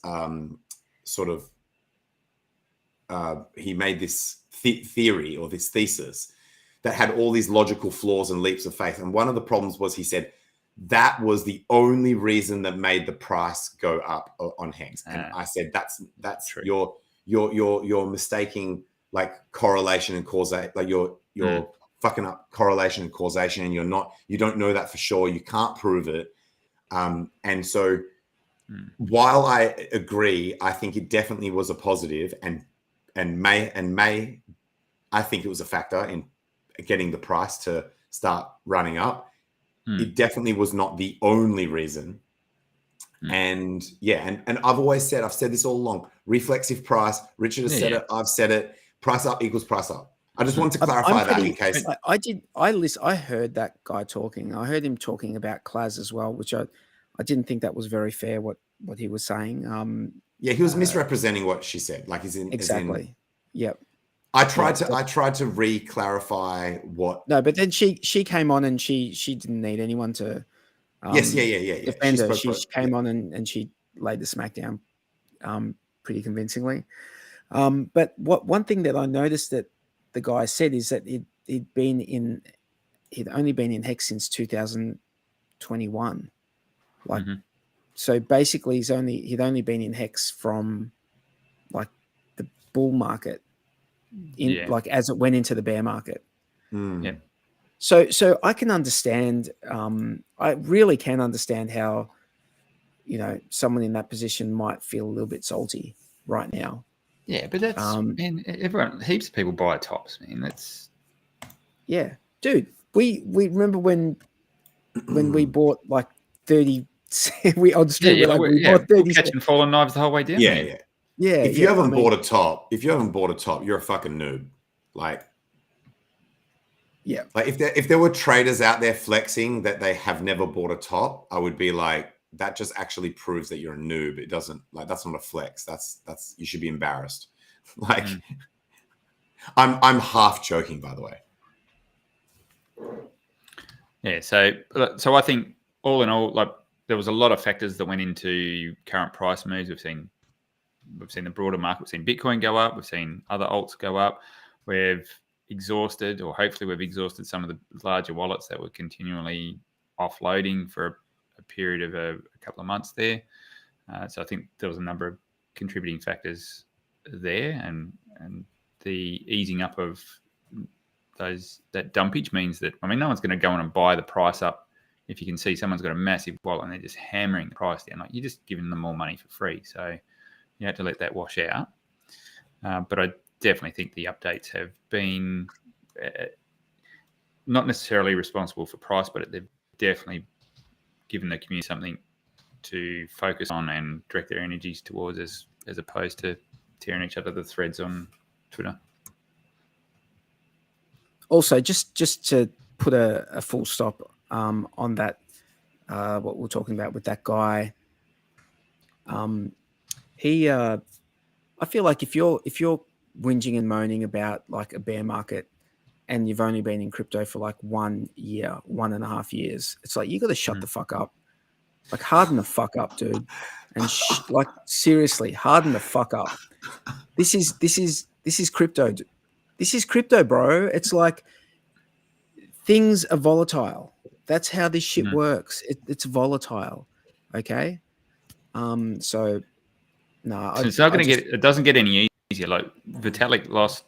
he made this theory or this thesis that had all these logical flaws and leaps of faith. And one of the problems was, he said, that was the only reason that made the price go up on HEX. And I said, that's true. You're mistaking like correlation and causation. Like you're fucking up correlation and causation, and you don't know that for sure. You can't prove it. And so while I agree, I think it definitely was a positive and may, I think it was a factor in getting the price to start running up. It definitely was not the only reason. And I've said this all along, reflexive price. Richard has said it. I've said it. Price up equals price up. I just want to clarify that in case. I heard that guy talking. I heard him talking about Class as well, which I didn't think that was very fair what he was saying. Yeah, he was misrepresenting what she said. Like, exactly. Yep. I tried to re-clarify what. No, but then she came on and she didn't need anyone to. Yes, defend her. She came on and she laid the smackdown pretty convincingly. But one thing that I noticed that the guy said is that he'd only been in HEX since 2021. Like, so basically he'd only been in HEX from like the bull market like as it went into the bear market. Yeah. So I can understand, I really can understand how, someone in that position might feel a little bit salty right now. Yeah, but that's, man, heaps of people buy tops, man. That's. Yeah, dude, we remember when we bought like 30, we on street, we bought 30 catching fallen knives the whole way down. Yeah. If you haven't bought a top, you're a fucking noob. Like, yeah. Like if there were traders out there flexing that they have never bought a top, I would be like, that just actually proves that you're a noob. It doesn't, like, that's not a flex. That's you should be embarrassed. Like, I'm half joking, by the way. Yeah. So I think all in all, like, there was a lot of factors that went into current price moves. We've seen the broader market. We've seen Bitcoin go up. We've seen other alts go up. We've exhausted, or hopefully we've exhausted, some of the larger wallets that were continually offloading for a period of a couple of months there. So I think there was a number of contributing factors there, and the easing up of that dumpage means that, I mean, no one's going to go on and buy the price up if you can see someone's got a massive wallet and they're just hammering the price down. Like, you're just giving them more money for free. So you have to let that wash out. But I definitely think the updates have been not necessarily responsible for price, but they've definitely given the community something to focus on and direct their energies towards, as opposed to tearing each other the threads on Twitter. Also, just to put a full stop on that, what we're talking about with that guy, I feel like if you're whinging and moaning about like a bear market and you've only been in crypto for like 1 year, 1.5 years, it's like, you got to shut the fuck up. Like, harden the fuck up, dude. And like, seriously, harden the fuck up. This is crypto. This is crypto, bro. It's like, things are volatile. That's how this shit works. It's volatile. Okay. So no, it's not going to get. It doesn't get any easier. Like, Vitalik lost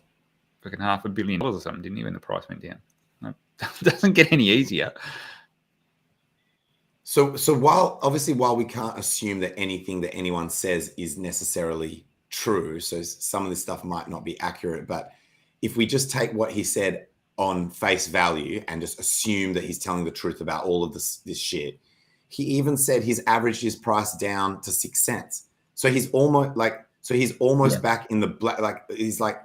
fucking $500 million or something, didn't he, when the price went down? No, it doesn't get any easier. So while we can't assume that anything that anyone says is necessarily true, so some of this stuff might not be accurate, but if we just take what he said on face value and just assume that he's telling the truth about all of this shit, he even said he's averaged his price down to 6 cents. So he's almost back in the black. Like, he's like,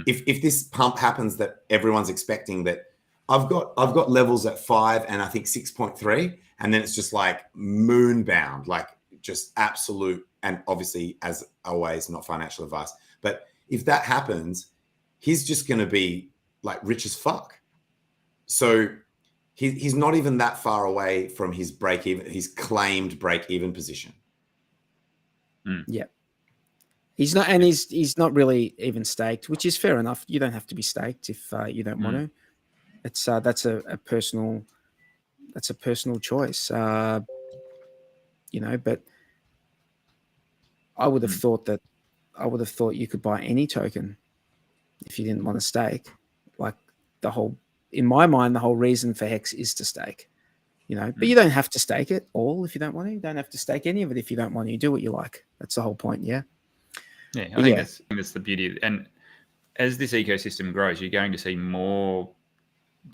if this pump happens that everyone's expecting, that I've got levels at 5 and I think 6.3, and then it's just like moon bound, like just absolute. And obviously, as always, not financial advice, but if that happens, he's just going to be like rich as fuck. So he's not even that far away from his his claimed break-even position. Yeah. He's not, and he's not really even staked, which is fair enough. You don't have to be staked if you don't want to. It's that's a personal choice. But I would have thought you could buy any token if you didn't want to stake. Like, in my mind, the whole reason for HEX is to stake. But you don't have to stake it all if you don't want to. You don't have to stake any of it if you don't want to. You do what you like. That's the whole point. Yeah. Yeah, I think that's the beauty of it. And as this ecosystem grows, you're going to see more,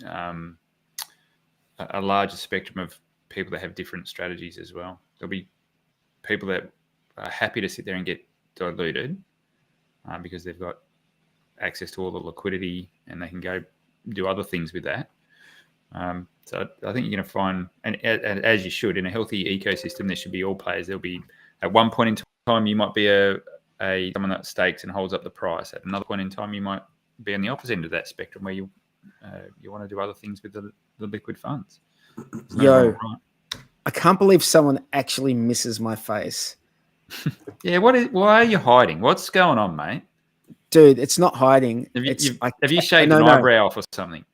a larger spectrum of people that have different strategies as well. There'll be people that are happy to sit there and get diluted because they've got access to all the liquidity and they can go do other things with that. So I think you're going to find, and as you should, in a healthy ecosystem, there should be all players. There'll be, at one point in time, you might be someone that stakes and holds up the price. At another point in time, you might be on the opposite end of that spectrum where you want to do other things with the liquid funds. Yo, I can't believe someone actually misses my face. Yeah, why are you hiding? What's going on, mate? Dude, it's not hiding. Have you shaved an eyebrow off or something?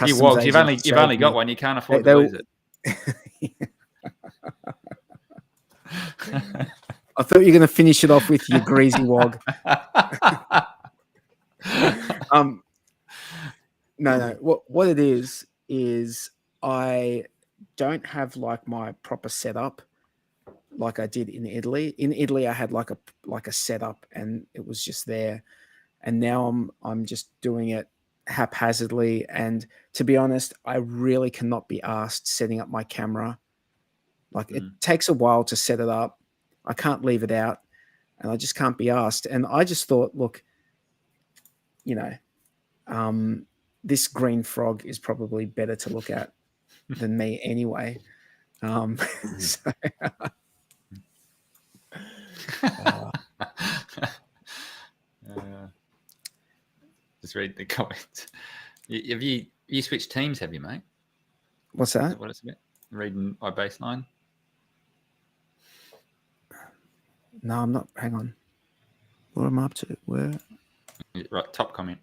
You wogs, you've only got one. You can't afford to lose it. I thought you were going to finish it off with your greasy wog. No. What it is I don't have like my proper setup like I did in Italy. In Italy, I had like a setup, and it was just there. And now I'm just doing it haphazardly. And to be honest, I really cannot be asked setting up my camera. Like it takes a while to set it up. I can't leave it out, and I just can't be asked. And I just thought, look, this green frog is probably better to look at than me anyway. So, just read the comments. Have you switched teams? Have you, mate? What's that? What it's about? Reading by baseline. No, I'm not. Hang on. What am I up to? Where? Right, top comment.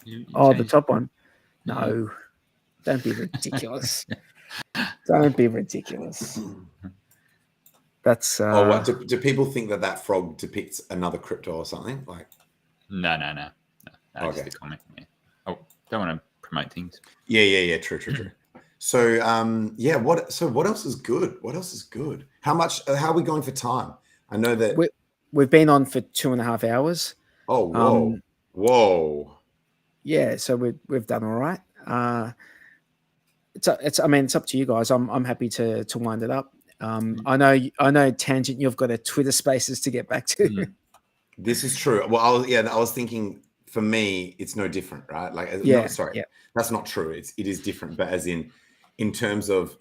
The top one. No, don't be ridiculous. Don't be ridiculous. That's. What do people think that frog depicts another crypto or something? Like, no. Okay. Just the comment. Yeah. Oh, don't want to promote things. Yeah. True. So, what else is good? How are we going for time? I know that we've been on for 2.5 hours. Oh, whoa. Yeah, so we've done all right. It's up to you guys. I'm happy to wind it up. I know Tangent, you've got a Twitter Spaces to get back to. This is true. Well, I was thinking, for me, it's no different, right? Like, that's not true. It is different, but as in terms of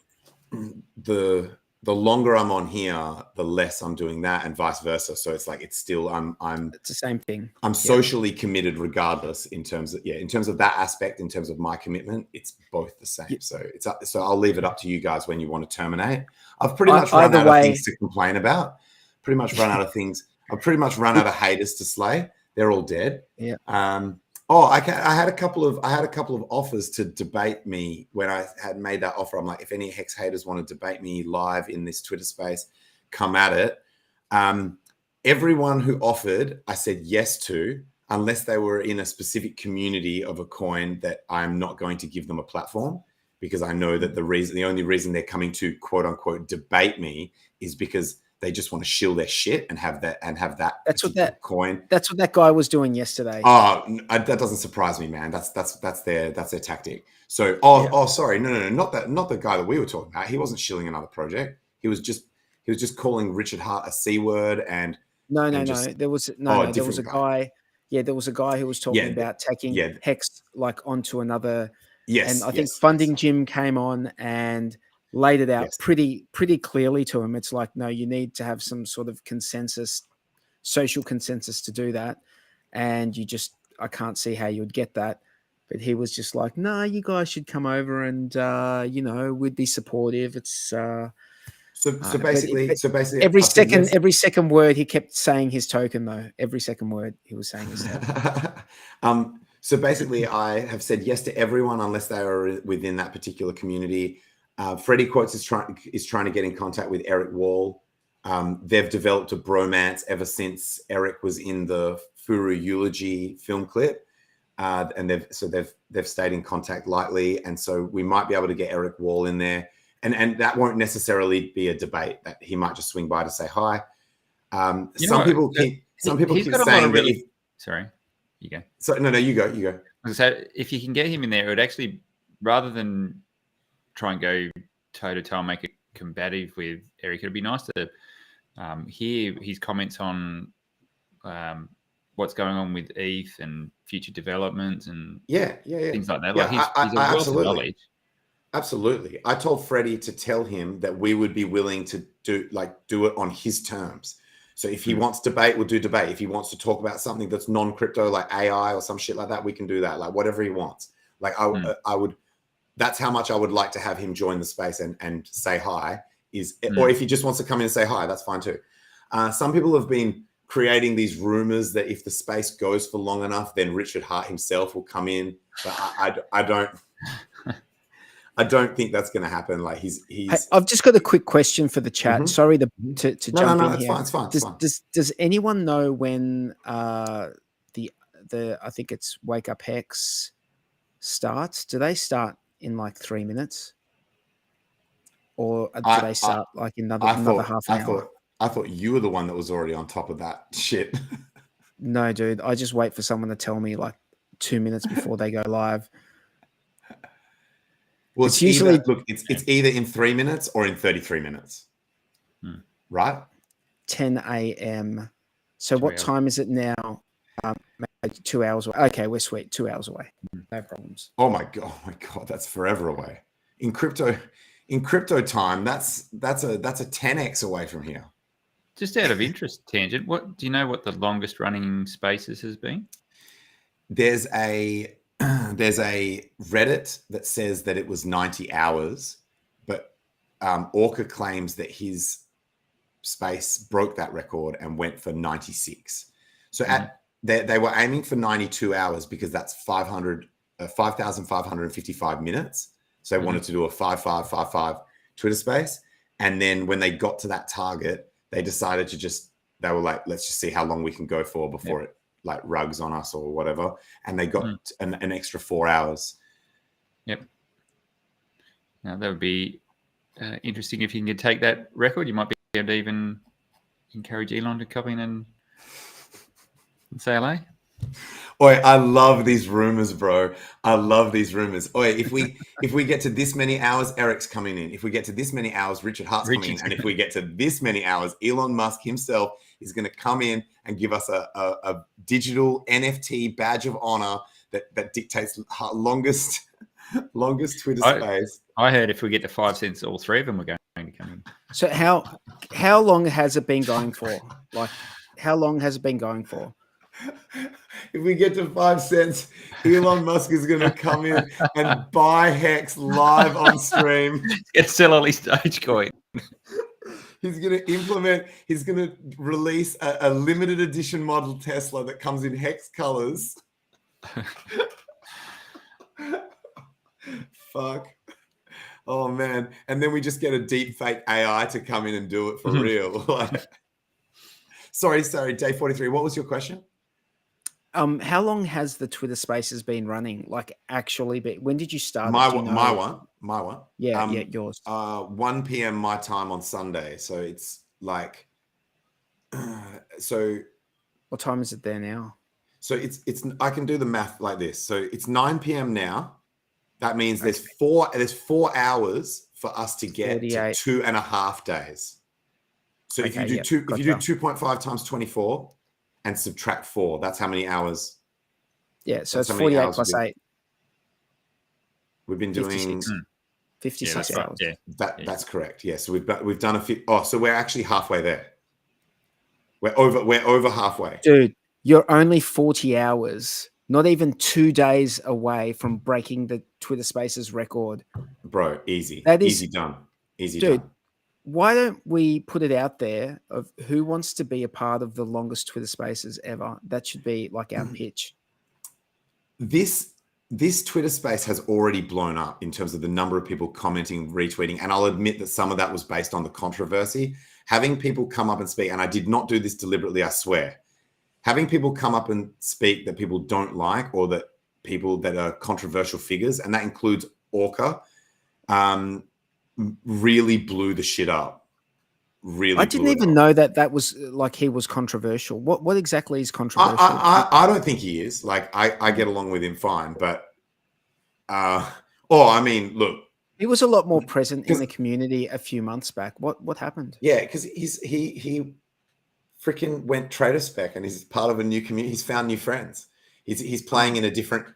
the longer I'm on here, the less I'm doing that, and vice versa. So it's like it's still it's the same thing. I'm socially committed regardless in terms of that aspect. In terms of my commitment, it's both the same. So so I'll leave it up to you guys when you want to terminate. I've pretty much run out of things to complain about. Pretty much run out of things. I've pretty much run out of haters to slay. They're all dead. Yeah. I had a couple of offers to debate me when I had made that offer. I'm like, if any Hex haters want to debate me live in this Twitter space, come at it. Everyone who offered, I said yes to, unless they were in a specific community of a coin that I'm not going to give them a platform, because I know that the only reason they're coming to quote unquote debate me is because they just want to shill their shit and have that. That's what that coin. That's what that guy was doing yesterday. Oh, that doesn't surprise me, man. That's their tactic. So, sorry, no, not the guy that we were talking about. He wasn't shilling another project. He was just calling Richard Hart a C word and no. There was a guy. Yeah, there was a guy who was talking about taking Hex like onto another. Yes, and I think Funding Jim came on and laid it out pretty clearly to him. It's like, no, you need to have some sort of social consensus to do that. And I can't see how you would get that. But he was just like, no, you guys should come over and, we'd be supportive. It's so basically every second word he kept saying his token though. Every second word he was saying his token. So basically I have said yes to everyone unless they are within that particular community. Freddie Quotes is trying to get in contact with Eric Wall. They've developed a bromance ever since Eric was in the Furu eulogy film clip, and they've stayed in contact lightly, and so we might be able to get Eric Wall in there, and that won't necessarily be a debate. That he might just swing by to say hi. Some people keep saying that. Sorry, you go. So no, you go. So if you can get him in there, it would actually, rather than try and go toe to toe and make it combative with Eric, it'd be nice to hear his comments on what's going on with ETH and future developments and yeah. things like that. Yeah, Like he's a wealth of knowledge. Absolutely. I told Freddie to tell him that we would be willing to do it on his terms. So if he wants debate, we'll do debate. If he wants to talk about something that's non-crypto, like AI or some shit like that, we can do that. Like whatever he wants. Like I would. That's how much I would like to have him join the space and say hi. Or if he just wants to come in and say hi, that's fine too. Some people have been creating these rumors that if the space goes for long enough, then Richard Hart himself will come in. But I don't think that's going to happen. Like he's. Hey, I've just got a quick question for the chat. Sorry to jump in here. It's fine. Does anyone know when the I think it's Wake Up Hex starts? Do they start in like 3 minutes, or do they start like another half an hour? I thought you were the one that was already on top of that shit. No, dude. I just wait for someone to tell me like 2 minutes before they go live. Well, it's usually it's either in 3 minutes or in 33 minutes, right? 10 a.m. So what time is it now? 2 hours away. Okay, we're sweet. 2 hours away. No problems. Oh my god, that's forever away. In crypto time, that's a 10x away from here. Just out of interest, Tangent, what do you know what the longest running spaces has been? There's a Reddit that says that it was 90 hours, but Orca claims that his space broke that record and went for 96. So they were aiming for 92 hours because that's 5,555 minutes. So they wanted to do a 5555 Twitter space. And then when they got to that target, they decided they were like, let's just see how long we can go for before it like rugs on us or whatever. And they got an extra 4 hours. Yep. Now that would be interesting if you can take that record. You might be able to even encourage Elon to come in and say hello. Oi, I love these rumors, bro. I love these rumors. Oi, if we get to this many hours, Eric's coming in. If we get to this many hours, Richard Hart's coming in. And if we get to this many hours, Elon Musk himself is going to come in and give us a digital NFT badge of honor that dictates longest Twitter space. I heard if we get to 5 cents, all three of them are going to come in. So how long has it been going for? Like, how long has it been going for? If we get to 5 cents, Elon Musk is going to come in and buy HEX live on stream. Get sell all his Dogecoin. He's going to release a limited edition model Tesla that comes in HEX colors. Fuck. Oh, man. And then we just get a deep fake AI to come in and do it for real. Sorry, day 43. What was your question? How long has the Twitter Spaces been running? Like, actually, when did you start? My one. Yeah, yours. 1 p.m. my time on Sunday. So it's like, so. What time is it there now? So it's. I can do the math like this. So it's 9 p.m. now. That means there's 4 hours for us to get to 2.5 days. So if you do 2.5 times 24. And subtract 4. That's how many hours. Yeah, so it's 48 plus 8. We've been doing 56 hours. Yeah. That's correct. Yeah, so we've done a few. Oh, so we're actually halfway there. We're over halfway. Dude, you're only 40 hours, not even 2 days away from breaking the Twitter Spaces record. Bro, easy. Easy done. Dude, why don't we put it out there of who wants to be a part of the longest Twitter Spaces ever? That should be like our pitch. This Twitter space has already blown up in terms of the number of people commenting, retweeting, and I'll admit that some of that was based on the controversy. Having people come up and speak, and I did not do this deliberately, I swear. Having people come up and speak that people don't like, or that people that are controversial figures, and that includes Orca, really blew the shit up. I didn't even know that was like he was controversial. What exactly is controversial? I don't think he is. Like I get along with him fine, but I mean, look, he was a lot more present in the community a few months back. What happened? Yeah, because he freaking went trader spec and he's part of a new community. He's found new friends. He's playing in a different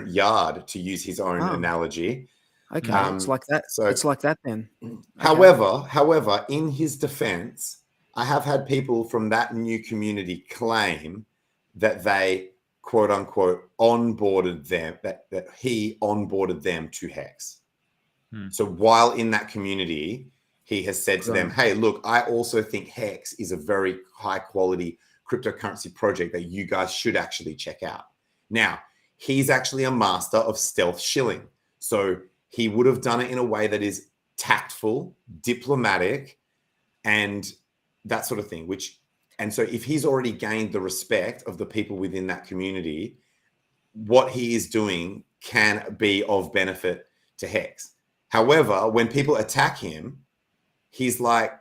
yard, to use his own analogy. Okay, it's like that. So it's like that then. However, in his defense, I have had people from that new community claim that they quote unquote onboarded them, that he onboarded them to HEX. So while in that community, he has said to them, hey, look, I also think HEX is a very high quality cryptocurrency project that you guys should actually check out. Now, he's actually a master of stealth shilling. So he would have done it in a way that is tactful, diplomatic, and that sort of thing. And so if he's already gained the respect of the people within that community, what he is doing can be of benefit to HEX. However, when people attack him, he's like,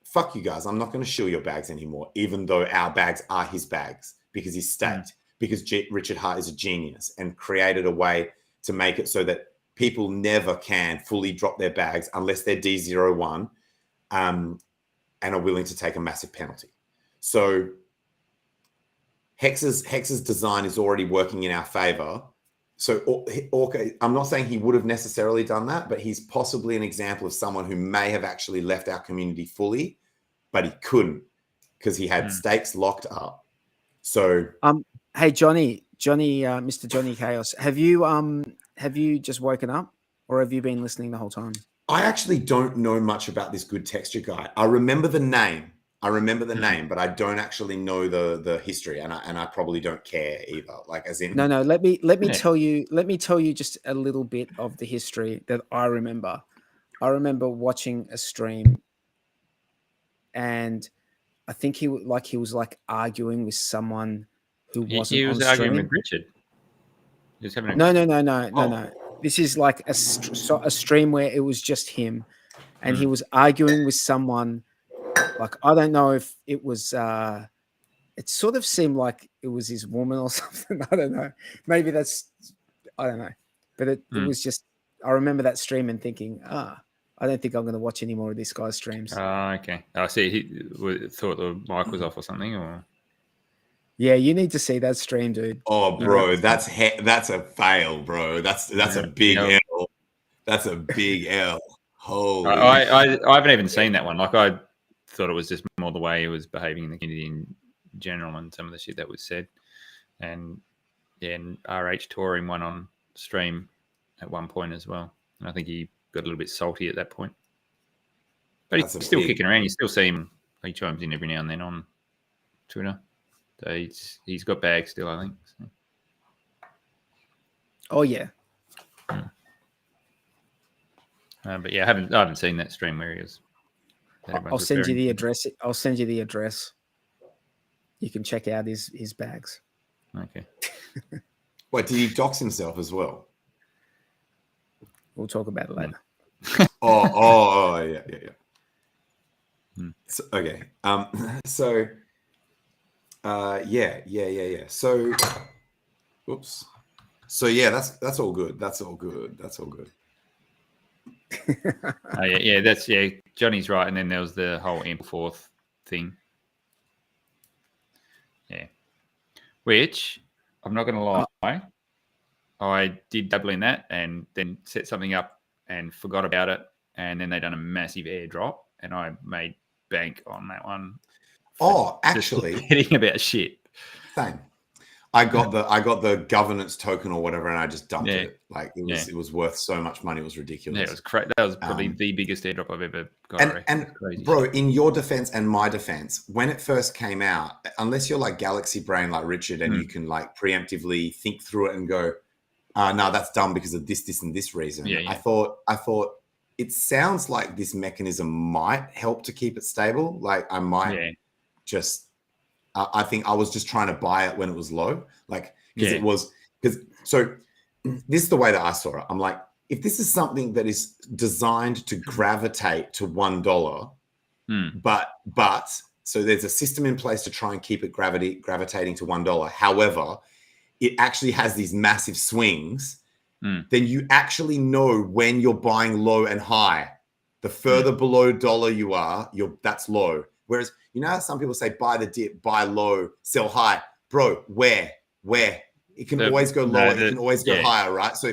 fuck you guys, I'm not going to shill your bags anymore, even though our bags are his bags, because he's staked, because Richard Hart is a genius and created a way to make it so that people never can fully drop their bags unless they're D01 and are willing to take a massive penalty. So HEX's design is already working in our favor. So I'm not saying he would have necessarily done that, but he's possibly an example of someone who may have actually left our community fully, but he couldn't because he had stakes locked up. So, hey, Johnny, Mr. Johnny Chaos, have you just woken up, or have you been listening the whole time? I actually don't know much about this good texture guy. I remember the name. But I don't actually know the history, and I probably don't care either. Like, as in, no. Let me tell you. Let me tell you just a little bit of the history that I remember. I remember watching a stream, and I think he was arguing with someone who wasn't. He was on arguing stream. with Richard. He was having No. This is like a stream where it was just him, and he was arguing with someone. Like, I don't know if it was, it sort of seemed like it was his woman or something. I don't know. Maybe I don't know. But it was just, I remember that stream and thinking, I don't think I'm going to watch any more of this guy's streams. Okay. I see. He thought the mic was off or something, or? Yeah, you need to see that stream, dude. Oh, bro, that's a fail, bro. That's a big L. That's a big L. Holy. I haven't even seen that one. Like, I thought it was just more the way he was behaving in the community in general and some of the shit that was said. And yeah, and RH tore him one on stream at one point as well. And I think he got a little bit salty at that point. But he's still kicking around. You still see him. He chimes in every now and then on Twitter. So he's got bags still, I think. So. Oh yeah. But yeah, I haven't seen that stream where he is. I'll send you the address. I'll send you the address. You can check out his bags. Okay. Wait, did he dox himself as well? We'll talk about it later. Yeah. So, okay. Yeah. So, oops. So yeah, that's all good. That's all good. That's Johnny's right. And then there was the whole Ep.142 thing. Yeah. Which I'm not gonna lie. I did double in that and then set something up and forgot about it. And then they done a massive airdrop and I made bank on that one. Oh, actually, hitting about shit. Same. I got the governance token or whatever, and I just dumped it. Like it was worth so much money, it was ridiculous. Yeah, it was crazy. That was probably the biggest airdrop I've ever got. And bro, in your defense and my defense, when it first came out, unless you're like galaxy brain like Richard, and you can like preemptively think through it and go, no, that's dumb because of this, and this reason. I thought it sounds like this mechanism might help to keep it stable. Like I might just. I think I was just trying to buy it when it was low, like because so this is the way that I saw it. I'm like, if this is something that is designed to gravitate to $1, but so there's a system in place to try and keep it gravitating to $1. However, it actually has these massive swings. Then you actually know when you're buying low and high. The further below dollar you are, that's low. Whereas You know how some people say buy the dip, buy low, sell high. Bro, where? It can always go lower, it can always go higher, right? So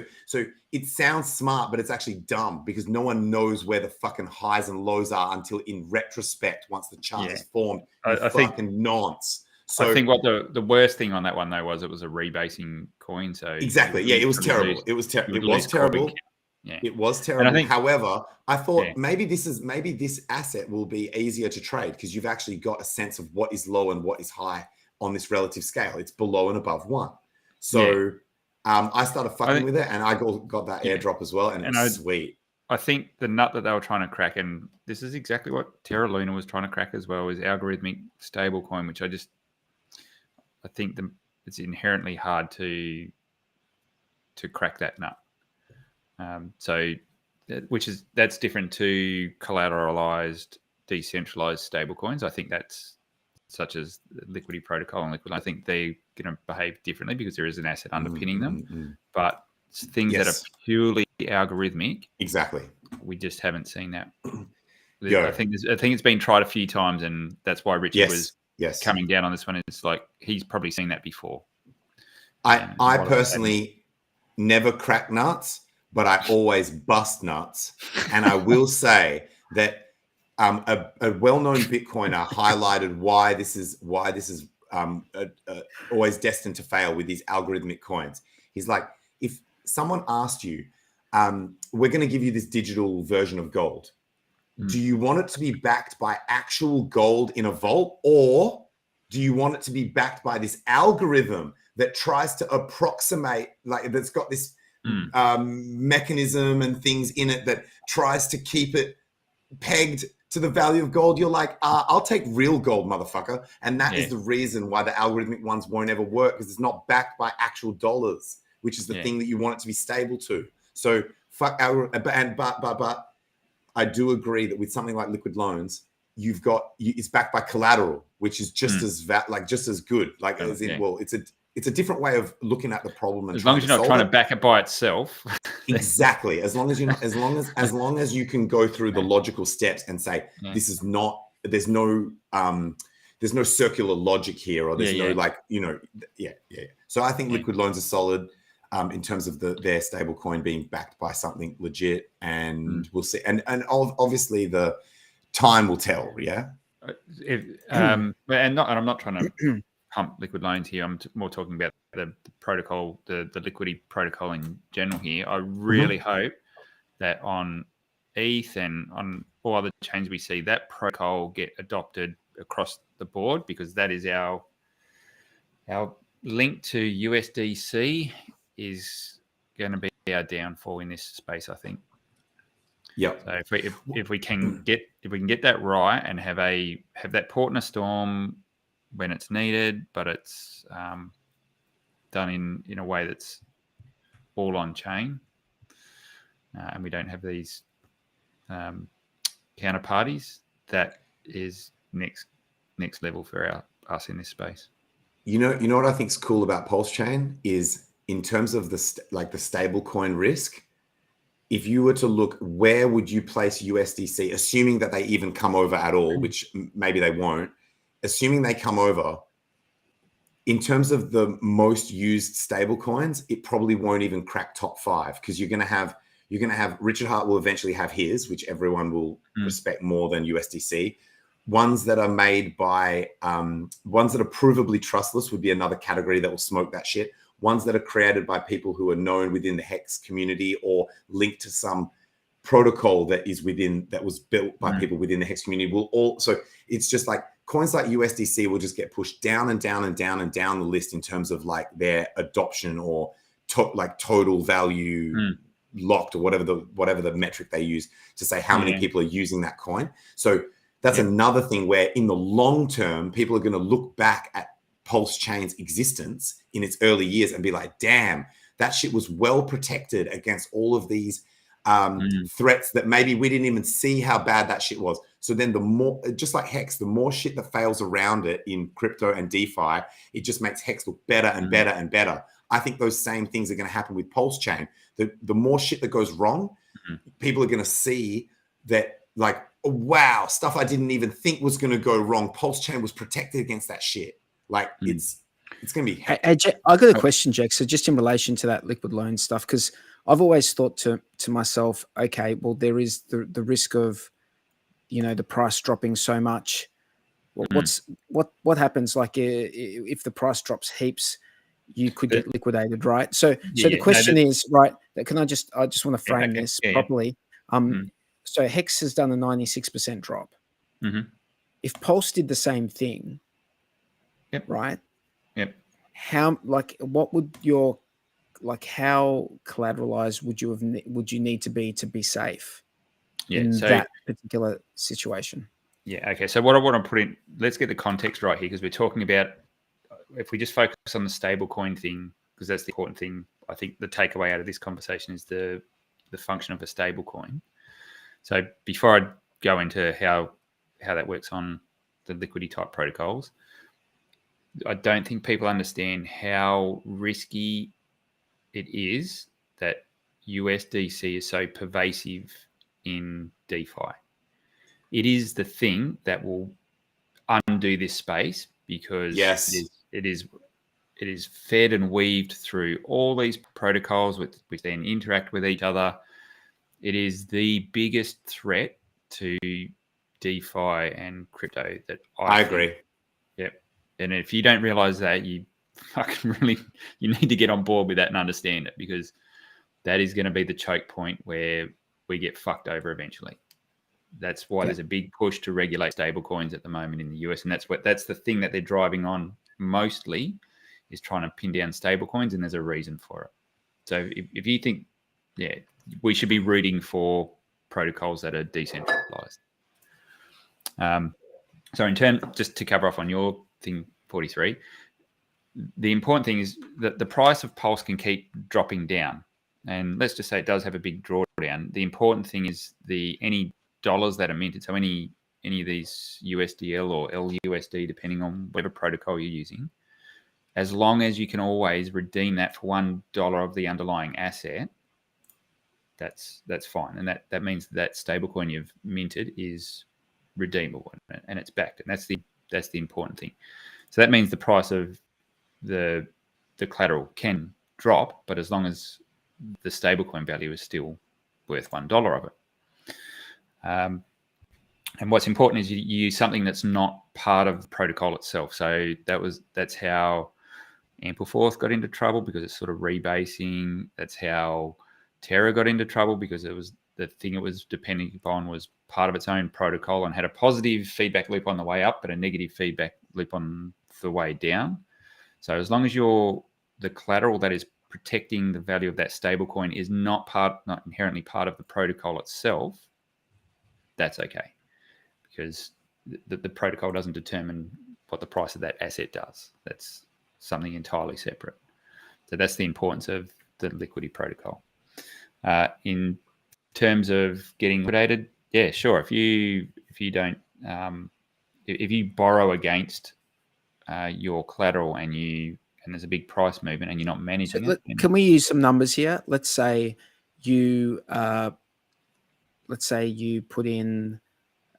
it sounds smart, but it's actually dumb because no one knows where the fucking highs and lows are until in retrospect, once the chart is formed. I think nonce. So I think what the worst thing on that one though was it was a rebasing coin. So exactly, it was terrible. It was terrible. Yeah. It was terrible. However, I thought maybe this asset will be easier to trade because you've actually got a sense of what is low and what is high on this relative scale. It's below and above 1. So I started fucking with it, and I got that airdrop as well, and it was sweet. I think the nut that they were trying to crack, and this is exactly what Terra Luna was trying to crack as well, is algorithmic stablecoin, which I think it's inherently hard to crack that nut. That's different to collateralized, decentralized stablecoins. I think that's such as Liquidity Protocol and Liquid. I think they're going to behave differently because there is an asset underpinning them. But things that are purely algorithmic, exactly, we just haven't seen that. I think it's been tried a few times, and that's why Richard was coming down on this one. It's like he's probably seen that before. I personally never crack nuts, but I always bust nuts. And I will say that a well-known Bitcoiner highlighted why this is always destined to fail with these algorithmic coins. He's like, if someone asked you, we're going to give you this digital version of gold. Do you want it to be backed by actual gold in a vault, or do you want it to be backed by this algorithm that tries to approximate, like that's got this mechanism and things in it that tries to keep it pegged to the value of gold? You're like, I'll take real gold, motherfucker. And that is the reason why the algorithmic ones won't ever work, because it's not backed by actual dollars, which is the thing that you want it to be stable to. So fuck but I do agree that with something like liquid loans, it's backed by collateral, which is just just as good. Like it's a different way of looking at the problem. And as long as you're not trying to back it by itself. Exactly. As long as you can go through the logical steps and say, this is not, there's no circular logic here, or there's So I think liquid loans are solid in terms of their stable coin being backed by something legit, and we'll see. And obviously the time will tell. Yeah. And I'm not trying to pump liquid loans here. I'm more talking about the protocol, the liquidity protocol in general here. I really hope that on ETH and on all other chains we see, that protocol get adopted across the board, because that is our link to USDC is going to be our downfall in this space, I think. Yeah. So if we can get that right and have that port in a storm when it's needed, but it's done in a way that's all on chain, and we don't have these counterparties, that is next level for us in this space. You know what I think is cool about PulseChain is, in terms of the stable coin risk, if you were to look, where would you place USDC, assuming that they even come over at all, which maybe they won't, assuming they come over, in terms of the most used stable coins, it probably won't even crack top 5, because you're going to have Richard Hart will eventually have his, which everyone will respect more than USDC. Ones that are made by ones that are provably trustless would be another category that will smoke that shit. Ones that are created by people who are known within the HEX community or linked to some protocol that was built by people within the HEX community will all. So it's just like coins like USDC will just get pushed down and down and down and down the list in terms of like their adoption or total value locked, or whatever the metric they use to say how many people are using that coin. So that's another thing where in the long term, people are going to look back at PulseChain's existence in its early years and be like, damn, that shit was well protected against all of these threats that maybe we didn't even see how bad that shit was. So then the more, just like HEX, the more shit that fails around it in crypto and DeFi, it just makes HEX look better and better and better. I think those same things are going to happen with PulseChain. The more shit that goes wrong, people are going to see that, like, wow, stuff I didn't even think was going to go wrong. PulseChain was protected against that shit. Like it's going to be hectic. Hey, Jack, I got a question, Jack. So just in relation to that liquid loan stuff, because I've always thought to myself, okay, well, there is the risk of, the price dropping so much. Well, what happens? Like if the price drops heaps, you could get liquidated, right? So the question is, right? I just want to frame this properly. So HEX has done a 96% drop. Mm-hmm. If Pulse did the same thing, right? Yep. How what would your how collateralized would you need to be safe in that particular situation? Yeah. Okay. So what I want to put in, let's get the context right here, because we're talking about, if we just focus on the stablecoin thing, because that's the important thing. I think the takeaway out of this conversation is the function of a stablecoin. So before I go into how that works on the liquidity type protocols, I don't think people understand how risky it is that USDC is so pervasive in DeFi. It is the thing that will undo this space, because it is fed and weaved through all these protocols which then interact with each other. It is the biggest threat to DeFi and crypto that I agree. Yep. And if you don't realize that, you need to get on board with that and understand it, because that is going to be the choke point where we get fucked over eventually. That's why there's a big push to regulate stablecoins at the moment in the US, and that's the thing that they're driving on mostly, is trying to pin down stablecoins, and there's a reason for it. So if you think, we should be rooting for protocols that are decentralized. So in turn, just to cover off on your thing, 43, the important thing is that the price of Pulse can keep dropping down. And let's just say it does have a big drawdown. The important thing is any dollars that are minted, so any of these USDL or LUSD, depending on whatever protocol you're using, as long as you can always redeem that for $1 of the underlying asset, that's fine. And that means that stablecoin you've minted is redeemable and it's backed. And that's the important thing. So that means the price of the collateral can drop, but as long as the stablecoin value is still worth $1 of it. And what's important is you use something that's not part of the protocol itself. So that's how Ampleforth got into trouble, because it's sort of rebasing. That's how Terra got into trouble, because it was the thing it was depending upon was part of its own protocol and had a positive feedback loop on the way up, but a negative feedback loop on the way down. So as long as the collateral that is protecting the value of that stablecoin is not inherently part of the protocol itself, that's okay, because the protocol doesn't determine what the price of that asset does. That's something entirely separate. So that's the importance of the liquidity protocol. In terms of getting liquidated, yeah, sure. If you don't, if you borrow against your collateral and there's a big price movement and you're not managing it. Can we use some numbers here? Let's say you put in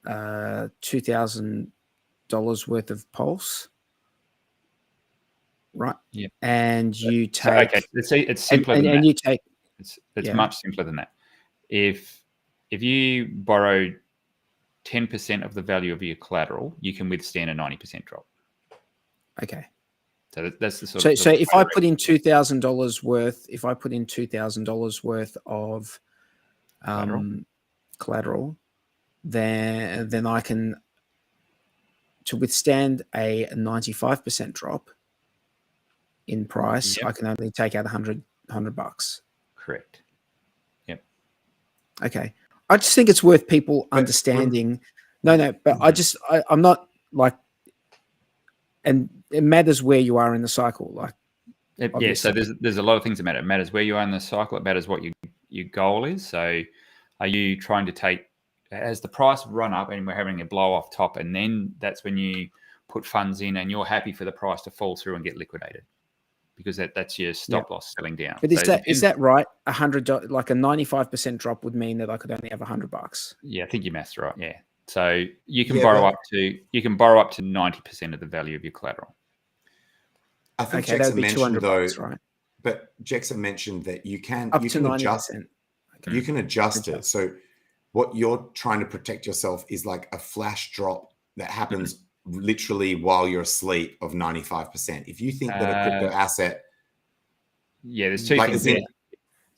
$2,000 worth of Pulse, right? Yeah. And you take. Okay, it's simpler than that. And you take. It's much simpler than that. If you borrow 10% of the value of your collateral, you can withstand a 90% drop. Okay. So that's the sort of. So if I put in $2,000 worth of collateral, then I can, to withstand a 95% drop in price, I can only take out $100. Correct. Yep. Okay. I just think it's worth people understanding. No, but I'm not like, and it matters where you are in the cycle. Like, so there's a lot of things that matter. It matters where you are in the cycle. It matters what your goal is. So are you trying to take, as the price run up and we're having a blow off top, and then that's when you put funds in and you're happy for the price to fall through and get liquidated, because that's your stop loss selling down. But is that right? $100, like a 95% drop would mean that I could only have $100. Yeah, I think your math's right. Yeah. So you can Yeah, borrow but- up to 90% of the value of your collateral. I think Okay, that Jexa would be mentioned though, $200, right? but Jexa mentioned that you can Up you to can 90%. adjust you can adjust it. So what you're trying to protect yourself is like a flash drop that happens literally while you're asleep of 95%. If you think that a crypto asset, Yeah, there's two like, things as in-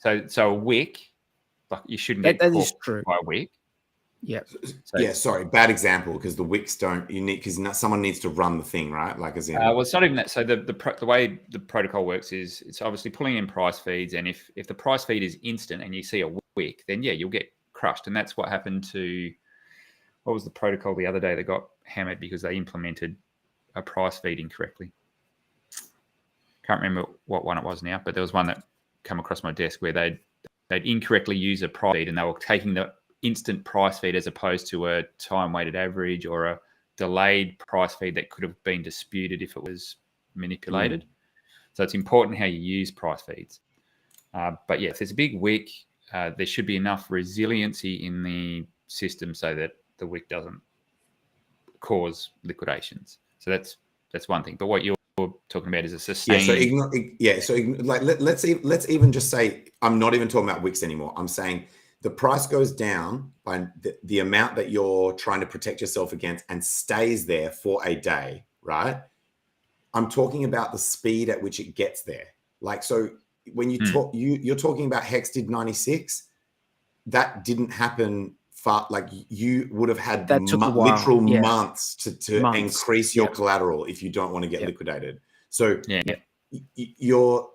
there. So a wick, like you shouldn't That get is caught true. by a wick. Yep. So, yeah, sorry, bad example, because the wicks don't, you need, because someone needs to run the thing, right? Like, as in, well, it's not even that. So the way the protocol works is it's obviously pulling in price feeds, and if the price feed is instant and you see a wick, then yeah, you'll get crushed. And that's what happened to, what was the protocol the other day that got hammered because they implemented a price feed incorrectly. Can't remember what one it was now, but there was one that come across my desk where they'd incorrectly use a price feed, and they were taking the instant price feed as opposed to a time weighted average or a delayed price feed that could have been disputed if it was manipulated. So it's important how you use price feeds. But yeah, if there's a big wick, there should be enough resiliency in the system so that the wick doesn't cause liquidations. So that's one thing. But what you're talking about is a sustained. So let's even just say, I'm not even talking about wicks anymore. I'm saying the price goes down by the amount that you're trying to protect yourself against and stays there for a day, right? I'm talking about the speed at which it gets there. Like, so when you talk, you're talking about HEX did 96. That didn't happen far. Like, you would have had literal months to increase your collateral if you don't want to get liquidated. So you're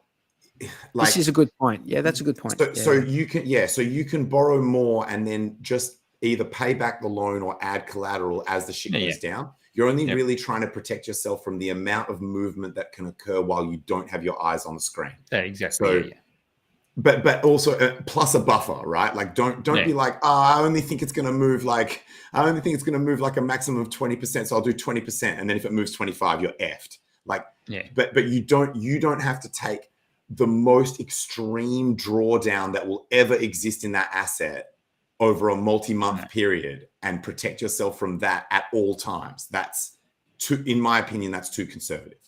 like, this is a good point. Yeah, that's a good point. So you can borrow more and then just either pay back the loan or add collateral as the shit goes down. You're only really trying to protect yourself from the amount of movement that can occur while you don't have your eyes on the screen. Yeah, exactly. So, but also plus a buffer, right? Like, don't be like, I only think it's going to move like a maximum of 20%, so I'll do 20%, and then if it moves 25, you're effed. Like, but you don't have to take the most extreme drawdown that will ever exist in that asset over a multi-month period and protect yourself from that at all times. That's in my opinion, that's too conservative.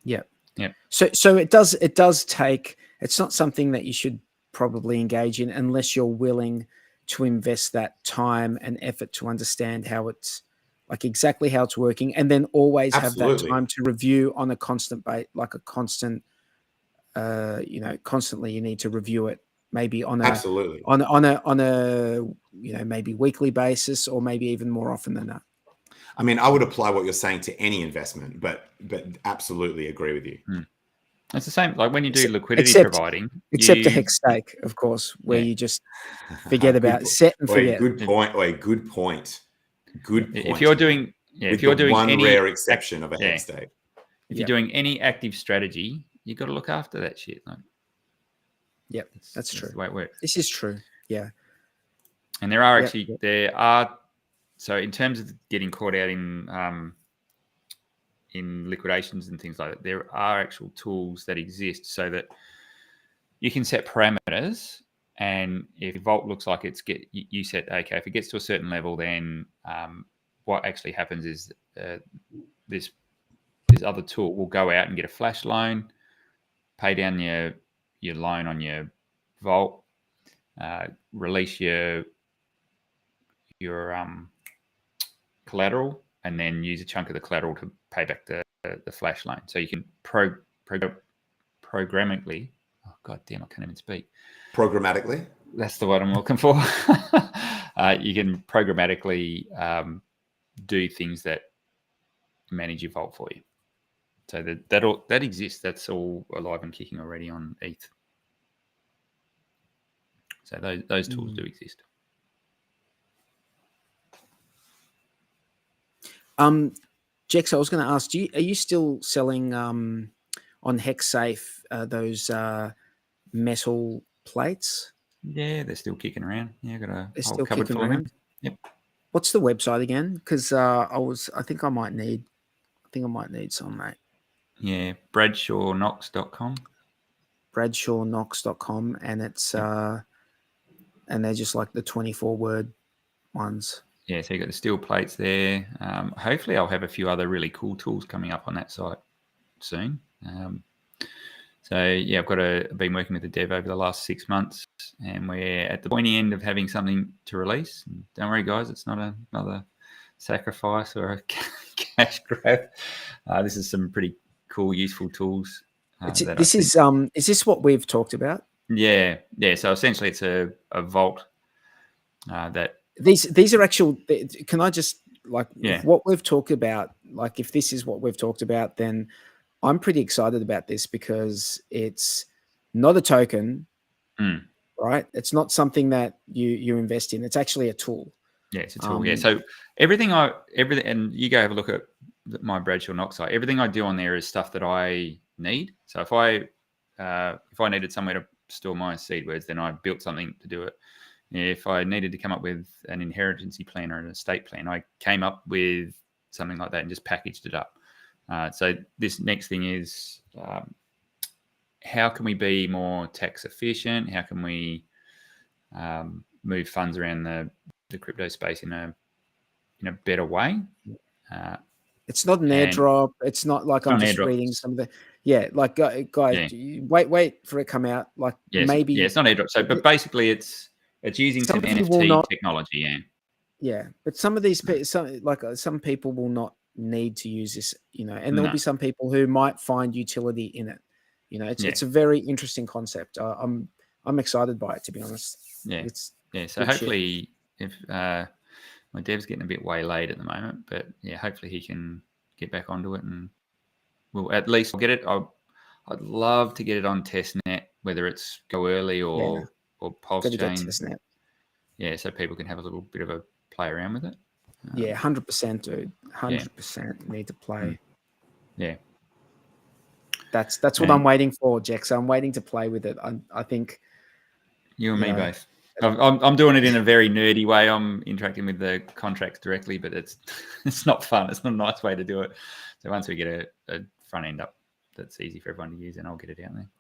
Yeah. Yeah. So it does take, it's not something that you should probably engage in unless you're willing to invest that time and effort to understand how it's, like, exactly how it's working, and then always have that time to review on a constant constantly you need to review it, maybe on a maybe weekly basis, or maybe even more often than that. I mean, I would apply what you're saying to any investment, but absolutely agree with you. It's the same, like when you do liquidity providing, except a HEX stake, of course, where you just forget about set and forget. Good point. If you're doing, one any rare exception of a HEX stake, if you're doing any active strategy, you got to look after that shit. Like, yep, that's true. The way it works. This is true. Yeah, and there are so in terms of getting caught out in liquidations and things like that, there are actual tools that exist so that you can set parameters. And if your vault looks like you set, okay, if it gets to a certain level, then what actually happens is this other tool will go out and get a flash loan, pay down your loan on your vault, release your collateral, and then use a chunk of the collateral to pay back the flash loan. So you can programmatically. Oh god damn! I can't even speak. Programmatically. That's the word I'm looking for. You can programmatically do things that manage your vault for you. So that exists. That's all alive and kicking already on ETH. So those tools do exist. Jex, I was going to ask, are you still selling on HexSafe those metal plates? Yeah, they're still kicking around. Yeah, got a They're whole still cupboard kicking full of them. around. Yep. What's the website again? Because I think I might need some, mate. Yeah, BradshawKnox.com. BradshawKnox.com, and it's and they're just like the 24-word ones. Yeah, so you got the steel plates there. Hopefully, I'll have a few other really cool tools coming up on that site soon. So yeah, I've been working with the dev over the last 6 months, and we're at the pointy end of having something to release. And don't worry, guys, it's not another sacrifice or a cash grab. This is some pretty cool, useful tools. Is this what we've talked about? Yeah. So essentially, it's a vault that. These are actual. Can I just Yeah. what we've talked about? Like, if this is what we've talked about, then I'm pretty excited about this because it's not a token, right? It's not something that you invest in. It's actually a tool. Yeah, it's a tool. Yeah. So everything, and you go have a look at my Bradshaw Knox site. Everything I do on there is stuff that I need. So if I needed somewhere to store my seed words, then I built something to do it. If I needed to come up with an inheritance plan or an estate plan, I came up with something like that and just packaged it up. So this next thing is how can we be more tax efficient? How can we move funds around the crypto space in a better way? It's not an airdrop. It's not like I'm just reading some of the like guys. Yeah. Wait for it to come out. Like maybe it's not airdrop. So, but basically, it's using some NFT technology. Yeah, but some of these some people will not need to use this, and there'll be some people who might find utility in it. It's a very interesting concept. I'm excited by it, to be honest. Yeah, so hopefully, if my dev's getting a bit waylaid at the moment, but yeah, hopefully he can get back onto it, and we'll at least get it. I'd love to get it on testnet, whether it's Go Early or PulseChain. Yeah, so people can have a little bit of a play around with it. 100%, dude. 100% need to play. Yeah. That's what I'm waiting for, Jex. I'm waiting to play with it. I think you and me both. I'm doing it in a very nerdy way. I'm interacting with the contracts directly, but it's not fun. It's not a nice way to do it. So once we get a front end up that's easy for everyone to use, then I'll get it out there.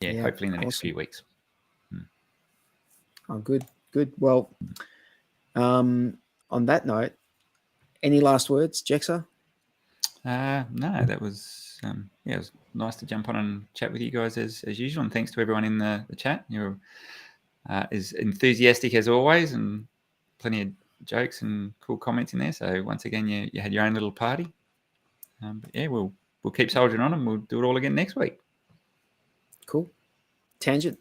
Yeah. Hopefully in the next few weeks. Oh, good. Well, on that note, any last words, Jexer? No, that was it was nice to jump on and chat with you guys as usual, and thanks to everyone in the chat. You're as enthusiastic as always, and plenty of jokes and cool comments in there. So once again, you had your own little party. But yeah, we'll keep soldiering on, and we'll do it all again next week. Cool. Tangent.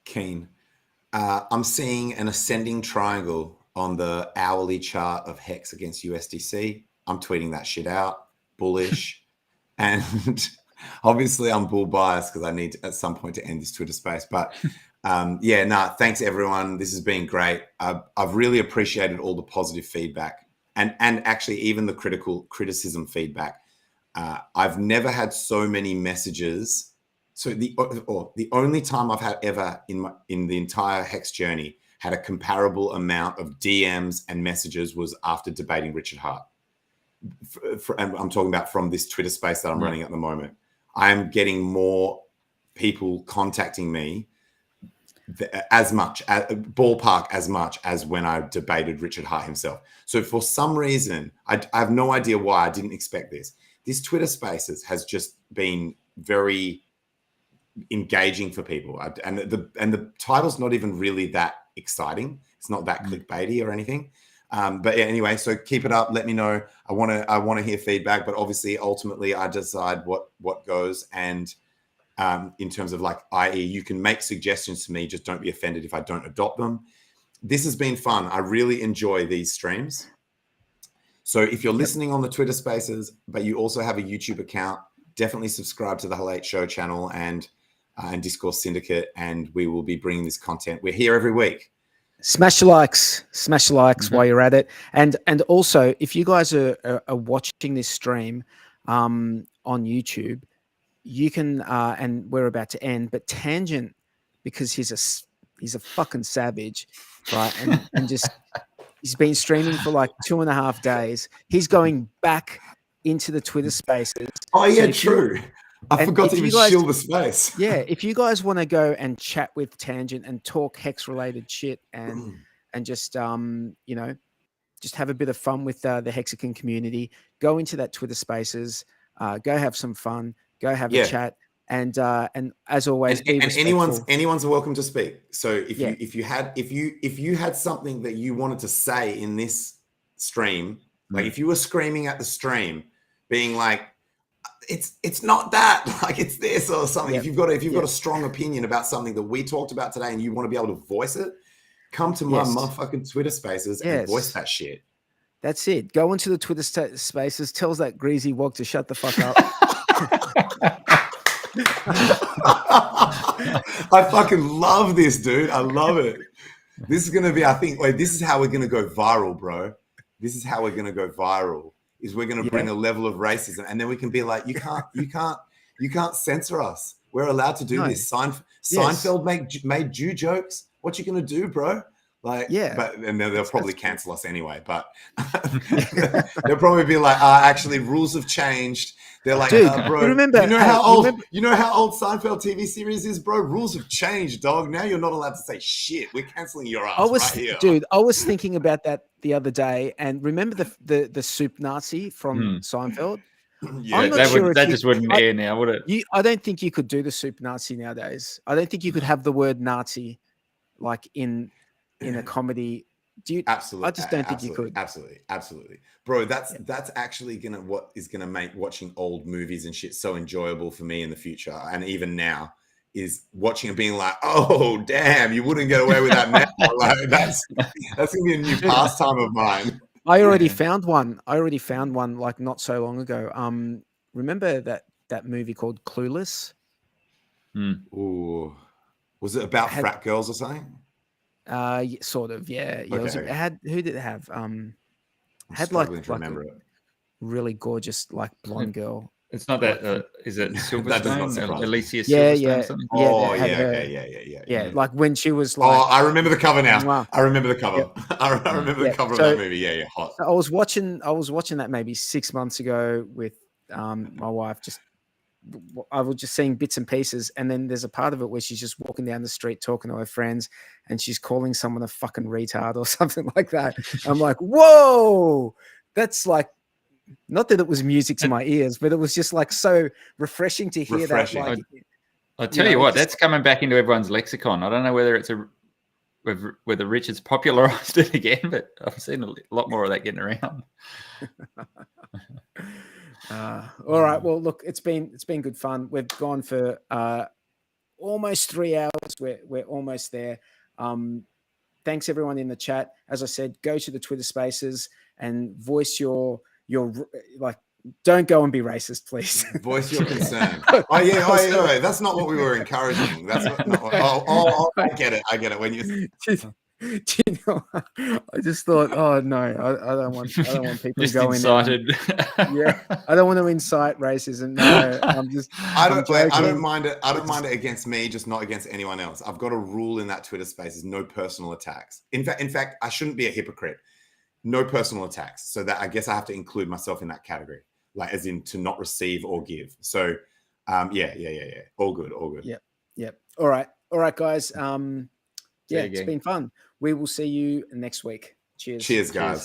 Keen. I'm seeing an ascending triangle on the hourly chart of HEX against USDC. I'm tweeting that shit out. Bullish. And obviously I'm bull biased because I need at some point to end this Twitter space. But thanks everyone. This has been great. I've really appreciated all the positive feedback and actually even the criticism feedback. I've never had so many messages. So the only time I've had ever in the entire HEX journey had a comparable amount of DMs and messages was after debating Richard Hart. And I'm talking about from this Twitter space that I'm running at the moment. I'm getting more people contacting me as much as when I debated Richard Hart himself. So for some reason, I have no idea why I didn't expect this. This Twitter spaces has just been very engaging for people, and the title's not even really that exciting. It's not that clickbaity or anything. But yeah, anyway, so keep it up. Let me know. I want to hear feedback, but obviously, ultimately, I decide what goes. And in terms of i.e., you can make suggestions to me. Just don't be offended if I don't adopt them. This has been fun. I really enjoy these streams. So if you're listening on the Twitter Spaces, but you also have a YouTube account, definitely subscribe to the Hull 8 Show channel and Discourse Syndicate, and we will be bringing this content. We're here every week. Smash the likes while you're at it. And also, if you guys are watching this stream on YouTube, you can, and we're about to end, but Tangent, because he's a fucking savage, right? And just, he's been streaming for 2.5 days. He's going back into the Twitter spaces. Oh yeah, true. I And forgot if to even you guys- shield the space. Yeah, if you guys want to go and chat with Tangent and talk hex related shit and just just have a bit of fun with the Hexagon community, go into that Twitter Spaces, go have some fun, go have a chat, and as always, be respectful. anyone's welcome to speak. So if Yeah. you had something that you wanted to say in this stream, like if you were screaming at the stream, being like, it's not that, like it's this or something. If you've got a strong opinion about something that we talked about today and you want to be able to voice it, come to my motherfucking Twitter Spaces and voice that shit. That's it. Go into the Twitter Spaces, tells that greasy wog to shut the fuck up. I fucking love this, dude. I love it. This is gonna be, I think, this is how we're gonna go viral, bro. This is how we're gonna go viral. Is we're gonna bring a level of racism, and then we can be like, you can't censor us. We're allowed to do this. Seinfeld made Jew jokes. What you gonna do, bro? Like, and they'll probably cancel us anyway. But they'll probably be like, actually, rules have changed. They're like, dude, bro, you know how old Seinfeld TV series is, bro? Rules have changed, dog. Now you're not allowed to say shit. We're canceling your ass right here. Dude, I was thinking about that the other day, and remember the soup Nazi from Seinfeld? Yeah, I'm not sure that just wouldn't air now, would it? I don't think you could do the soup Nazi nowadays. I don't think you could have the word Nazi like in a comedy. Absolutely. I just don't think you could. Absolutely. Bro, that's actually what is gonna make watching old movies and shit so enjoyable for me in the future. And even now is watching and being like, oh damn, you wouldn't get away with that now. Like, that's gonna be a new pastime of mine. I already found one like not so long ago. Remember that movie called Clueless? Ooh. Was it about frat girls or something? Sort of, yeah. Okay. It had, who did it have? Had like a really gorgeous like blonde girl. It's not that. Is it Silverstone? Alicia Silverstone? Yeah. Like when she was like. Oh, I remember the cover now. I remember the cover. I remember the cover of that movie. Yeah, hot. I was watching that maybe 6 months ago with my wife. I was just seeing bits and pieces, and then there's a part of it where she's just walking down the street talking to her friends, and she's calling someone a fucking retard or something like that. I'm like, whoa, that's like, not that it was music to my ears, but it was just like so refreshing to hear that. Like, I tell you what, that's coming back into everyone's lexicon. I don't know whether it's whether Richard's popularized it again, but I've seen a lot more of that getting around. All right. Well, look, it's been good fun. We've gone for almost 3 hours. We're almost there. Thanks everyone in the chat. As I said, go to the Twitter Spaces and voice your like. Don't go and be racist, please. Voice your concern. Oh, that's not what we were encouraging. That's not. I get it. When you. Do you know, I just thought, oh no, I don't want people just going incited. I don't want to incite racism. No, I don't mind it. I don't mind it against me, just not against anyone else. I've got a rule in that Twitter space: is no personal attacks. In fact, I shouldn't be a hypocrite. No personal attacks. So that I guess I have to include myself in that category, like as in to not receive or give. So, yeah. All good. Yep. All right, guys. It's been fun. We will see you next week. Cheers. Cheers, guys.